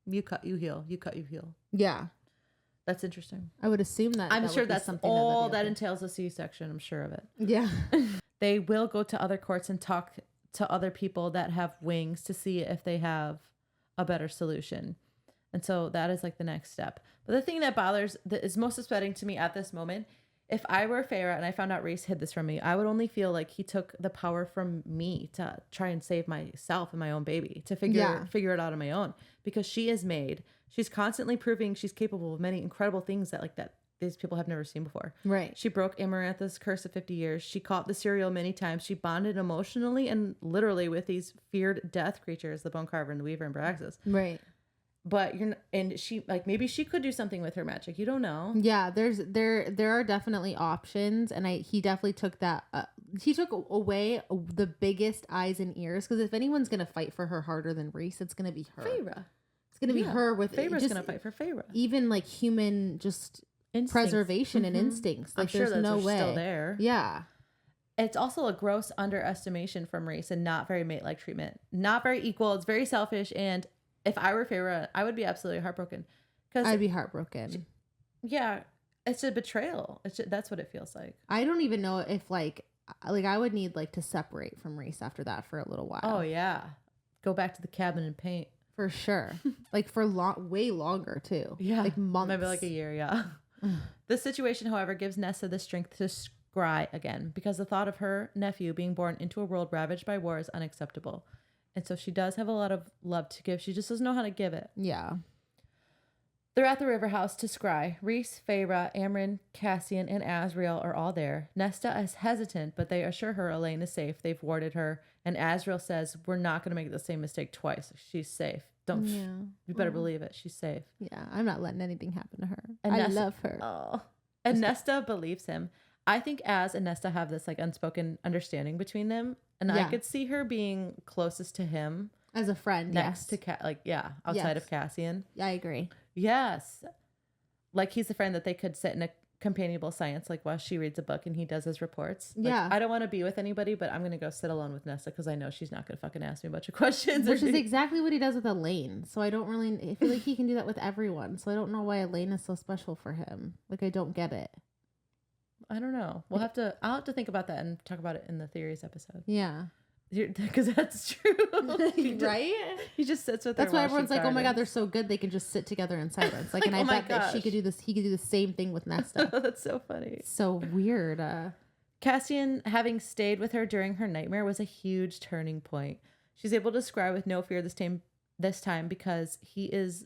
You cut, you heal. You cut, you heal. Yeah. That's interesting. I would assume that. I'm sure that's something all that entails a C-section. I'm sure of it. Yeah. They will go to other courts and talk to other people that have wings to see if they have a better solution. And so that is like the next step. But the thing that is most upsetting to me at this moment, if I were Feyre and I found out Rhys hid this from me, I would only feel like he took the power from me to try and save myself and my own baby, to figure it out on my own, because she is made. She's constantly proving she's capable of many incredible things that these people have never seen before. Right. She broke Amarantha's curse of 50 years. She caught the cereal many times. She bonded emotionally and literally with these feared death creatures, the Bone Carver and the Weaver and Braxis. Right. But she maybe she could do something with her magic. You don't know. Yeah, there are definitely options, and he definitely took that. He took away the biggest eyes and ears, because if anyone's gonna fight for her harder than Rhys, it's gonna be her. Feyre. It's gonna be her with Feyre's gonna fight for Feyre. Even like human instincts. Preservation and instincts. Like, there's no way. Still there. Yeah. It's also a gross underestimation from Rhys and not very mate-like treatment. Not very equal. It's very selfish. And if I were Feyre, I would be absolutely heartbroken. I'd be heartbroken. Yeah. It's a betrayal. That's what it feels like. I don't even know if like I would need like to separate from Rhys after that for a little while. Oh yeah. Go back to the cabin and paint. For sure. Like for way longer too. Yeah. Like months. Maybe like a year. Yeah. This situation, however, gives Nesta the strength to scry again, because the thought of her nephew being born into a world ravaged by war is unacceptable. And so she does have a lot of love to give. She just doesn't know how to give it. Yeah. They're at the river house to scry. Rhys, Feyre, Amren, Cassian, and Azriel are all there. Nesta is hesitant, but they assure her Elaine is safe. They've warded her. And Azriel says, we're not going to make the same mistake twice. She's safe. You better believe it. She's safe. Yeah, I'm not letting anything happen to her. And I Nesta, love her. Oh. And Nesta believes him. I think Az and Nesta have this like unspoken understanding between them. And I could see her being closest to him. As a friend, next to outside of Cassian. Yeah, I agree. Yes. Like he's the friend that they could sit in a companionable science, like while she reads a book and he does his reports. Like, yeah. I don't want to be with anybody, but I'm going to go sit alone with Nesta because I know she's not going to fucking ask me a bunch of questions. Which is exactly what he does with Elaine. So I feel like he can do that with everyone. So I don't know why Elaine is so special for him. Like, I don't get it. I don't know. I'll have to think about that and talk about it in the theories episode. Yeah. Because that's true. Right? He just sits with her. That's why everyone's like, oh my God, they're so good. They can just sit together in silence. Like, and I bet that he could do the same thing with Nesta. That's so funny. So weird. Cassian, having stayed with her during her nightmare, was a huge turning point. She's able to scry with no fear this time because he is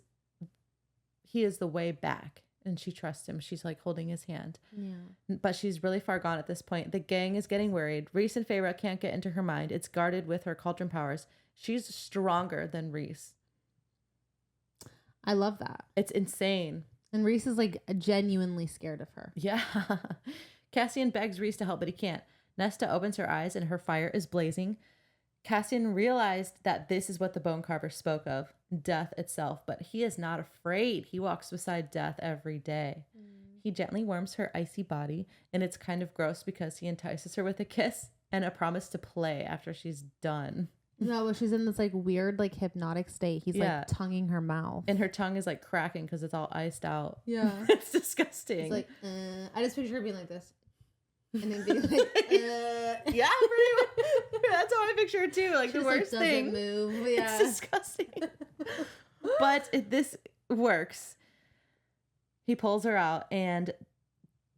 the way back. And she trusts him. She's like holding his hand. Yeah. But she's really far gone at this point. The gang is getting worried. Rhys and Feyre can't get into her mind. It's guarded with her cauldron powers. She's stronger than Rhys. I love that. It's insane. And Rhys is like genuinely scared of her. Yeah. Cassian begs Rhys to help, but he can't. Nesta opens her eyes and her fire is blazing. Cassian realized that this is what the Bone Carver spoke of, death itself, but he is not afraid. He walks beside death every day. He gently warms her icy body, and it's kind of gross because he entices her with a kiss and a promise to play after she's done. No, well, she's in this like weird, like hypnotic state. He's like tonguing her mouth. And her tongue is like cracking because it's all iced out. Yeah. It's disgusting. It's like, I just picture her being like this. And then being like, yeah, pretty much. That's how I picture it too. Like she the worst thing. Move. Yeah. It's disgusting. But this works. He pulls her out and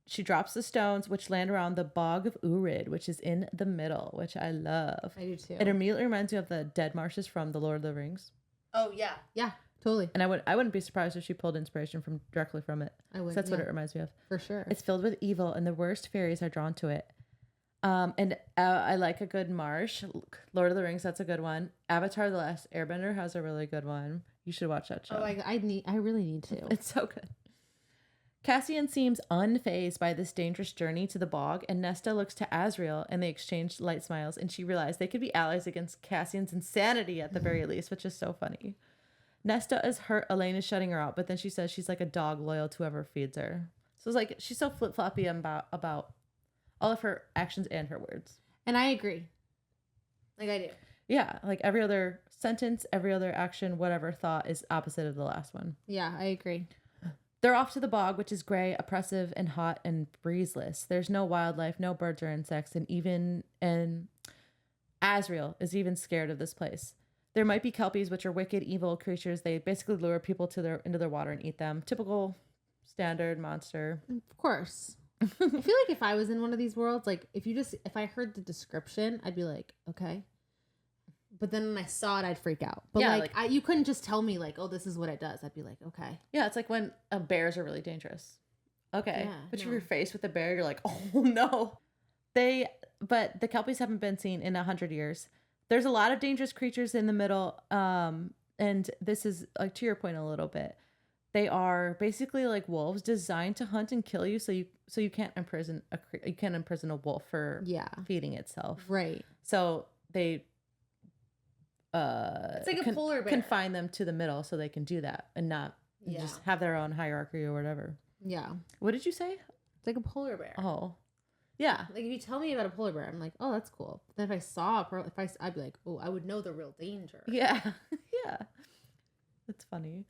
she drops the stones, which land around the bog of Urid, which is in the middle, which I love. I do too. It immediately reminds me of the dead marshes from The Lord of the Rings. Oh yeah. Yeah. Totally. And I wouldn't be surprised if she pulled inspiration directly from it. I would. That's what it reminds me of. For sure. It's filled with evil, and the worst fairies are drawn to it. And I like a good marsh. Lord of the Rings, that's a good one. Avatar: The Last Airbender has a really good one. You should watch that show. Oh, I really need to. It's so good. Cassian seems unfazed by this dangerous journey to the bog, and Nesta looks to Azriel, and they exchange light smiles, and she realized they could be allies against Cassian's insanity at the very least, which is so funny. Nesta is hurt. Elaine is shutting her out, but then she says she's like a dog loyal to whoever feeds her. So it's like she's so flip-floppy about all of her actions and her words. And I agree. Like I do. Yeah, like every other sentence, every other action, whatever thought is opposite of the last one. Yeah, I agree. They're off to the bog, which is gray, oppressive, and hot, and breezeless. There's no wildlife, no birds or insects, and Azriel is even scared of this place. There might be kelpies, which are wicked, evil creatures. They basically lure people into their water and eat them. Typical, standard monster. Of course. I feel like if I was in one of these worlds, like if I heard the description, I'd be like, okay. But then when I saw it, I'd freak out. But yeah, you couldn't just tell me like, oh, this is what it does. I'd be like, okay. Yeah, it's like when bears are really dangerous. Okay. Yeah, but if you're faced with a bear, you're like, oh no. But the kelpies haven't been seen in 100 years. There's a lot of dangerous creatures in the middle. And this is like to your point a little bit. They are basically like wolves designed to hunt and kill you. So you can't imprison a wolf for feeding itself. Right. So they it's like a polar bear. Confine them to the middle so they can do that and not just have their own hierarchy or whatever. Yeah. What did you say? It's like a polar bear. Oh. Yeah. Like if you tell me about a polar bear, I'm like, oh, that's cool. But then if I saw I'd be like, oh, I would know the real danger. Yeah. Yeah. That's funny.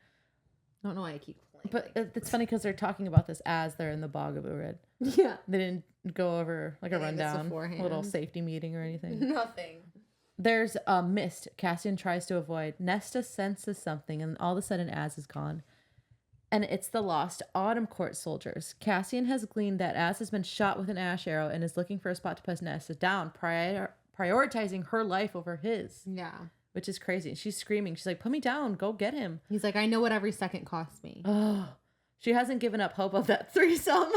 I don't know why I keep playing. But it's funny because they're talking about this as they're in the bog of Urid. Yeah. They didn't go over like a rundown, a little safety meeting or anything. Nothing. There's a mist Cassian tries to avoid. Nesta senses something, and all of a sudden Az is gone. And it's the lost Autumn Court soldiers. Cassian has gleaned that Az has been shot with an ash arrow and is looking for a spot to put Nesta down, prioritizing her life over his. Yeah. Which is crazy. She's screaming. She's like, put me down. Go get him. He's like, I know what every second costs me. Oh, she hasn't given up hope of that threesome.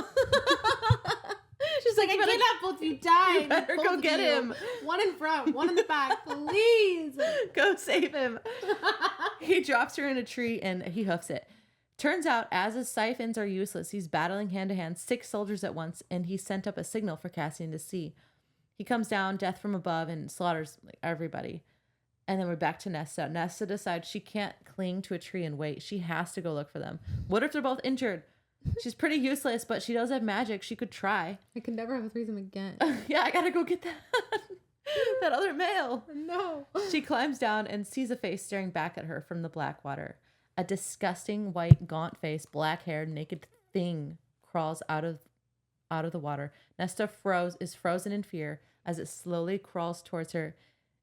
She's like, I can't have both of you die. You better go get him. One in front, one in the back. Please. Go save him. He drops her in a tree and he hoofs it. Turns out, as his siphons are useless, he's battling hand to hand 6 soldiers at once, and he sent up a signal for Cassian to see. He comes down, death from above, and slaughters everybody. And then we're back to Nesta. Nesta decides she can't cling to a tree and wait. She has to go look for them. What if they're both injured? She's pretty useless, but she does have magic. She could try. I could never have a threesome again. Yeah, I gotta go get that other male. No. She climbs down and sees a face staring back at her from the black water. A disgusting, white, gaunt face, black-haired, naked thing crawls out of the water. Nesta is frozen in fear as it slowly crawls towards her,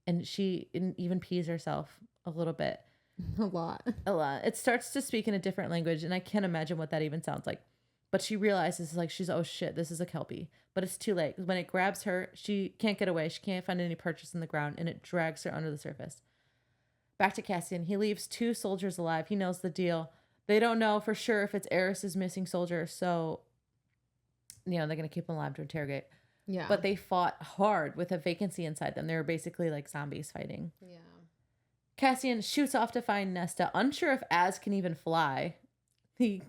and she even pees herself a little bit. A lot. It starts to speak in a different language, and I can't imagine what that even sounds like. But she realizes, like, oh shit, this is a kelpie. But it's too late. When it grabs her, she can't get away. She can't find any purchase in the ground, and it drags her under the surface. Back to Cassian. He leaves 2 soldiers alive. He knows the deal. They don't know for sure if it's Eris's missing soldier, so they're gonna keep them alive to interrogate. Yeah. But they fought hard with a vacancy inside them. They were basically like zombies fighting. Yeah. Cassian shoots off to find Nesta, unsure if Az can even fly. He's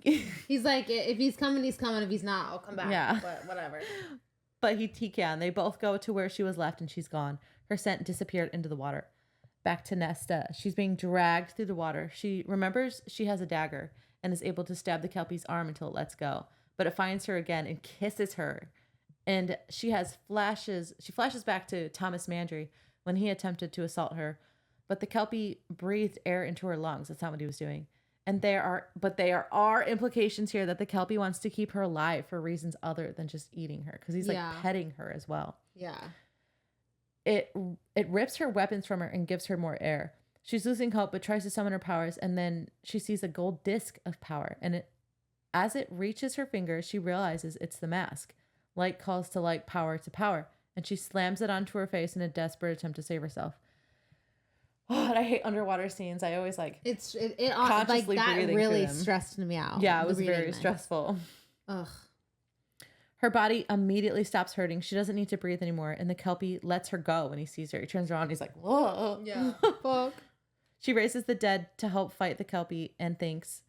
like, if he's coming, he's coming. If he's not, I'll come back. Yeah. But whatever. But he can. They both go to where she was left, and she's gone. Her scent disappeared into the water. Back to Nesta. She's being dragged through the water. She remembers she has a dagger and is able to stab the kelpie's arm until it lets go. But it finds her again and kisses her. And she flashes back to Thomas Mandry when he attempted to assault her. But the kelpie breathed air into her lungs. That's not what he was doing. And there are implications here that the kelpie wants to keep her alive for reasons other than just eating her. Because he's like petting her as well. Yeah. It rips her weapons from her and gives her more air. She's losing hope, but tries to summon her powers. And then she sees a gold disc of power. And as it reaches her fingers, she realizes it's the mask. Light calls to light, power to power. And she slams it onto her face in a desperate attempt to save herself. Oh, and I hate underwater scenes. I always consciously like that breathing really through them. Stressed me out. Yeah, it was very stressful. Ugh. Her body immediately stops hurting. She doesn't need to breathe anymore. And the kelpie lets her go when he sees her. He turns around and he's like, whoa. Yeah. Fuck. She raises the dead to help fight the kelpie and thinks,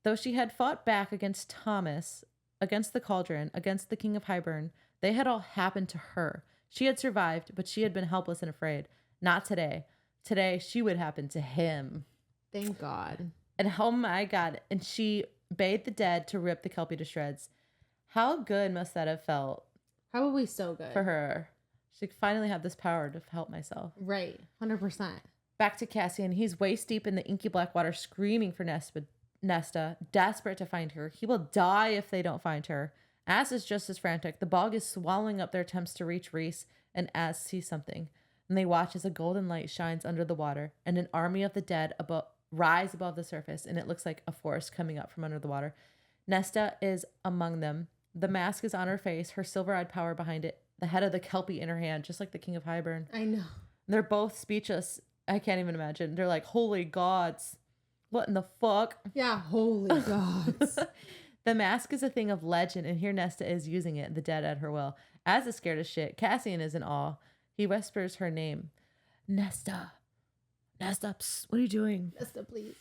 Though she had fought back against Thomas, against the cauldron, against the king of Hybern, they had all happened to her. She had survived, but she had been helpless and afraid. Not today. Today, she would happen to him. Thank God. And oh my God. And she bade the dead to rip the Kelpie to shreds. How good must that have felt? Probably so good. For her. She finally had this power to help myself. Right. 100%. Back to Cassian. He's waist deep in the inky black water, screaming for Nesta, desperate to find her. He will die if they don't find her. Az is just as frantic. The bog is swallowing up their attempts to reach Rhys, and Az sees something. And they watch as a golden light shines under the water, and an army of the dead rise above the surface, and it looks like a forest coming up from under the water. Nesta is among them. The mask is on her face, her silver-eyed power behind it, the head of the Kelpie in her hand, just like the king of Hybern. I know. They're both speechless. I can't even imagine. They're like, holy gods. What in the fuck? Yeah, holy gods. The mask is a thing of legend, and here Nesta is using it, the dead at her will. Az is scared as shit. Cassian is in awe. He whispers her name. Nesta. Nesta, psst, what are you doing? Nesta, please.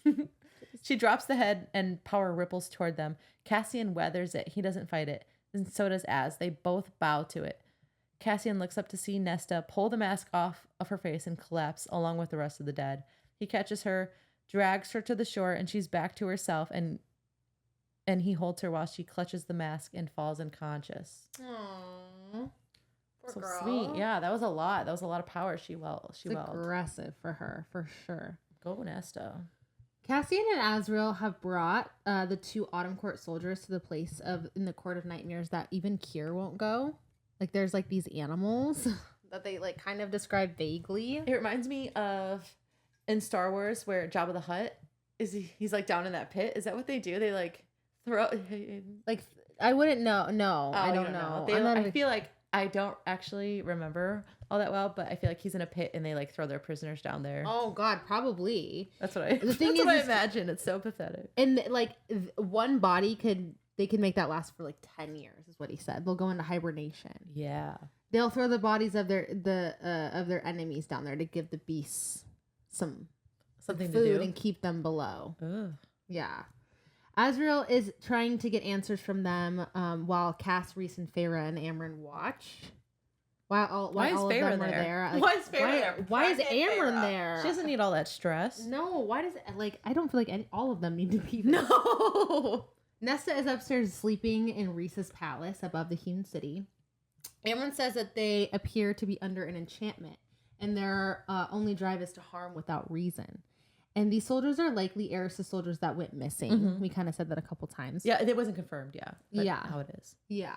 She drops the head, and power ripples toward them. Cassian weathers it. He doesn't fight it. And so does Az. They both bow to it. Cassian looks up to see Nesta pull the mask off of her face and collapse along with the rest of the dead. He catches her, drags her to the shore, and she's back to herself, and he holds her while she clutches the mask and falls unconscious. Aww. Poor So girl. sweet. Yeah, that was a lot. That was a lot of power she welled. Aggressive for her, for sure. Go Nesta. Cassian and Azrael have brought the two Autumn Court soldiers to the place in the Court of Nightmares that even Kier won't go. Like, there's like these animals that they like kind of describe vaguely. It reminds me of in Star Wars where Jabba the Hutt he's like down in that pit. Is that what they do? They like throw like I wouldn't know. No, I don't know. I feel like I don't actually remember all that well, but I feel like he's in a pit and they like throw their prisoners down there. Oh God, probably. That's what I. The thing that's is, what I imagine. It's so pathetic. And like one body could make that last for like 10 years, is what he said. They'll go into hibernation. Yeah. They'll throw the bodies of their enemies down there to give the beasts something food to do and keep them below. Ugh. Yeah. Azrael is trying to get answers from them while Cass, Rhys, and Feyre and Amryn watch. Why all of Feyre them are there? Like, why is Feyre there? Why is Amryn there? She doesn't need all that stress. No, why does it, like, I don't feel like all of them need to be there. No. Nesta is upstairs sleeping in Rhys's palace above the hewn city. Amryn says that they appear to be under an enchantment, and their only drive is to harm without reason. And these soldiers are likely Eris's soldiers that went missing. Mm-hmm. We kind of said that a couple times. Yeah, it wasn't confirmed. Yeah. Yeah. How it is. Yeah.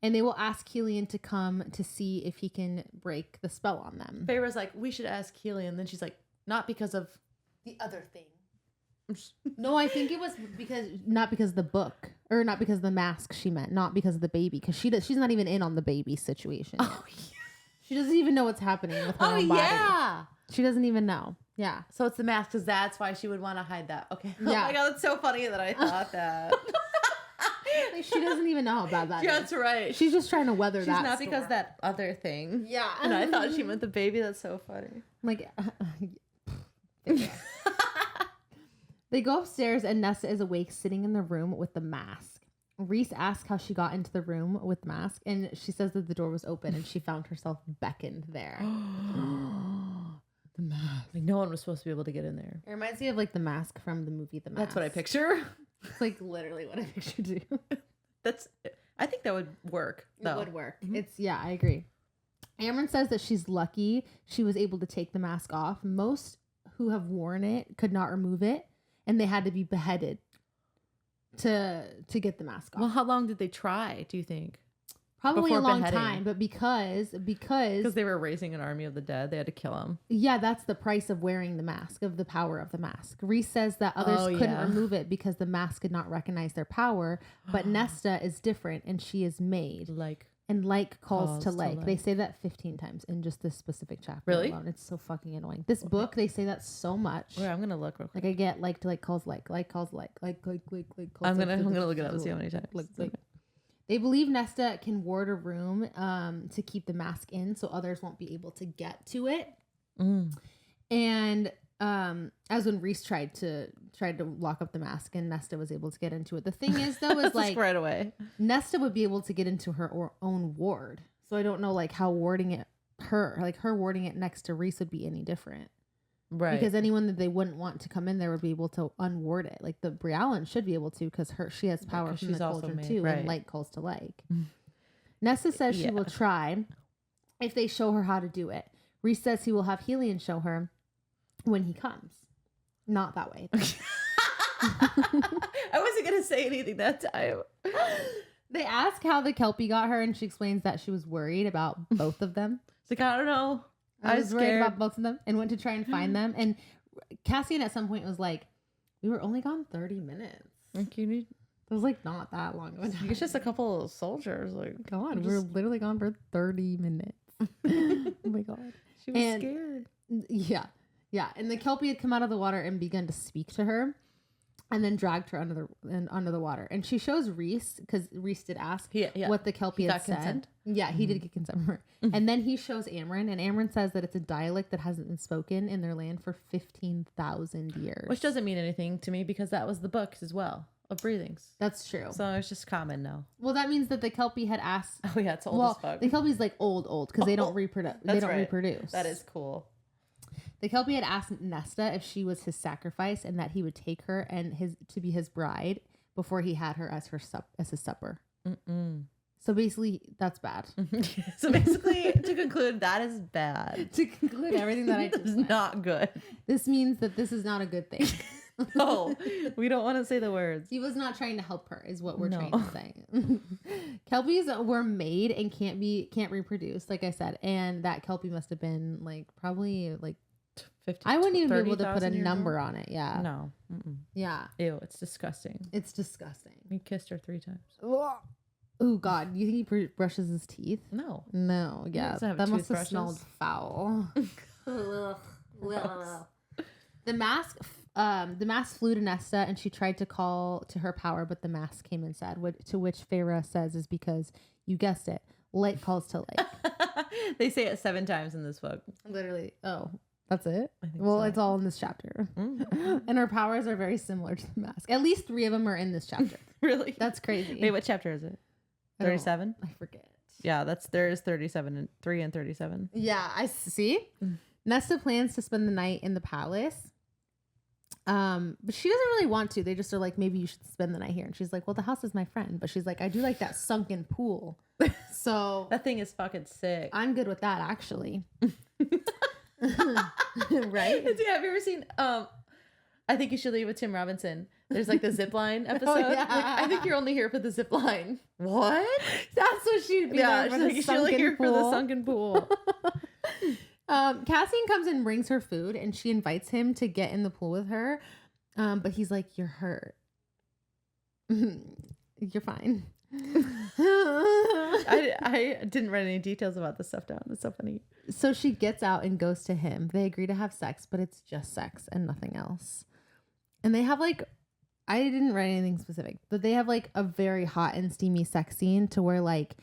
And they will ask Helion to come to see if he can break the spell on them. Feyre's like, we should ask Helion. Then she's like, not because of the other thing. No, I think it was not because of the book, or not because of the mask. She meant not because of the baby, because she's not even in on the baby situation. Oh, yeah. She doesn't even know what's happening with her own body. Yeah. She doesn't even know. Yeah. So it's the mask because that's why she would want to hide that. Okay. Yeah. Oh my God, that's so funny that I thought that. Like, she doesn't even know how bad that is. That's right. She's just trying to weather She's that not storm. because that other thing. Yeah. And I thought she meant the baby. That's so funny. Like, they go upstairs and Nesta is awake sitting in the room with the mask. Rhys asks how she got into the room with the mask, and she says that the door was open and she found herself beckoned there. The mask. Like no one was supposed to be able to get in there. It reminds me of like the mask from the movie The Mask. That's what I picture. It's like literally what I picture too. I think that would work. Though. It would work. Mm-hmm. Yeah, I agree. Amryn says that she's lucky she was able to take the mask off. Most who have worn it could not remove it, and they had to be beheaded to get the mask off. Well, how long did they try, do you think? Probably before a long beheading? time, but because they were raising an army of the dead, they had to kill them. Yeah, that's the price of wearing the mask, of the power of the mask. Rhys says that others couldn't remove it because the mask could not recognize their power, but Nesta is different and she is made. Like calls to like. They say that 15 times in just this specific chapter alone. It's so fucking annoying. This book, they say that so much. Wait, I'm gonna look real quick. Like I get like to like calls like calls like calls. I'm gonna look it up and see how many times. They believe Nesta can ward a room to keep the mask in, so others won't be able to get to it. And as when Reese tried to lock up the mask and Nesta was able to get into it. The thing is though, is like right away. Nesta would be able to get into her own ward. So I don't know like how her warding it next to Reese would be any different. Right. Because anyone that they wouldn't want to come in there would be able to unward it. Like the Briallen should be able to because she has power from the cauldron too, and like calls to like. Nesta says she will try if they show her how to do it. Reese says he will have Helion show her when he comes. Not that way. I wasn't going to say anything that time. They ask how the Kelpie got her, and she explains that she was worried about both of them. It's like, I don't know. I was worried about both of them and went to try and find them. And Cassian at some point was like, we were only gone 30 minutes. Like you need... It was like not that long of a time. It's just a couple of soldiers. Like, God, we were literally gone for 30 minutes. Oh my God. She was scared. Yeah. Yeah. And the Kelpie had come out of the water and begun to speak to her. And then dragged her under the water. And she shows Reese, because Reese did ask what the Kelpie had said. Consent. Yeah, he did get consent from her. And then he shows Amryn, and Amryn says that it's a dialect that hasn't been spoken in their land for 15,000 years. Which doesn't mean anything to me because that was the books as well of breathings. That's true. So it's just common now. Well, that means that the Kelpie had asked. Oh yeah, it's old as fuck. The Kelpie's like old because they don't reproduce. They don't reproduce. That is cool. The Kelpie had asked Nesta if she was his sacrifice and that he would take her and to be his bride before he had her as his supper. So basically, that's bad. So basically, to conclude, that is bad. To conclude everything that I just said. Not good. This means that this is not a good thing. No, we don't want to say the words. He was not trying to help her, is what we're trying to say. Kelpies were made and can't reproduce, like I said, and that Kelpie must have been like probably like 50. I wouldn't even be able to put a number on it. Yeah. No. Yeah. Ew, it's disgusting. It's disgusting. He kissed her 3 times. Oh God, you think he brushes his teeth? No. Yeah, that must have smelled foul. The mask flew to Nesta, and she tried to call to her power, but the mask came instead. To which Feyre says is because you guessed it, light calls to light. They say it 7 times in this book. Literally. Oh, that's it. Well, so. It's all in this chapter, and her powers are very similar to the mask. At least 3 of them are in this chapter. Really? That's crazy. Wait, what chapter is it? 37? I forget. Yeah, there is 37 and 3 and 37. Yeah, I see. Nesta plans to spend the night in the palace. But she doesn't really want to. They just are like, maybe you should spend the night here. And she's like, well, the house is my friend. But she's like, I do like that sunken pool. So that thing is fucking sick. I'm good with that, actually. Right? Have you ever seen I Think You Should Leave with Tim Robinson? There's like the zip line episode. Oh, yeah. Like, I think you're only here for the zip line. What? That's what she'd be like. She's like, you're only here for the sunken pool. Cassian comes and brings her food, and she invites him to get in the pool with her. But he's like, you're hurt. You're fine. I didn't write any details about this stuff down. It's so funny. So she gets out and goes to him. They agree to have sex, but it's just sex and nothing else. And they have like, I didn't write anything specific, but they have like a very hot and steamy sex scene to where like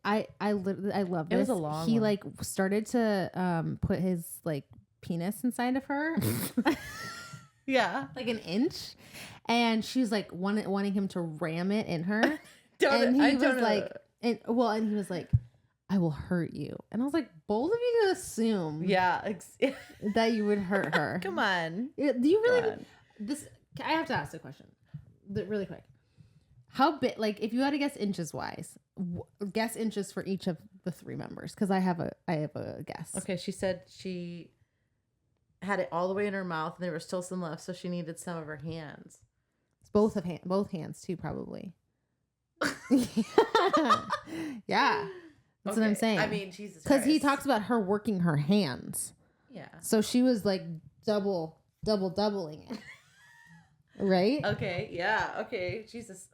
I love this. It was a long He one. like started to put his like penis inside of her. Yeah. Like an inch. And she's like wanting him to ram it in her. And he was like, I will hurt you. And I was like, both of you assume that you would hurt her. Come on. Do you really I have to ask a question really quick. How big, like if you had to guess inches wise, guess inches for each of the 3 members, because I have a guess. Okay, she said she had it all the way in her mouth and there were still some left, so she needed some of her hands. It's both hands too, probably. Yeah. That's what I'm saying. I mean, Jesus Christ. Because he talks about her working her hands. Yeah. So she was like doubling it. Right? Okay. Yeah. Okay. Jesus.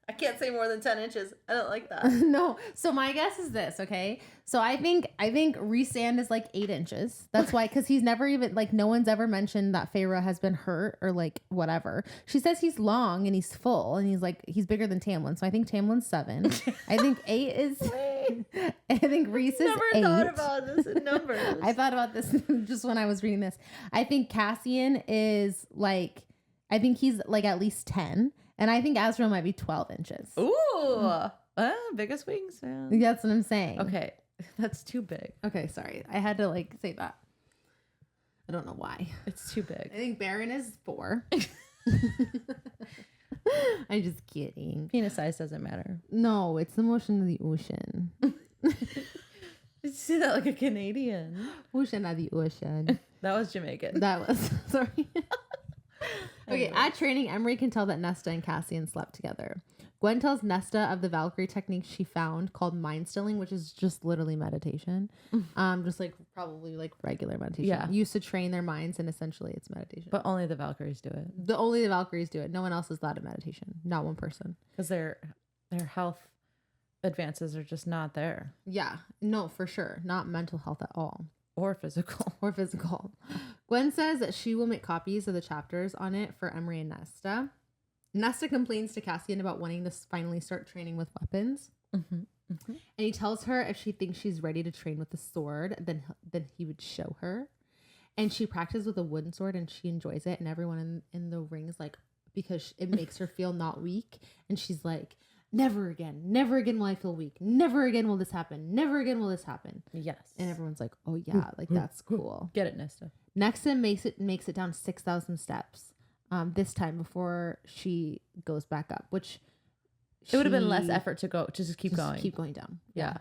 I can't say more than 10 inches. I don't like that. No. So my guess is this, okay? So I think Rhysand is like 8 inches. That's why, because he's never even, like, no one's ever mentioned that Feyre has been hurt or like whatever. She says he's long and he's full and he's bigger than Tamlin. So I think Tamlin's 7. I think 8 is I think Reese is Never 8. thought about this in numbers. I thought about this just when I was reading this. I think Cassian is like, I think he's like at least 10. And I think Azrael might be 12 inches. Ooh. Biggest wingspan. That's what I'm saying. Okay. That's too big. Okay, sorry. I had to like say that. I don't know why. It's too big. I think Baron is 4. I'm just kidding. Penis size doesn't matter. No, it's the motion of the ocean. You say that like a Canadian. Ocean of the ocean. That was Jamaican. That was, sorry. Okay, at training, Emery can tell that Nesta and Cassian slept together. Gwen tells Nesta of the Valkyrie technique she found called mind stilling, which is just literally meditation. Just like probably like regular meditation. Yeah. Used to train their minds, and essentially it's meditation. But only the Valkyries do it. Only the Valkyries do it. No one else is allowed to meditation. Not one person. Because their health advances are just not there. Yeah. No, for sure. Not mental health at all. Or physical. Or physical. Gwen says that she will make copies of the chapters on it for Emery and Nesta. Nesta complains to Cassian about wanting to finally start training with weapons. Mm-hmm. Mm-hmm. And he tells her if she thinks she's ready to train with the sword, then he would show her. And she practices with a wooden sword and she enjoys it. And everyone in the ring is like, because it makes her feel not weak. And she's like, never again will I feel weak. Never again will this happen. Never again will this happen. Yes. And everyone's like, oh yeah, like that's cool. Get it, Nesta. Nesta makes it down 6,000 steps. This time before she goes back up, which it would have been less effort to just keep going. Keep going down. Yeah.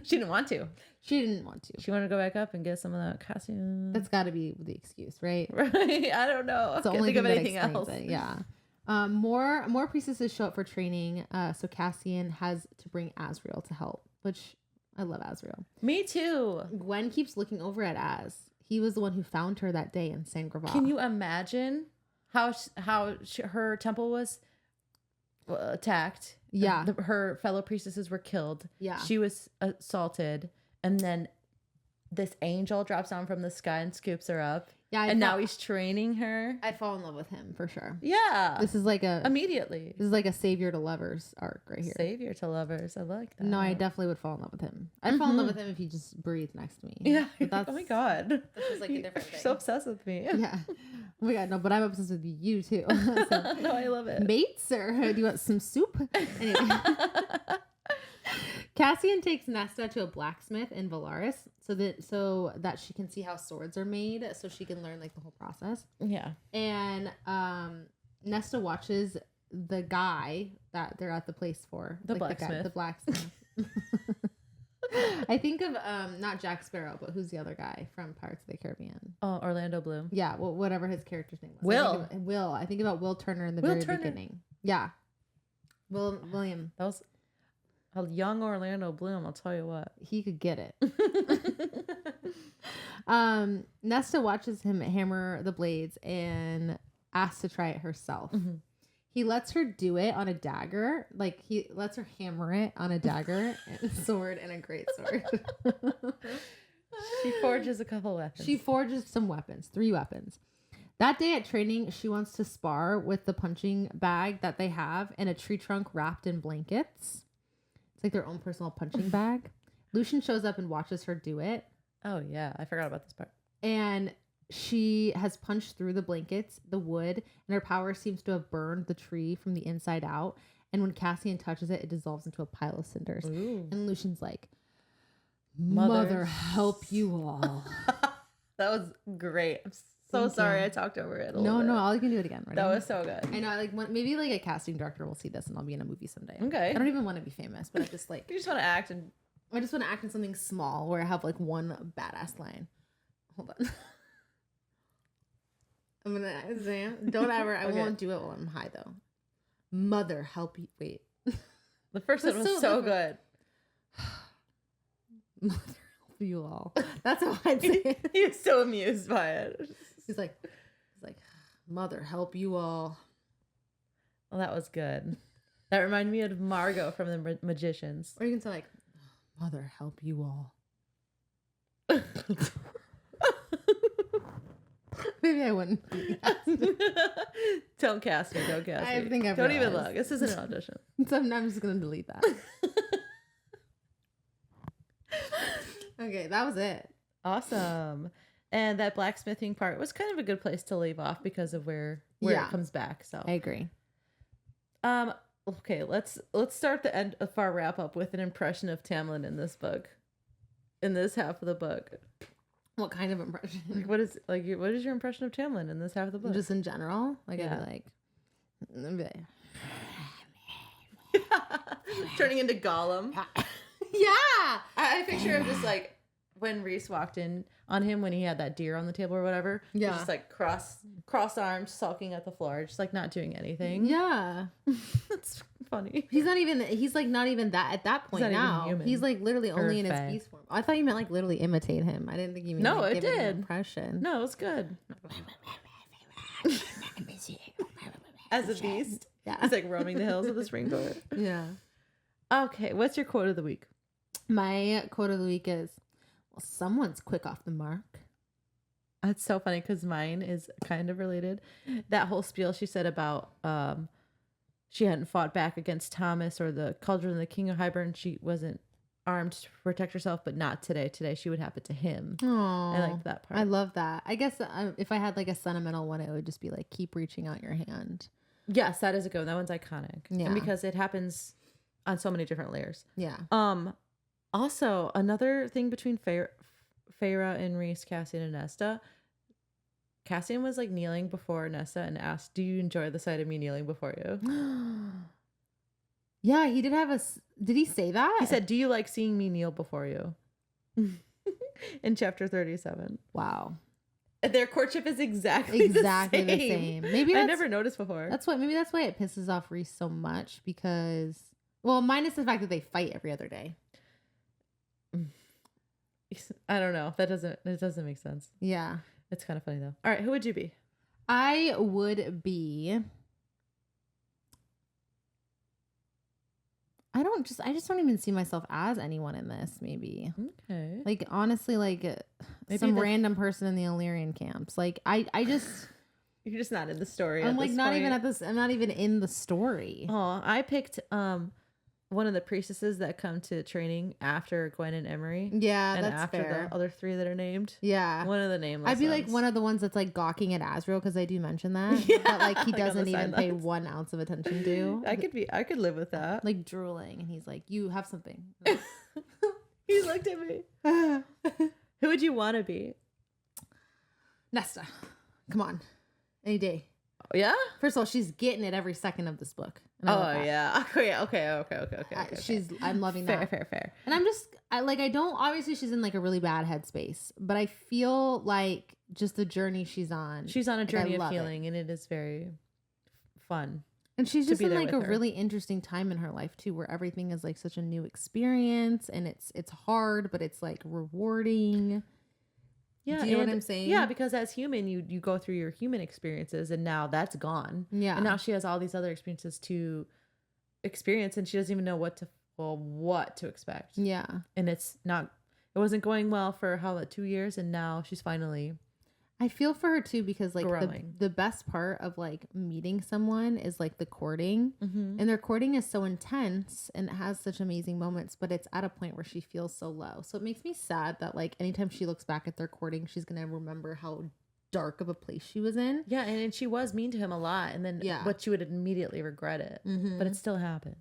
She didn't want to. She didn't want to. She wanted to go back up and get some of that Cassian. That's got to be the excuse, right? Right. I don't know. It's the Can't only think of thing anything that else. explains it. Yeah. More priestesses show up for training. So Cassian has to bring Azrael to help, which I love Azrael. Me too. Gwen keeps looking over at Az. He was the one who found her that day in San Graval. Can you imagine how her temple was attacked? Yeah. Her fellow priestesses were killed. Yeah. She was assaulted. And then this angel drops down from the sky and scoops her up. Yeah. Now he's training her. I'd fall in love with him for sure. Yeah. This is like immediately. This is like a savior to lovers arc right here. Savior to lovers. I like that. No, I definitely would fall in love with him. I'd fall in love with him if he just breathed next to me. Yeah. But that's, oh my God. That's just like a different thing. You're so obsessed with me. Yeah. Oh my God, no, but I'm obsessed with you too. So, no, I love it. Mates, or do you want some soup? Anyway. Cassian takes Nesta to a blacksmith in Valaris so that she can see how swords are made, so she can learn like the whole process. Yeah. And Nesta watches the guy that they're at the place for. The blacksmith. The blacksmith. I think of not Jack Sparrow, but who's the other guy from Pirates of the Caribbean? Oh, Orlando Bloom. Yeah, well, whatever his character's name was. Will. I think about Will Turner in the beginning. Yeah. William. That was a young Orlando Bloom, I'll tell you what. He could get it. Nesta watches him hammer the blades and asks to try it herself. Mm-hmm. He lets her do it on a dagger. Like, he lets her hammer it on a dagger and a sword and a great sword. She forges a couple weapons. She forges some weapons, 3 weapons. That day at training, she wants to spar with the punching bag that they have and a tree trunk wrapped in blankets. It's like their own personal punching bag. Lucian shows up and watches her do it. Oh, yeah. I forgot about this part. And she has punched through the blankets, the wood, and her power seems to have burned the tree from the inside out. And when Cassian touches it, it dissolves into a pile of cinders. Ooh. And Lucian's like, Mother help you all. That was great. I'm so sorry I talked over it a little bit. No, all you can do it again. Right? That was so good. I know, like maybe like a casting director will see this and I'll be in a movie someday. Okay. I don't even want to be famous, but I just like... You just want to act and... I just want to act in something small where I have like one badass line. Hold on. I'm gonna say, don't ever. I won't do it while I'm high though. Mother help you. Wait. The first one was so good. Mother help you all. That's how I'd say it. He was so amused by it. He's like, Mother help you all. Well, that was good. That reminded me of Margot from the Magicians. Or you can say like, Mother help you all. Maybe I wouldn't. Don't cast me. Don't cast me. I think I've Don't even realized. look. This isn't an audition. So I'm just gonna delete that. Okay, that was it. Awesome. And that blacksmithing part was kind of a good place to leave off because of where Yeah. it comes back. So I agree. Okay, let's start the end of our wrap up with an impression of Tamlin in this book. In this half of the book. What kind of impression? What is your impression of Tamlin in this half of the book? Just in general? Like Yeah. I'd be like turning into Gollum. yeah. I picture him just like when Reese walked in on him when he had that deer on the table or whatever. Yeah. Just like cross arms, sulking at the floor, just like not doing anything. Yeah. That's funny. He's not even that at that point not even now. human. He's like literally only in his Perfect. beast form. I thought you meant like literally imitate him. I didn't think you meant No, like, it give it an did. impression. No, it was good. As a beast. Yeah. He's like roaming the hills with a springboard. Yeah. Okay, what's your quote of the week? My quote of the week is, well, someone's quick off the mark. That's so funny because mine is kind of related. That whole spiel she said about she hadn't fought back against Thomas or the Cauldron of the King of Hybern. She wasn't armed to protect herself, but not today. Today she would have it to him. Aww. I liked that part. I love that. I guess if I had like a sentimental one, it would just be like, keep reaching out your hand. Yes, that is a good one. That one's iconic. Yeah. And because it happens on so many different layers. Yeah. Also, another thing between Feyre and Rhys, Cassian, and Nesta. Cassian was like kneeling before Nesta and asked, "Do you enjoy the sight of me kneeling before you?" Yeah, he did have did he say that? He said, "Do you like seeing me kneel before you?" In chapter 37. Wow. Their courtship is exactly the same. Maybe I never noticed before. maybe that's why it pisses off Rhys so much because, well, minus the fact that they fight every other day. I don't know. It doesn't make sense. Yeah. It's kind of funny though. All right, who would you be? I would be. I just don't even see myself as anyone in this. Maybe. Okay. Like honestly, like Maybe some random person in the Illyrian camps. Like I just. You're just not in the story. I'm like not even at this. I'm not even in the story. Oh, I picked one of the priestesses that come to training after Gwen and Emery. Yeah, and that's after fair. the other three that are named. Yeah, one of the nameless. I'd be ones. like one of the ones that's like gawking at Azrael because I do mention that, Yeah, but like he like on the doesn't even pay sidelines. 1 ounce of attention to. I could live with that. Like drooling, and he's like, "You have something." He looked at me. Who would you want to be? Nesta, come on, any day. Yeah. First of all, she's getting it every second of this book. And I love that. Yeah. Okay. I'm loving that. Fair. And I don't, obviously she's in like a really bad headspace, but I feel like just the journey she's on. She's on a like, journey I of love healing, and it is very fun. And she's to just be in there like a with her. really interesting time in her life too, where everything is like such a new experience and it's hard, but it's like rewarding. Yeah, Do you know what I'm saying? Yeah, because as human, you go through your human experiences, and now that's gone. Yeah. And now she has all these other experiences to experience, and she doesn't even know what to expect. Yeah. And it wasn't going well for 2 years, and now she's finally. I feel for her too because like growing. the best part of like meeting someone is like the courting, Mm-hmm. and their courting is so intense and it has such amazing moments, but it's at a point where she feels so low. So it makes me sad that like anytime she looks back at their courting, she's gonna remember how dark of a place she was in. Yeah, and she was mean to him a lot, and then but she would immediately regret it. Mm-hmm. But it still happened.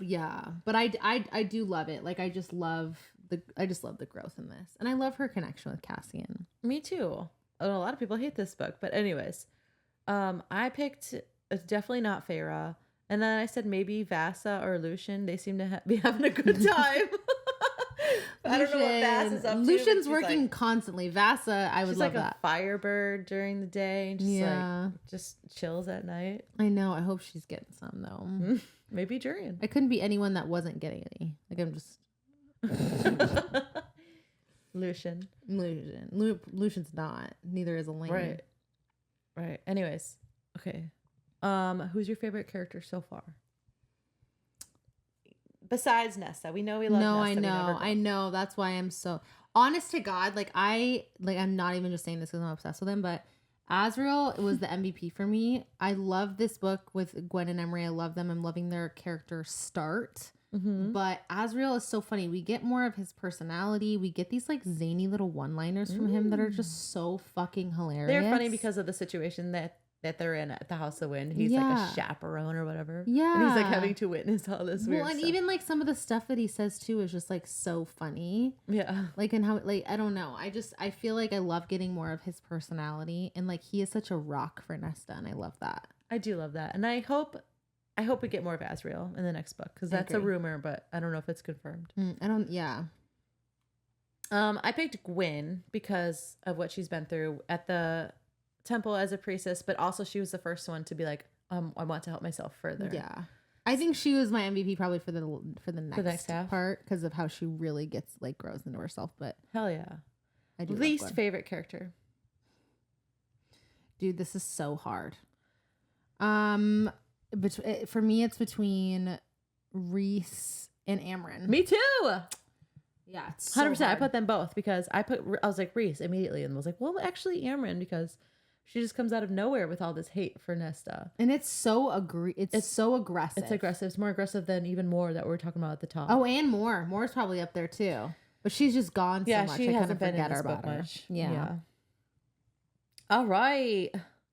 Yeah, but I do love it. Like I just love the growth in this, and I love her connection with Cassian. Me too. A lot of people hate this book, but anyways, I picked definitely not Feyre, and then I said maybe Vasa or Lucian. They seem to be having a good time. I don't know what Vasa's up to. Lucian's working like, constantly. Vasa, I would love like that. A firebird during the day, and just chills at night. I know. I hope she's getting some though. Maybe Jurian. I couldn't be anyone that wasn't getting any. Like I'm just. Lucian's not. Neither is Elaine. Right. Anyways, okay. Who's your favorite character so far? Besides Nesta, we know we love Nesta. No, I know. That's why I'm so honest to God. I'm not even just saying this because I'm obsessed with him, but Azrael was the MVP for me. I love this book with Gwen and Emery. I love them. I'm loving their character start. But Azriel is so funny. We get more of his personality. We get these like zany little one-liners from him that are just so fucking hilarious. They're funny because of the situation that they're in at the House of Wind. He's like a chaperone or whatever. Yeah. And he's like having to witness all this weird and stuff. even like some of the stuff that he says too is just like so funny. Yeah. Like, and how, like, I don't know. I feel like I love getting more of his personality. And like, he is such a rock for Nesta. And I love that. I do love that. And I hope we get more of Azriel in the next book. Because that's a rumor, but I don't know if it's confirmed. I picked Gwyn because of what she's been through at the temple as a priestess, but also she was the first one to be like, I want to help myself further. Yeah, I think she was my MVP probably for the next half part because of how she really grows into herself. But hell yeah, I do least favorite character. Dude, this is so hard. But for me, it's between Rhys and Amryn. Me too. Yeah, it's so 100%. hard. I put them both because I was like Rhys immediately and was like, well, actually Amryn, because she just comes out of nowhere with all this hate for Nesta. And it's so It's so aggressive. It's aggressive. It's more aggressive than even Mor that we were talking about at the top. Oh, and Mor. Mor's probably up there too. But she's just gone so much. She I kind hasn't of been forget in this about book her. much. Yeah. All right.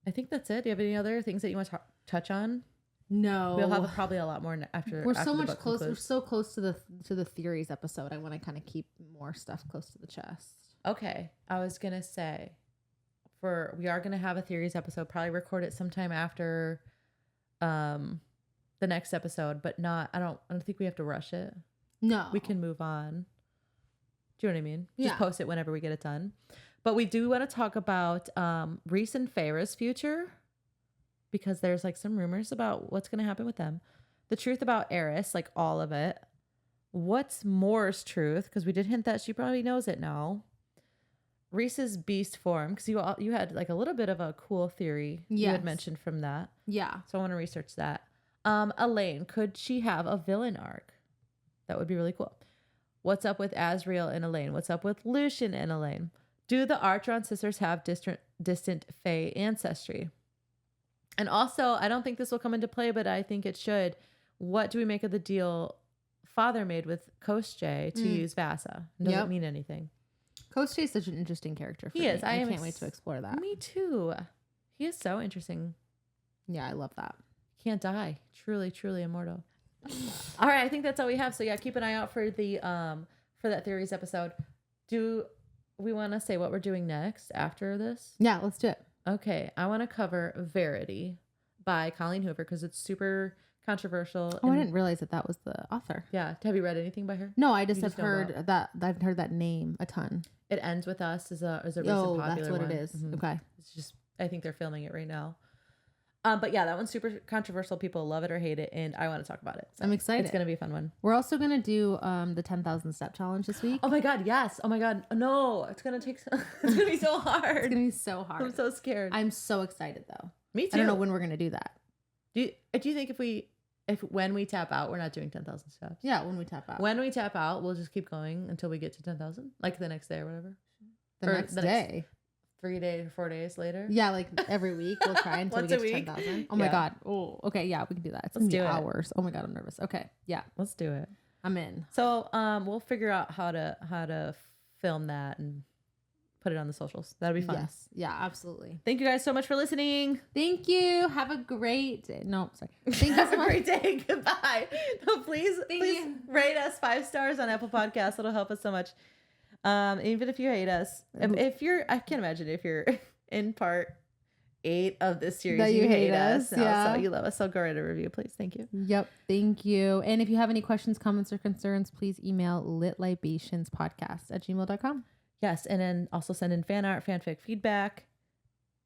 I think that's it. Do you have any other things that you want to touch on? No. We'll have probably a lot more after. We're after so the much book close. concludes. We're so close to the theories episode. I want to kind of keep more stuff close to the chest. Okay. I was going to say we are going to have a theories episode, probably record it sometime after the next episode, but I don't think we have to rush it. No. We can move on. Do you know what I mean? Yeah. Just post it whenever we get it done. But we do want to talk about Rhys and Feyre's future because there's like some rumors about what's going to happen with them. The truth about Eris, like all of it. What's Mor's truth? Because we did hint that she probably knows it now. Rhys's beast form, because you had like a little bit of a cool theory you had mentioned from that. Yeah. So I want to research that. Elaine, could she have a villain arc? That would be really cool. What's up with Azriel and Elaine? What's up with Lucian and Elaine? Do the Archeron sisters have distant Fae ancestry? And also, I don't think this will come into play, but I think it should. What do we make of the deal Father made with Kostje to use Vasa? It doesn't mean anything. Kostje is such an interesting character for me. Is. I can't wait to explore that. Me too. He is so interesting. Yeah, I love that. Can't die. Truly, truly immortal. All right, I think that's all we have. So yeah, keep an eye out for the for that theories episode. Do we want to say what we're doing next after this? Yeah, let's do it. Okay, I want to cover Verity by Colleen Hoover because it's super controversial. Oh, I didn't realize that was the author. Yeah, have you read anything by her? No, I just have heard that. I've heard that name a ton. It Ends With Us is a recent popular one. That's what it is. Mm-hmm. Okay, it's just I think they're filming it right now. But yeah, that one's super controversial. People love it or hate it, and I want to talk about it. So I'm excited. It's gonna be a fun one. We're also gonna do the 10,000 step challenge this week. Oh my god, yes! Oh my god, no! It's gonna take. It's gonna be so hard. It's gonna be so hard. I'm so scared. I'm so excited though. Me too. I don't know when we're gonna do that. Do you think when we tap out, we're not doing 10,000 steps? Yeah, when we tap out. When we tap out, we'll just keep going until we get to 10,000, like the next day or whatever. The next day. 3 days, 4 days later. Yeah, like every week we'll try until we get to 10,000. Oh my god. Oh, okay. Yeah, we can do that. It's gonna be hours. Oh my god, I'm nervous. Okay, yeah, let's do it. I'm in. So, we'll figure out how to film that and put it on the socials. That'll be fun. Yes. Yeah, absolutely. Thank you guys so much for listening. Thank you. Have a great day. No, sorry. Thank you Have so a great day. Goodbye. No, please you. rate us 5 stars on Apple Podcasts. It'll help us so much. Even if you hate us, I can't imagine if you're in part 8 of this series that you hate us. Yeah. So you love us. So go write a review, please. Thank you. Yep. Thank you. And if you have any questions, comments, or concerns, please email litlibationspodcast@gmail.com. Yes. And then also send in fan art, fanfic feedback.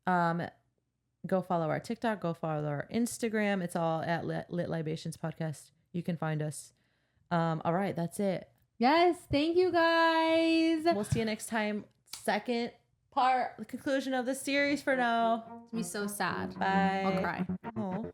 Go follow our TikTok, go follow our Instagram. It's all at Lit Libations Podcast. You can find us. All right. That's it. Yes, thank you guys. We'll see you next time. Second part, the conclusion of the series for now. It's gonna be so sad. Bye. I'll cry. Oh.